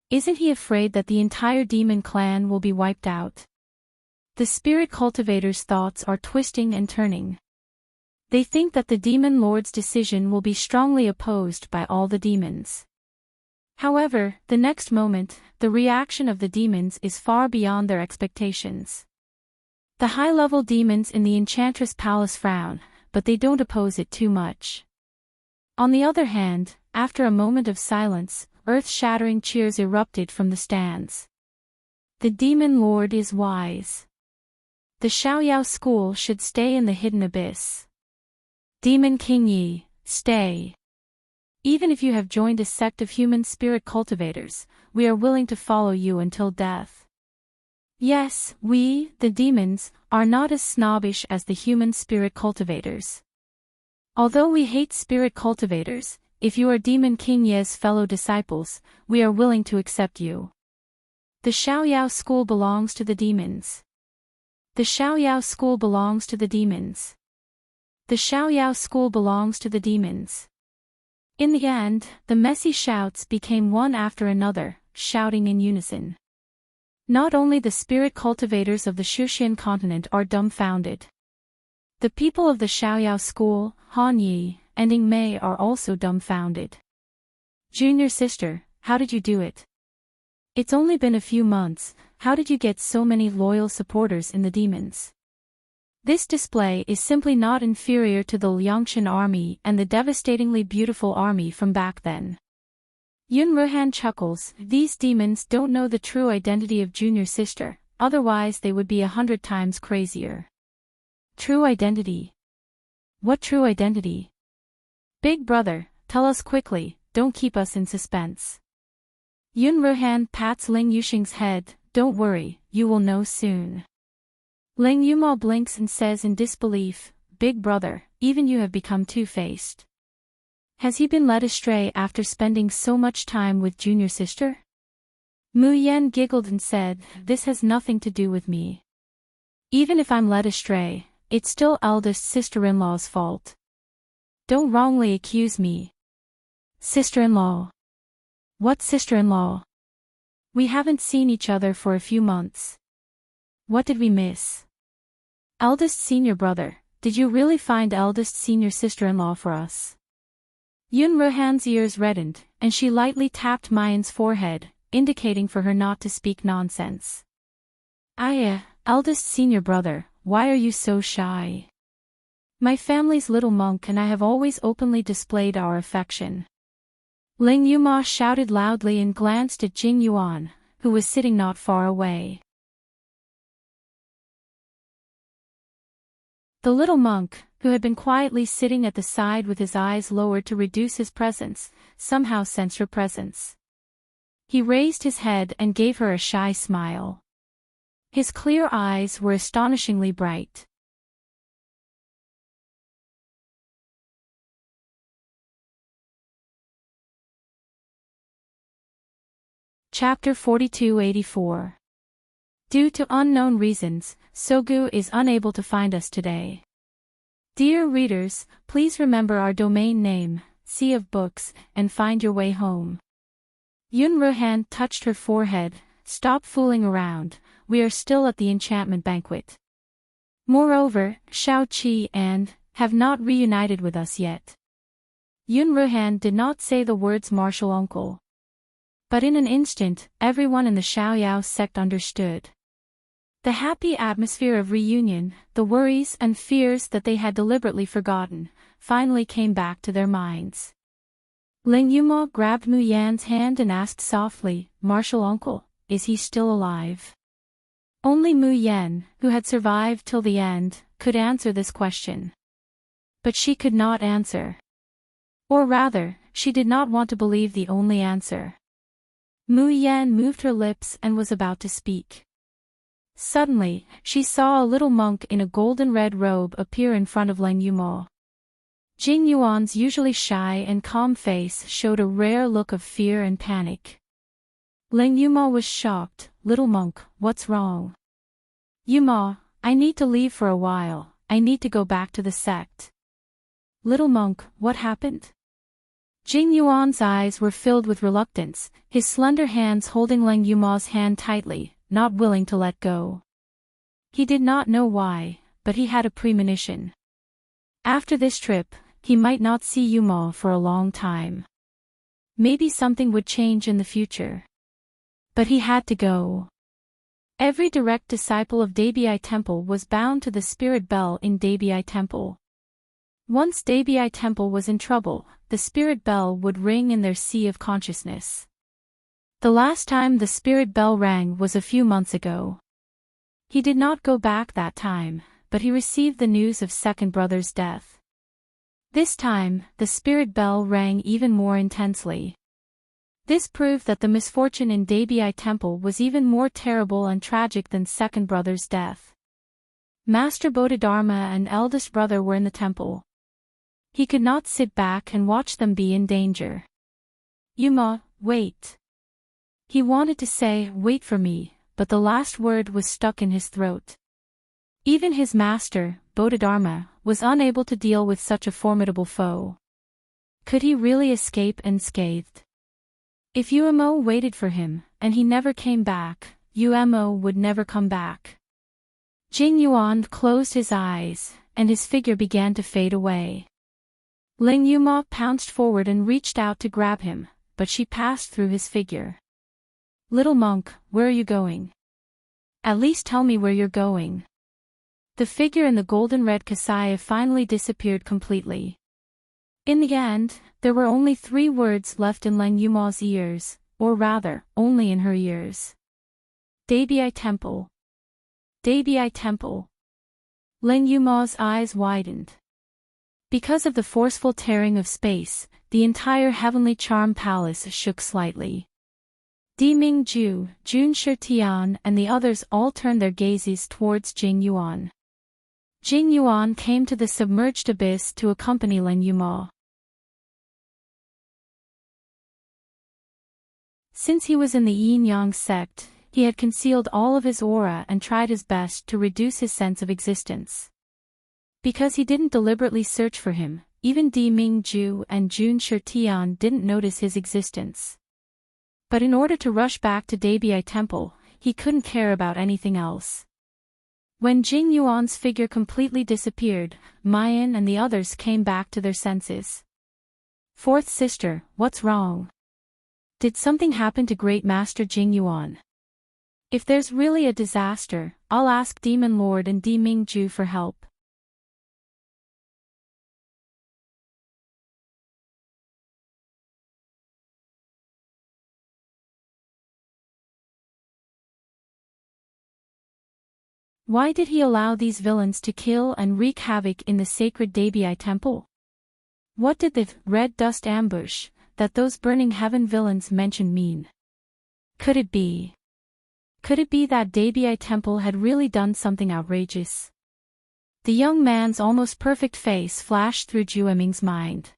Speaker 1: Isn't he afraid that the entire demon clan will be wiped out? The spirit cultivators' thoughts are twisting and turning. They think that the Demon Lord's decision will be strongly opposed by all the demons. However, the next moment, the reaction of the demons is far beyond their expectations. The high-level demons in the Enchantress Palace frown, but they don't oppose it too much. On the other hand, after a moment of silence, earth-shattering cheers erupted from the stands. The Demon Lord is wise. The Xiaoyao school should stay in the hidden abyss. Demon King Yi, stay. Even if you have joined a sect of human spirit cultivators, we are willing to follow you until death. Yes, we, the demons, are not as snobbish as the human spirit cultivators. Although we hate spirit cultivators, if you are Demon King Ye's fellow disciples, we are willing to accept you. The Xiaoyao school belongs to the demons. The Xiaoyao school belongs to the demons. The Xiaoyao school belongs to the demons. In the end, the messy shouts became one after another, shouting in unison. Not only the spirit cultivators of the Shushan continent are dumbfounded. The people of the Xiaoyao school, Han Yi, and Ing Mei are also dumbfounded. Junior sister, how did you do it? It's only been a few months, how did you get so many loyal supporters in the demons? This display is simply not inferior to the Liangshan army and the devastatingly beautiful army from back then. Yun Ruhan chuckles, these demons don't know the true identity of junior sister, otherwise they would be 100 times crazier. True identity? What true identity? Big brother, tell us quickly, don't keep us in suspense. Yun Ruhan pats Ling Yuxing's head, don't worry, you will know soon. Ling Yuma blinks and says in disbelief, Big brother, even you have become two-faced. Has he been led astray after spending so much time with junior sister? Mu Yan giggled and said, this has nothing to do with me. Even if I'm led astray, it's still eldest sister-in-law's fault. Don't wrongly accuse me. Sister-in-law. What sister-in-law? We haven't seen each other for a few months. What did we miss? Eldest senior brother, did you really find eldest senior sister-in-law for us? Yun Ruhan's ears reddened, and she lightly tapped Mayan's forehead, indicating for her not to speak nonsense. Eldest senior brother, why are you so shy? My family's little monk and I have always openly displayed our affection. Ling Yuma shouted loudly and glanced at Jing Yuan, who was sitting not far away. The little monk, who had been quietly sitting at the side with his eyes lowered to reduce his presence, somehow sensed her presence. He raised his head and gave her a shy smile. His clear eyes were astonishingly bright. Chapter 4284. Due to unknown reasons, Sogu is unable to find us today. Dear readers, please remember our domain name, Sea of Books, and find your way home. Yun Ruhan touched her forehead, stop fooling around, we are still at the enchantment banquet. Moreover, Shao-Chi and have not reunited with us yet. Yun Ruhan did not say the words martial uncle. But in an instant, everyone in the Xiaoyao sect understood. The happy atmosphere of reunion, the worries and fears that they had deliberately forgotten, finally came back to their minds. Ling Yumo grabbed Mu Yan's hand and asked softly, "Martial uncle, is he still alive?" Only Mu Yan, who had survived till the end, could answer this question. But she could not answer. Or rather, she did not want to believe the only answer. Mu Yan moved her lips and was about to speak. Suddenly, she saw a little monk in a golden-red robe appear in front of Ling Yumo. Jing Yuan's usually shy and calm face showed a rare look of fear and panic. Ling Yumo was shocked. "Little monk, what's wrong?" "Yumo, I need to leave for a while, I need to go back to the sect." "Little monk, what happened?" Jing Yuan's eyes were filled with reluctance, his slender hands holding Ling Yumo's hand tightly, not willing to let go. He did not know why, but he had a premonition. After this trip, he might not see Yumo for a long time. Maybe something would change in the future. But he had to go. Every direct disciple of Debii Temple was bound to the spirit bell in Debii Temple. Once Debii Temple was in trouble, the spirit bell would ring in their sea of consciousness. The last time the spirit bell rang was a few months ago. He did not go back that time, but he received the news of second brother's death. This time, the spirit bell rang even more intensely. This proved that the misfortune in Debii Temple was even more terrible and tragic than second brother's death. Master Bodhidharma and eldest brother were in the temple. He could not sit back and watch them be in danger. "Yumo, wait." He wanted to say, "Wait for me," but the last word was stuck in his throat. Even his master, Bodhidharma, was unable to deal with such a formidable foe. Could he really escape unscathed? If Umo waited for him, and he never came back, Umo would never come back. Jing Yuan closed his eyes, and his figure began to fade away. Ling Yumo pounced forward and reached out to grab him, but she passed through his figure. "Little monk, where are you going? At least tell me where you're going." The figure in the golden-red kasaya finally disappeared completely. In the end, there were only 3 words left in Ling Yumo's ears, or rather, only in her ears. Debii Temple. Debii Temple. Ling Yumo's eyes widened. Because of the forceful tearing of space, the entire heavenly charm palace shook slightly. Di Mingju, Jun Shitian and the others all turned their gazes towards Jing Yuan. Jing Yuan came to the submerged abyss to accompany Ling Yumo. Since he was in the Yin-Yang sect, he had concealed all of his aura and tried his best to reduce his sense of existence. Because he didn't deliberately search for him, even Di Mingju and Jun Shitian didn't notice his existence. But in order to rush back to Debii Temple, he couldn't care about anything else. When Jing Yuan's figure completely disappeared, Mayan and the others came back to their senses. "Fourth sister, what's wrong? Did something happen to Great Master Jing Yuan? If there's really a disaster, I'll ask Demon Lord and Di Mingju for help." Why did he allow these villains to kill and wreak havoc in the sacred Debii Temple? What did the red dust ambush that those burning heaven villains mentioned mean? Could it be that Debii Temple had really done something outrageous? The young man's almost perfect face flashed through Jueming's mind.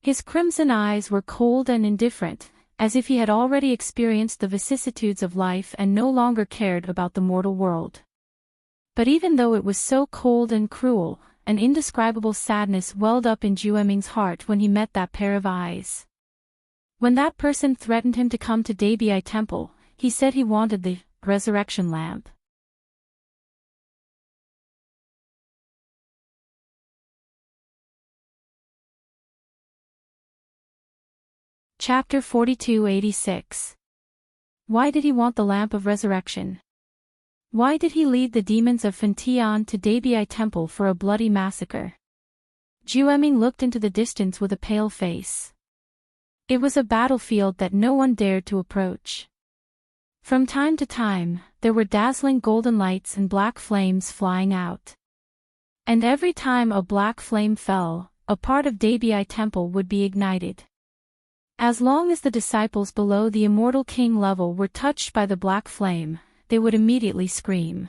Speaker 1: His crimson eyes were cold and indifferent, as if he had already experienced the vicissitudes of life and no longer cared about the mortal world. But even though it was so cold and cruel, an indescribable sadness welled up in Jueming's heart when he met that pair of eyes. When that person threatened him to come to Debii Temple, he said he wanted the resurrection lamp. Chapter 4286. Why did he want the Lamp of Resurrection? Why did he lead the demons of Fentian to Debii Temple for a bloody massacre? Jueming looked into the distance with a pale face. It was a battlefield that no one dared to approach. From time to time, there were dazzling golden lights and black flames flying out. And every time a black flame fell, a part of Debii Temple would be ignited. As long as the disciples below the immortal king level were touched by the black flame, they would immediately scream.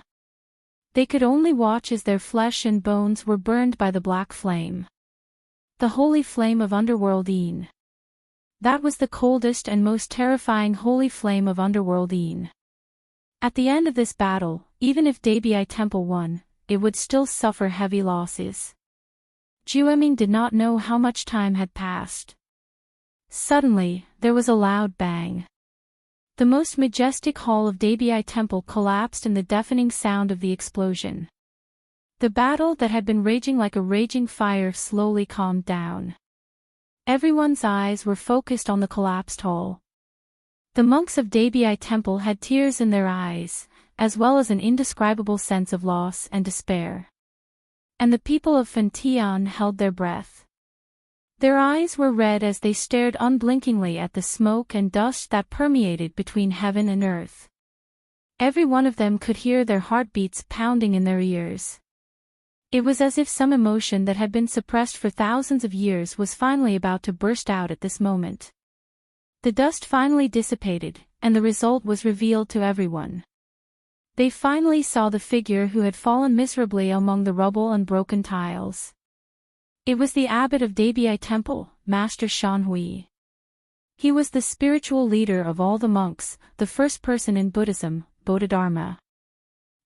Speaker 1: They could only watch as their flesh and bones were burned by the black flame. The holy flame of Underworld Een. That was the coldest and most terrifying holy flame of Underworld Een. At the end of this battle, even if Debii Temple won, it would still suffer heavy losses. Jueming did not know how much time had passed. Suddenly, there was a loud bang. The most majestic hall of Debii Temple collapsed in the deafening sound of the explosion. The battle that had been raging like a raging fire slowly calmed down. Everyone's eyes were focused on the collapsed hall. The monks of Debii Temple had tears in their eyes, as well as an indescribable sense of loss and despair. And the people of Fentian held their breath. Their eyes were red as they stared unblinkingly at the smoke and dust that permeated between heaven and earth. Every one of them could hear their heartbeats pounding in their ears. It was as if some emotion that had been suppressed for thousands of years was finally about to burst out at this moment. The dust finally dissipated, and the result was revealed to everyone. They finally saw the figure who had fallen miserably among the rubble and broken tiles. It was the abbot of Debii Temple, Master Shanhui. He was the spiritual leader of all the monks, the first person in Buddhism, Bodhidharma.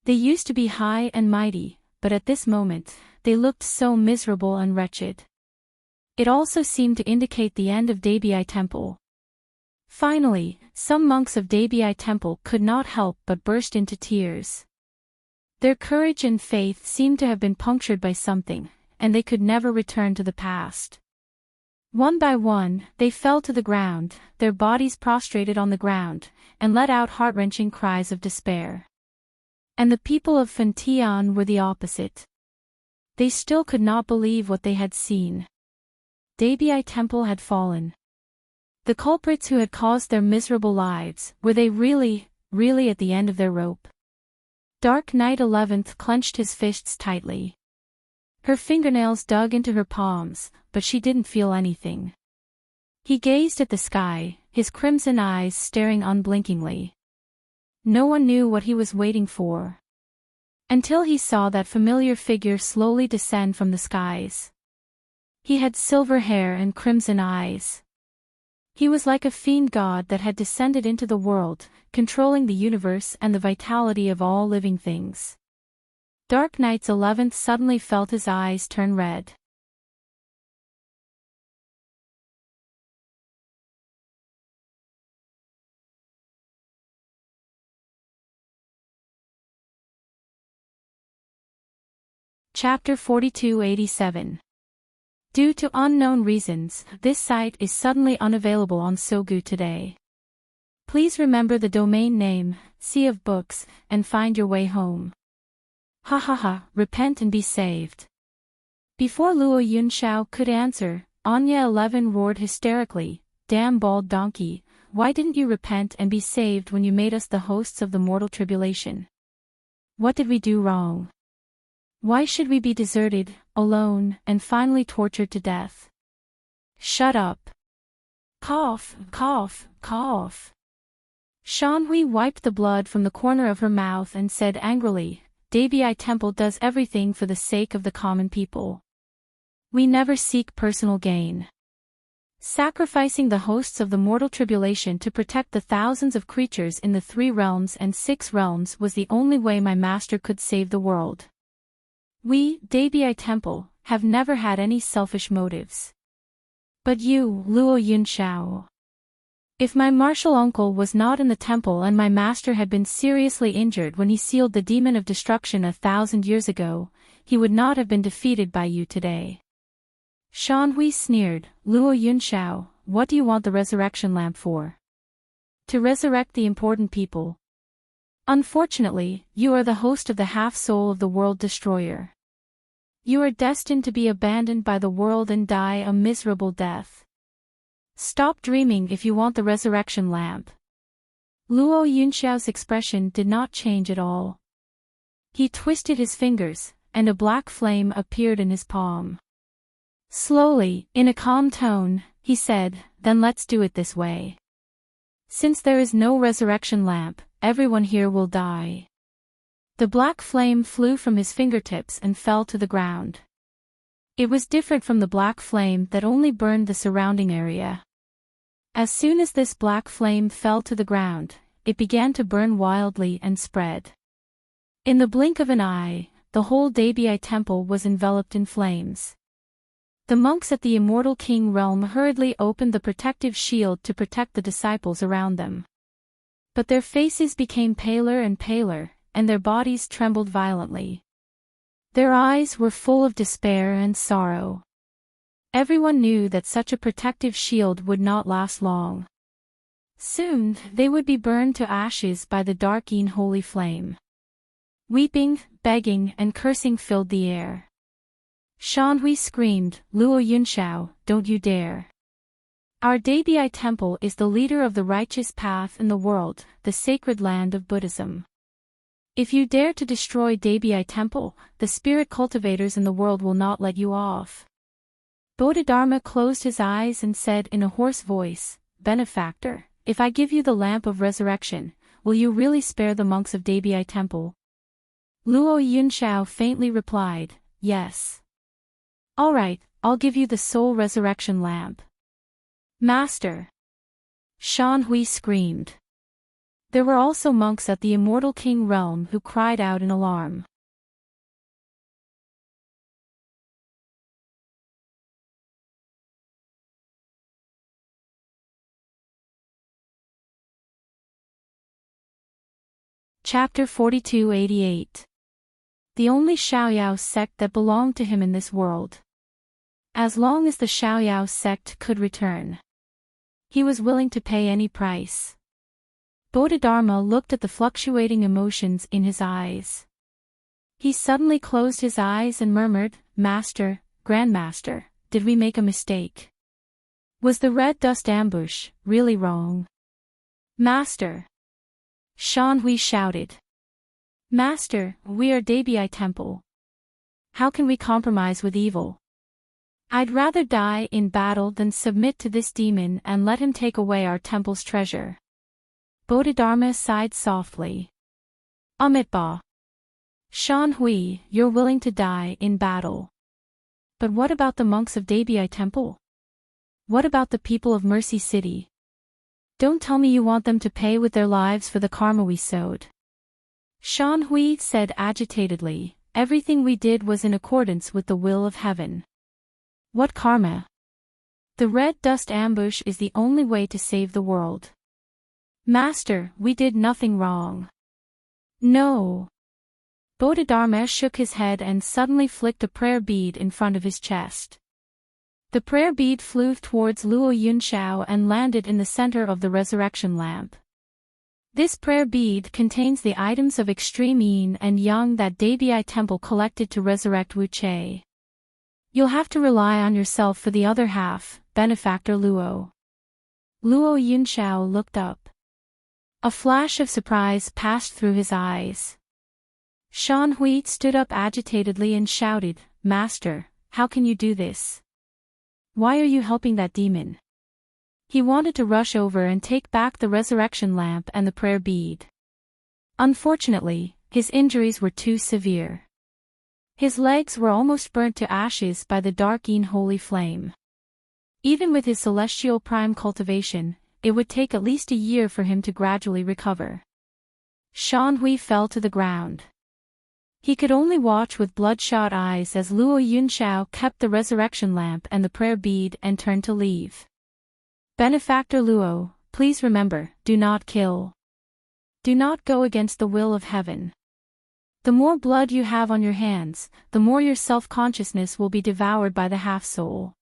Speaker 1: They used to be high and mighty, but at this moment, they looked so miserable and wretched. It also seemed to indicate the end of Debii Temple. Finally, some monks of Debii Temple could not help but burst into tears. Their courage and faith seemed to have been punctured by something, and they could never return to the past. One by one, they fell to the ground, their bodies prostrated on the ground, and let out heart-wrenching cries of despair. And the people of Fentian were the opposite. They still could not believe what they had seen. Debii Temple had fallen. The culprits who had caused their miserable lives, were they really at the end of their rope? Dark Knight 11th clenched his fists tightly. Her fingernails dug into her palms, but she didn't feel anything. He gazed at the sky, his crimson eyes staring unblinkingly. No one knew what he was waiting for. Until he saw that familiar figure slowly descend from the skies. He had silver hair and crimson eyes. He was like a fiend god that had descended into the world, controlling the universe and the vitality of all living things. Dark Knight's 11th suddenly felt his eyes turn red. Chapter 4287. Due to unknown reasons, this site is suddenly unavailable on Sogu today. Please remember the domain name, Sea of Books, and find your way home. Ha ha ha, repent and be saved. Before Luo Yunxiao could answer, Anya 11 roared hysterically, "Damn bald donkey, why didn't you repent and be saved when you made us the hosts of the mortal tribulation? What did we do wrong? Why should we be deserted, alone, and finally tortured to death? Shut up." Cough, cough, cough. Shanhui wiped the blood from the corner of her mouth and said angrily, "Debii Temple does everything for the sake of the common people. We never seek personal gain. Sacrificing the hosts of the mortal tribulation to protect the thousands of creatures in the 3 realms and 6 realms was the only way my master could save the world. We, Debii Temple, have never had any selfish motives. But you, Luo Yunxiao. If my martial uncle was not in the temple and my master had been seriously injured when he sealed the demon of destruction 1,000 years ago, he would not have been defeated by you today." Shanhui sneered, "Luo Yunxiao, what do you want the resurrection lamp for? To resurrect the important people. Unfortunately, you are the host of the half-soul of the world destroyer. You are destined to be abandoned by the world and die a miserable death. Stop dreaming if you want the resurrection lamp. Luo Yunxiao's expression did not change at all. He twisted his fingers, and a black flame appeared in his palm. Slowly, in a calm tone, he said, "Then let's do it this way. Since there is no resurrection lamp, everyone here will die." The black flame flew from his fingertips and fell to the ground. It was different from the black flame that only burned the surrounding area. As soon as this black flame fell to the ground, it began to burn wildly and spread. In the blink of an eye, the whole Debii temple was enveloped in flames. The monks at the Immortal King realm hurriedly opened the protective shield to protect the disciples around them. But their faces became paler and paler, and their bodies trembled violently. Their eyes were full of despair and sorrow. Everyone knew that such a protective shield would not last long. Soon, they would be burned to ashes by the dark unholy flame. Weeping, begging, and cursing filled the air. Shanhui screamed, "Luo Yunxiao, don't you dare! Our Debii temple is the leader of the righteous path in the world, the sacred land of Buddhism. If you dare to destroy Debii temple, the spirit cultivators in the world will not let you off." Bodhidharma closed his eyes and said in a hoarse voice, "Benefactor, if I give you the lamp of resurrection, will you really spare the monks of Debii temple?" Luo Yunxiao faintly replied, "Yes." "All right, I'll give you the soul resurrection lamp." "Master!" Shanhui screamed. There were also monks at the Immortal King realm who cried out in alarm. Chapter 4288. The only Shaoyao sect that belonged to him in this world. As long as the Shaoyao sect could return, he was willing to pay any price. Bodhidharma looked at the fluctuating emotions in his eyes. He suddenly closed his eyes and murmured, "Master, Grandmaster, did we make a mistake? Was the red dust ambush really wrong?" "Master!" Shanhui shouted. "Master, we are Debii temple. How can we compromise with evil? I'd rather die in battle than submit to this demon and let him take away our temple's treasure." Bodhidharma sighed softly. "Amitabha. Shanhui, you're willing to die in battle. But what about the monks of Debii temple? What about the people of Mercy City? Don't tell me you want them to pay with their lives for the karma we sowed." Shanhui said agitatedly, "Everything we did was in accordance with the will of heaven." "What karma? The red dust ambush is the only way to save the world." "Master, we did nothing wrong." "No." Bodhidharma shook his head and suddenly flicked a prayer bead in front of his chest. The prayer bead flew towards Luo Yunxiao and landed in the center of the resurrection lamp. This prayer bead contains the items of extreme yin and yang that Debii temple collected to resurrect Wu Che. "You'll have to rely on yourself for the other half, Benefactor Luo." Luo Yunxiao looked up. A flash of surprise passed through his eyes. Shanhui stood up agitatedly and shouted, "Master, how can you do this? Why are you helping that demon?" He wanted to rush over and take back the resurrection lamp and the prayer bead. Unfortunately, his injuries were too severe. His legs were almost burnt to ashes by the dark unholy flame. Even with his celestial prime cultivation, it would take at least a year for him to gradually recover. Shanhui fell to the ground. He could only watch with bloodshot eyes as Luo Yunxiao kept the resurrection lamp and the prayer bead and turned to leave. "Benefactor Luo, please remember, do not kill. Do not go against the will of heaven. The more blood you have on your hands, the more your self-consciousness will be devoured by the half-soul.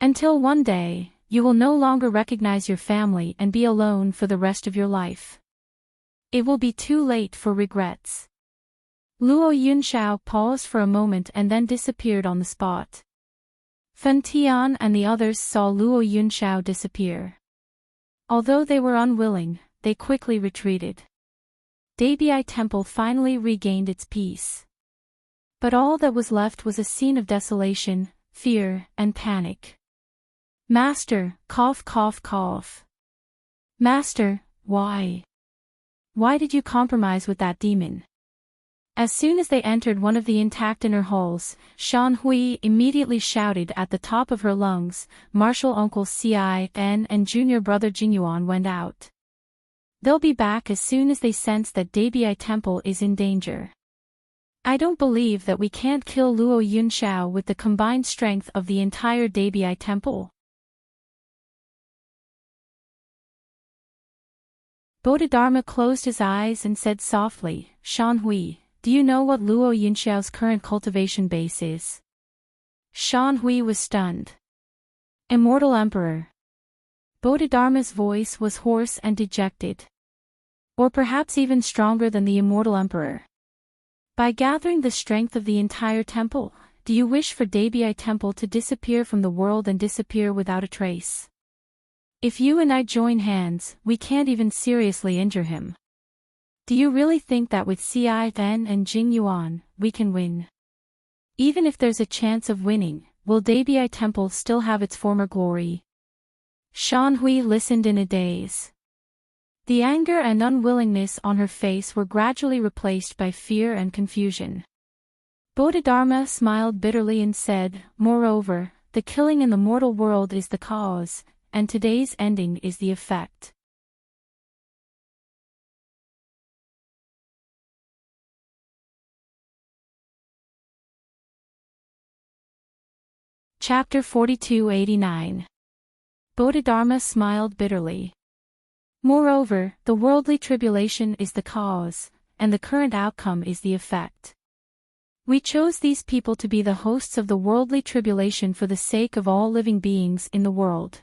Speaker 1: Until one day, you will no longer recognize your family and be alone for the rest of your life. It will be too late for regrets. Luo Yunxiao paused for a moment and then disappeared on the spot. Fen Tian and the others saw Luo Yunxiao disappear. Although they were unwilling, they quickly retreated. Debi Temple finally regained its peace. But all that was left was a scene of desolation, fear, and panic. Master, cough cough cough. Master, why? Why did you compromise with that demon? As soon as they entered one of the intact inner halls, Shan Hui immediately shouted at the top of her lungs, Martial Uncle Ci and Junior Brother Jingyuan went out. They'll be back as soon as they sense that Debi Temple is in danger. I don't believe that we can't kill Luo Yunxiao with the combined strength of the entire Debi Temple. Bodhidharma closed his eyes and said softly, Shan Hui, do you know what Luo Yunxiao's current cultivation base is? Shan Hui was stunned. Immortal Emperor. Bodhidharma's voice was hoarse and dejected. Or perhaps even stronger than the Immortal Emperor. By gathering the strength of the entire temple, do you wish for Debi Temple to disappear from the world and disappear without a trace? If you and I join hands, we can't even seriously injure him. Do you really think that with Ci and Jing Yuan, we can win? Even if there's a chance of winning, will Debi Temple still have its former glory? Shan Hui listened in a daze. The anger and unwillingness on her face were gradually replaced by fear and confusion. Bodhidharma smiled bitterly and said, Moreover, the killing in the mortal world is the cause, and today's ending is the effect. Chapter 4289. Bodhidharma smiled bitterly. Moreover, the worldly tribulation is the cause, and the current outcome is the effect. We chose these people to be the hosts of the worldly tribulation for the sake of all living beings in the world.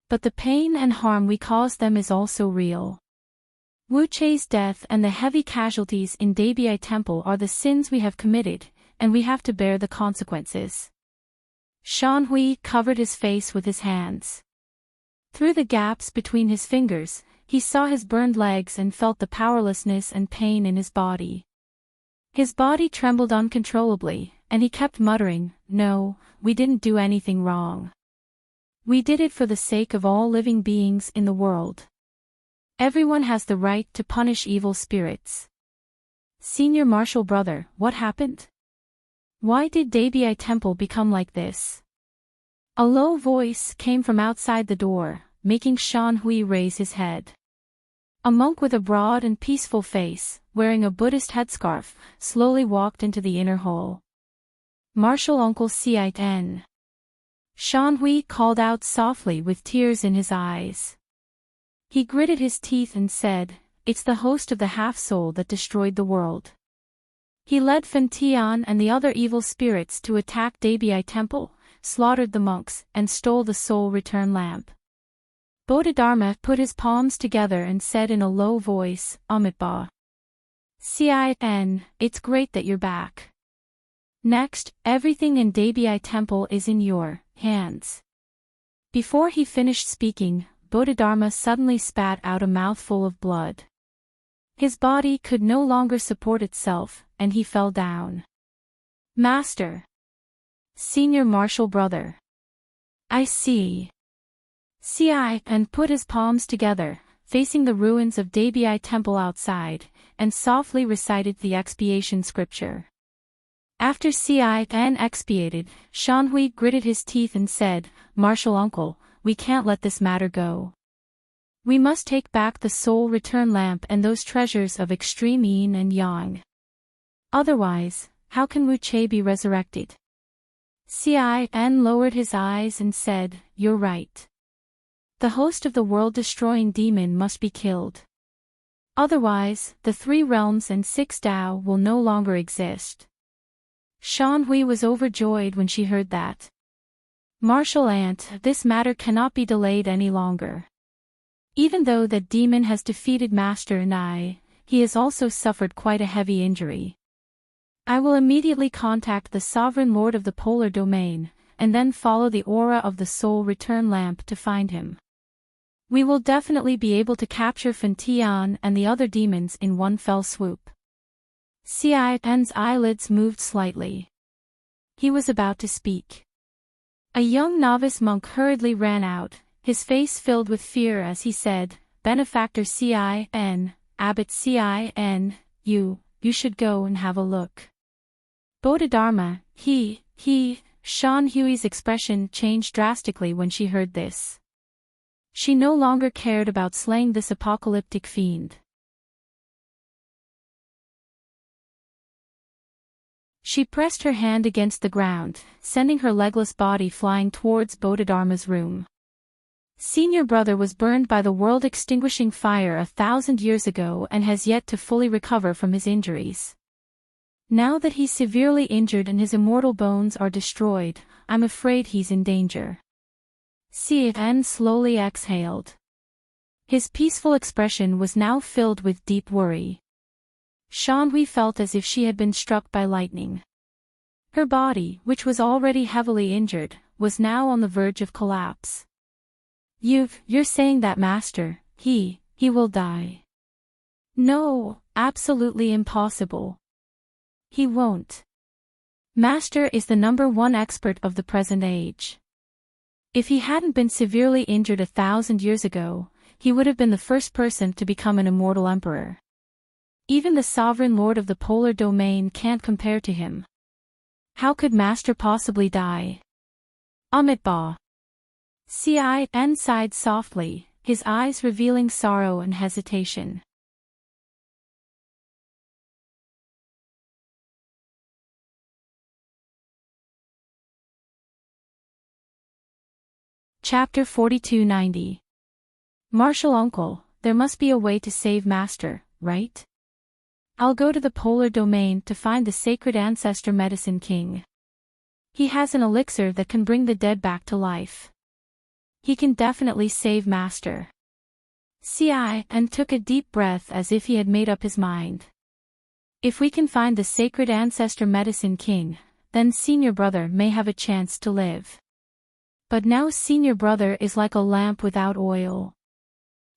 Speaker 1: But the pain and harm we caused them is also real. Wu Chei's death and the heavy casualties in Debi Temple are the sins we have committed, and we have to bear the consequences. Shan Hui covered his face with his hands. Through the gaps between his fingers, he saw his burned legs and felt the powerlessness and pain in his body. His body trembled uncontrollably, and he kept muttering, No, we didn't do anything wrong. We did it for the sake of all living beings in the world. Everyone has the right to punish evil spirits. Senior Martial Brother, what happened? Why did Debi Temple become like this? A low voice came from outside the door, making Shan Hui raise his head. A monk with a broad and peaceful face, wearing a Buddhist headscarf, slowly walked into the inner hall. Martial Uncle Ci. Shan Hui called out softly with tears in his eyes. He gritted his teeth and said, It's the host of the half-soul that destroyed the world. He led Fen Tian and the other evil spirits to attack Debi Temple, slaughtered the monks, and stole the soul return lamp. Bodhidharma put his palms together and said in a low voice, Amitabha. Cin, it's great that you're back. Next, everything in Debi Temple is in your hands. Before he finished speaking, Bodhidharma suddenly spat out a mouthful of blood. His body could no longer support itself, and he fell down. Master. Senior Martial Brother. I see. Ci and put his palms together, facing the ruins of Debi Temple outside, and softly recited the expiation scripture. After Ci expiated, Shan Hui gritted his teeth and said, Martial Uncle, we can't let this matter go. We must take back the soul return lamp and those treasures of extreme yin and yang. Otherwise, how can Wu Chei be resurrected? Ci lowered his eyes and said, You're right. The host of the world-destroying demon must be killed. Otherwise, the 3 realms and 6 Dao will no longer exist. Shan Hui was overjoyed when she heard that. Martial Ant, this matter cannot be delayed any longer. Even though that demon has defeated Master and he has also suffered quite a heavy injury. I will immediately contact the Sovereign Lord of the Polar Domain, and then follow the aura of the Soul Return Lamp to find him. We will definitely be able to capture Fantian and the other demons in one fell swoop. Cian's eyelids moved slightly. He was about to speak. A young novice monk hurriedly ran out, his face filled with fear as he said, Benefactor Cin, Abbot Cin, you should go and have a look. Bodhidharma, Shan Hui's expression changed drastically when she heard this. She no longer cared about slaying this apocalyptic fiend. She pressed her hand against the ground, sending her legless body flying towards Bodhidharma's room. Senior brother was burned by the world-extinguishing fire 1,000 years ago and has yet to fully recover from his injuries. Now that he's severely injured and his immortal bones are destroyed, I'm afraid he's in danger. Cian slowly exhaled. His peaceful expression was now filled with deep worry. Shanhui felt as if she had been struck by lightning. Her body, which was already heavily injured, was now on the verge of collapse. You're saying that Master, he will die. No, absolutely impossible. He won't. Master is the #1 expert of the present age. If he hadn't been severely injured 1,000 years ago, he would have been the first person to become an immortal emperor. Even the Sovereign Lord of the Polar Domain can't compare to him. How could Master possibly die? Amitabha. Cian sighed softly, his eyes revealing sorrow and hesitation. Chapter 4290. Martial Uncle, there must be a way to save Master, right? I'll go to the Polar Domain to find the Sacred Ancestor Medicine King. He has an elixir that can bring the dead back to life. He can definitely save Master. Cian took a deep breath as if he had made up his mind. If we can find the Sacred Ancestor Medicine King, then Senior Brother may have a chance to live. But now Senior Brother is like a lamp without oil.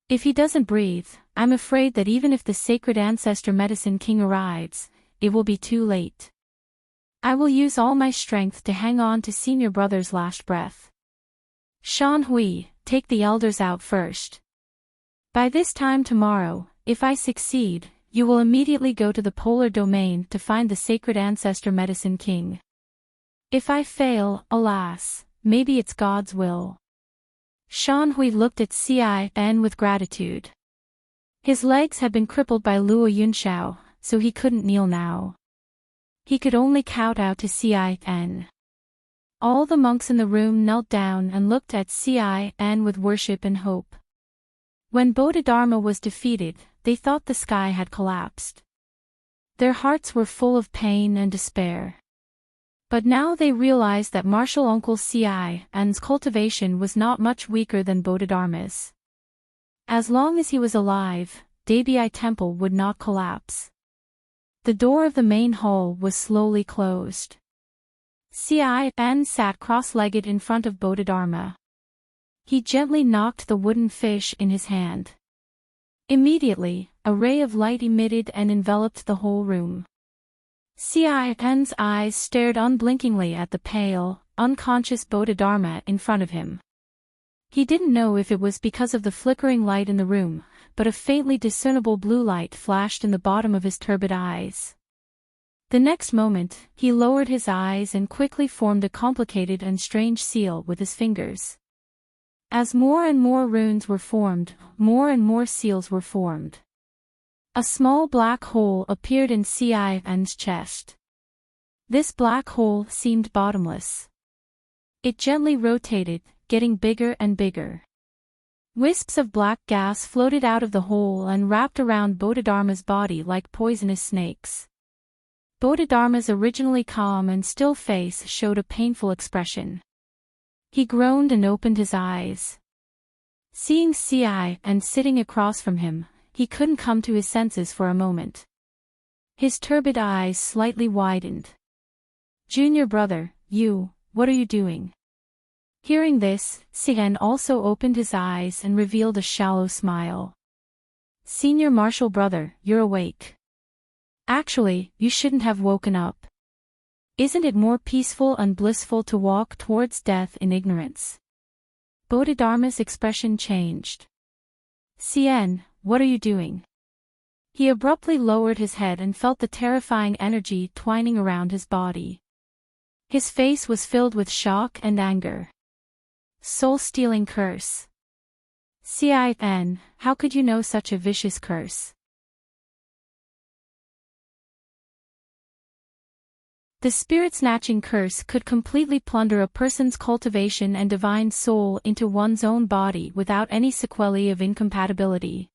Speaker 1: If he doesn't breathe, I'm afraid that even if the Sacred Ancestor Medicine King arrives, it will be too late. I will use all my strength to hang on to Senior Brother's last breath. Shanhui, take the elders out first. By this time tomorrow, if I succeed, you will immediately go to the Polar Domain to find the Sacred Ancestor Medicine King. If I fail, alas, maybe it's God's will. Shanhui looked at Cian with gratitude. His legs had been crippled by Luo Yunshao, so he couldn't kneel now. He could only kowtow to Cian. All the monks in the room knelt down and looked at Cian with worship and hope. When Bodhidharma was defeated, they thought the sky had collapsed. Their hearts were full of pain and despair. But now they realized that Martial Uncle Cian's cultivation was not much weaker than Bodhidharma's. As long as he was alive, Debi Temple would not collapse. The door of the main hall was slowly closed. Cian sat cross-legged in front of Bodhidharma. He gently knocked the wooden fish in his hand. Immediately, a ray of light emitted and enveloped the whole room. Cian's eyes stared unblinkingly at the pale, unconscious Bodhidharma in front of him. He didn't know if it was because of the flickering light in the room, but a faintly discernible blue light flashed in the bottom of his turbid eyes. The next moment, he lowered his eyes and quickly formed a complicated and strange seal with his fingers. As more and more runes were formed, more and more seals were formed. A small black hole appeared in Cian's chest. This black hole seemed bottomless. It gently rotated, getting bigger and bigger. Wisps of black gas floated out of the hole and wrapped around Bodhidharma's body like poisonous snakes. Bodhidharma's originally calm and still face showed a painful expression. He groaned and opened his eyes. Seeing Ci and sitting across from him, he couldn't come to his senses for a moment. His turbid eyes slightly widened. Junior brother, what are you doing? Hearing this, Cian also opened his eyes and revealed a shallow smile. Senior martial brother, you're awake. Actually, you shouldn't have woken up. Isn't it more peaceful and blissful to walk towards death in ignorance? Bodhidharma's expression changed. Cian, what are you doing? He abruptly lowered his head and felt the terrifying energy twining around his body. His face was filled with shock and anger. Soul-stealing curse. Cian, how could you know such a vicious curse? The spirit-snatching curse could completely plunder a person's cultivation and divine soul into one's own body without any sequelae of incompatibility.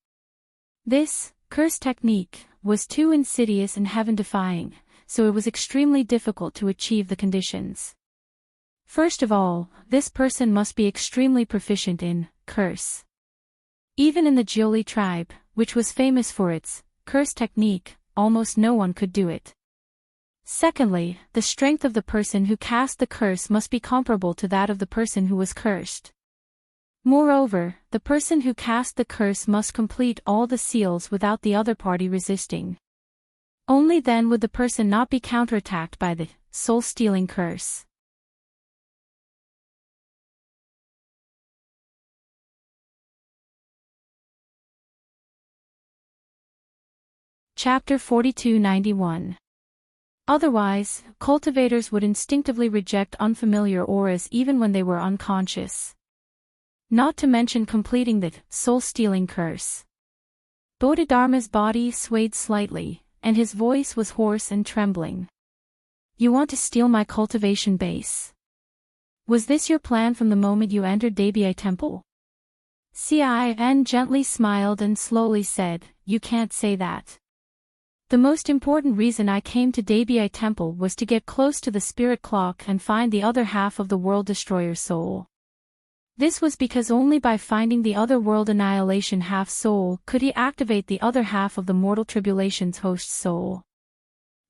Speaker 1: This curse technique was too insidious and heaven-defying, so it was extremely difficult to achieve the conditions. First of all, this person must be extremely proficient in curse. Even in the Jioli tribe, which was famous for its curse technique, almost no one could do it. Secondly, the strength of the person who cast the curse must be comparable to that of the person who was cursed. Moreover, the person who cast the curse must complete all the seals without the other party resisting. Only then would the person not be counterattacked by the soul-stealing curse. Chapter 4291. Otherwise, cultivators would instinctively reject unfamiliar auras even when they were unconscious. Not to mention completing the soul-stealing curse. Bodhidharma's body swayed slightly, and his voice was hoarse and trembling. You want to steal my cultivation base? Was this your plan from the moment you entered Debiai Temple? Cian gently smiled and slowly said, You can't say that. The most important reason I came to Debiai Temple was to get close to the spirit clock and find the other half of the World Destroyer soul. This was because only by finding the other World Annihilation half soul could he activate the other half of the Mortal Tribulation's host soul.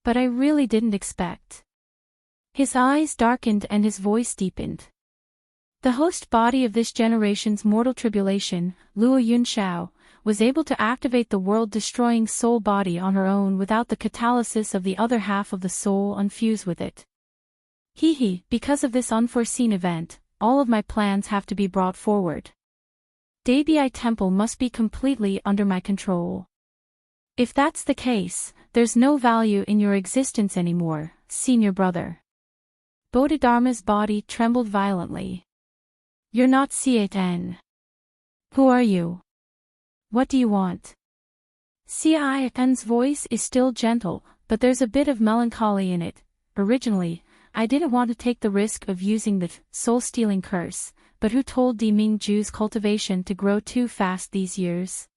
Speaker 1: But I really didn't expect. His eyes darkened and his voice deepened. The host body of this generation's Mortal Tribulation, Luo Yunxiao, was able to activate the world-destroying soul body on her own without the catalysis of the other half of the soul unfused with it. Because of this unforeseen event, all of my plans have to be brought forward. Debiai Temple must be completely under my control. If that's the case, there's no value in your existence anymore, senior brother. Bodhidharma's body trembled violently. You're not Cian. Who are you? What do you want? Cian's voice is still gentle, but there's a bit of melancholy in it. Originally, I didn't want to take the risk of using the soul-stealing curse, but who told Di Mingju's cultivation to grow too fast these years?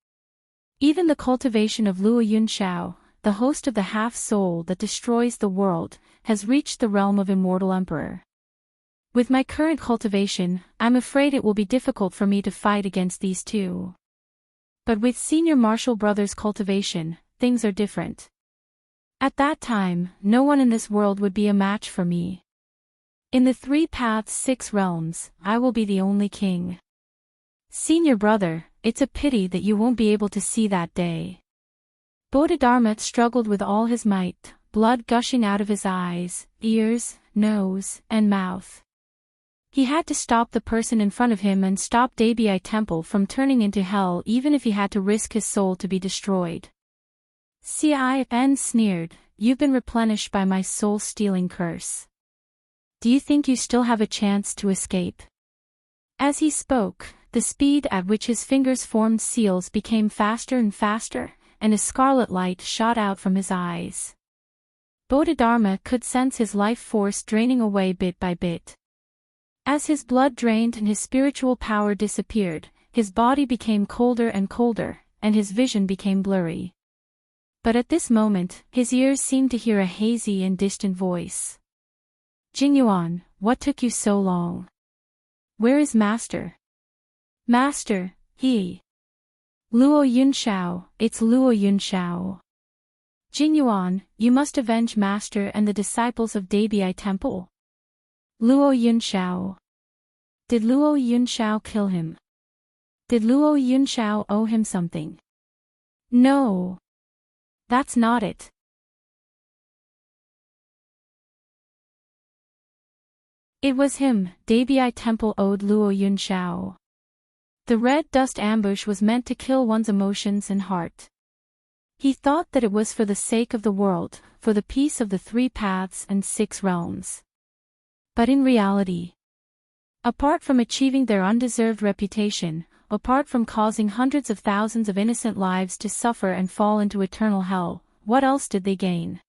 Speaker 1: Even the cultivation of Luo Yunxiao, the host of the half-soul that destroys the world, has reached the realm of Immortal Emperor. With my current cultivation, I'm afraid it will be difficult for me to fight against these two. But with Senior Martial Brother's cultivation, things are different. At that time, no one in this world would be a match for me. In the 3 paths 6 realms, I will be the only king. Senior brother, it's a pity that you won't be able to see that day. Bodhidharma struggled with all his might, blood gushing out of his eyes, ears, nose, and mouth. He had to stop the person in front of him and stop Debiai Temple from turning into hell even if he had to risk his soul to be destroyed. Cian sneered, You've been replenished by my soul-stealing curse. Do you think you still have a chance to escape? As he spoke, the speed at which his fingers formed seals became faster and faster, and a scarlet light shot out from his eyes. Bodhidharma could sense his life force draining away bit by bit. As his blood drained and his spiritual power disappeared, his body became colder and colder, and his vision became blurry. But at this moment, his ears seemed to hear a hazy and distant voice. Jingyuan, what took you so long? Where is Master? Master, he. Luo Yunxiao, it's Luo Yunxiao. Jingyuan, you must avenge Master and the disciples of Debi Temple. Luo Yunxiao. Did Luo Yunxiao kill him? Did Luo Yunxiao owe him something? No. That's not it. It was him. Debi Temple owed Luo Yunxiao. The red dust ambush was meant to kill one's emotions and heart. He thought that it was for the sake of the world, for the peace of the 3 paths and 6 realms. But in reality, apart from achieving their undeserved reputation, apart from causing hundreds of thousands of innocent lives to suffer and fall into eternal hell, what else did they gain?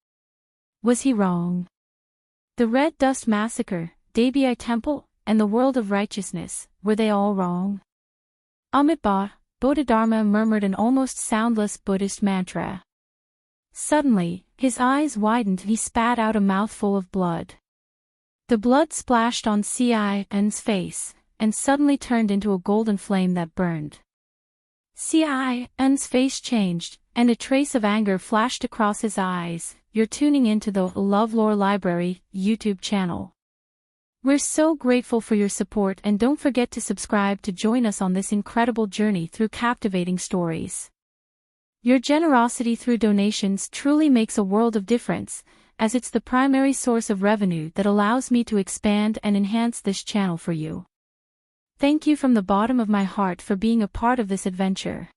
Speaker 1: Was he wrong? The Red Dust Massacre, Debi Temple, and the world of righteousness, were they all wrong? Amitabha, Bodhidharma murmured an almost soundless Buddhist mantra. Suddenly, his eyes widened and he spat out a mouthful of blood. The blood splashed on Ci's face, and suddenly turned into a golden flame that burned. Ci's face changed, and a trace of anger flashed across his eyes. You're tuning into the LoveLore Library YouTube channel. We're so grateful for your support, and don't forget to subscribe to join us on this incredible journey through captivating stories. Your generosity through donations truly makes a world of difference, as it's the primary source of revenue that allows me to expand and enhance this channel for you. Thank you from the bottom of my heart for being a part of this adventure.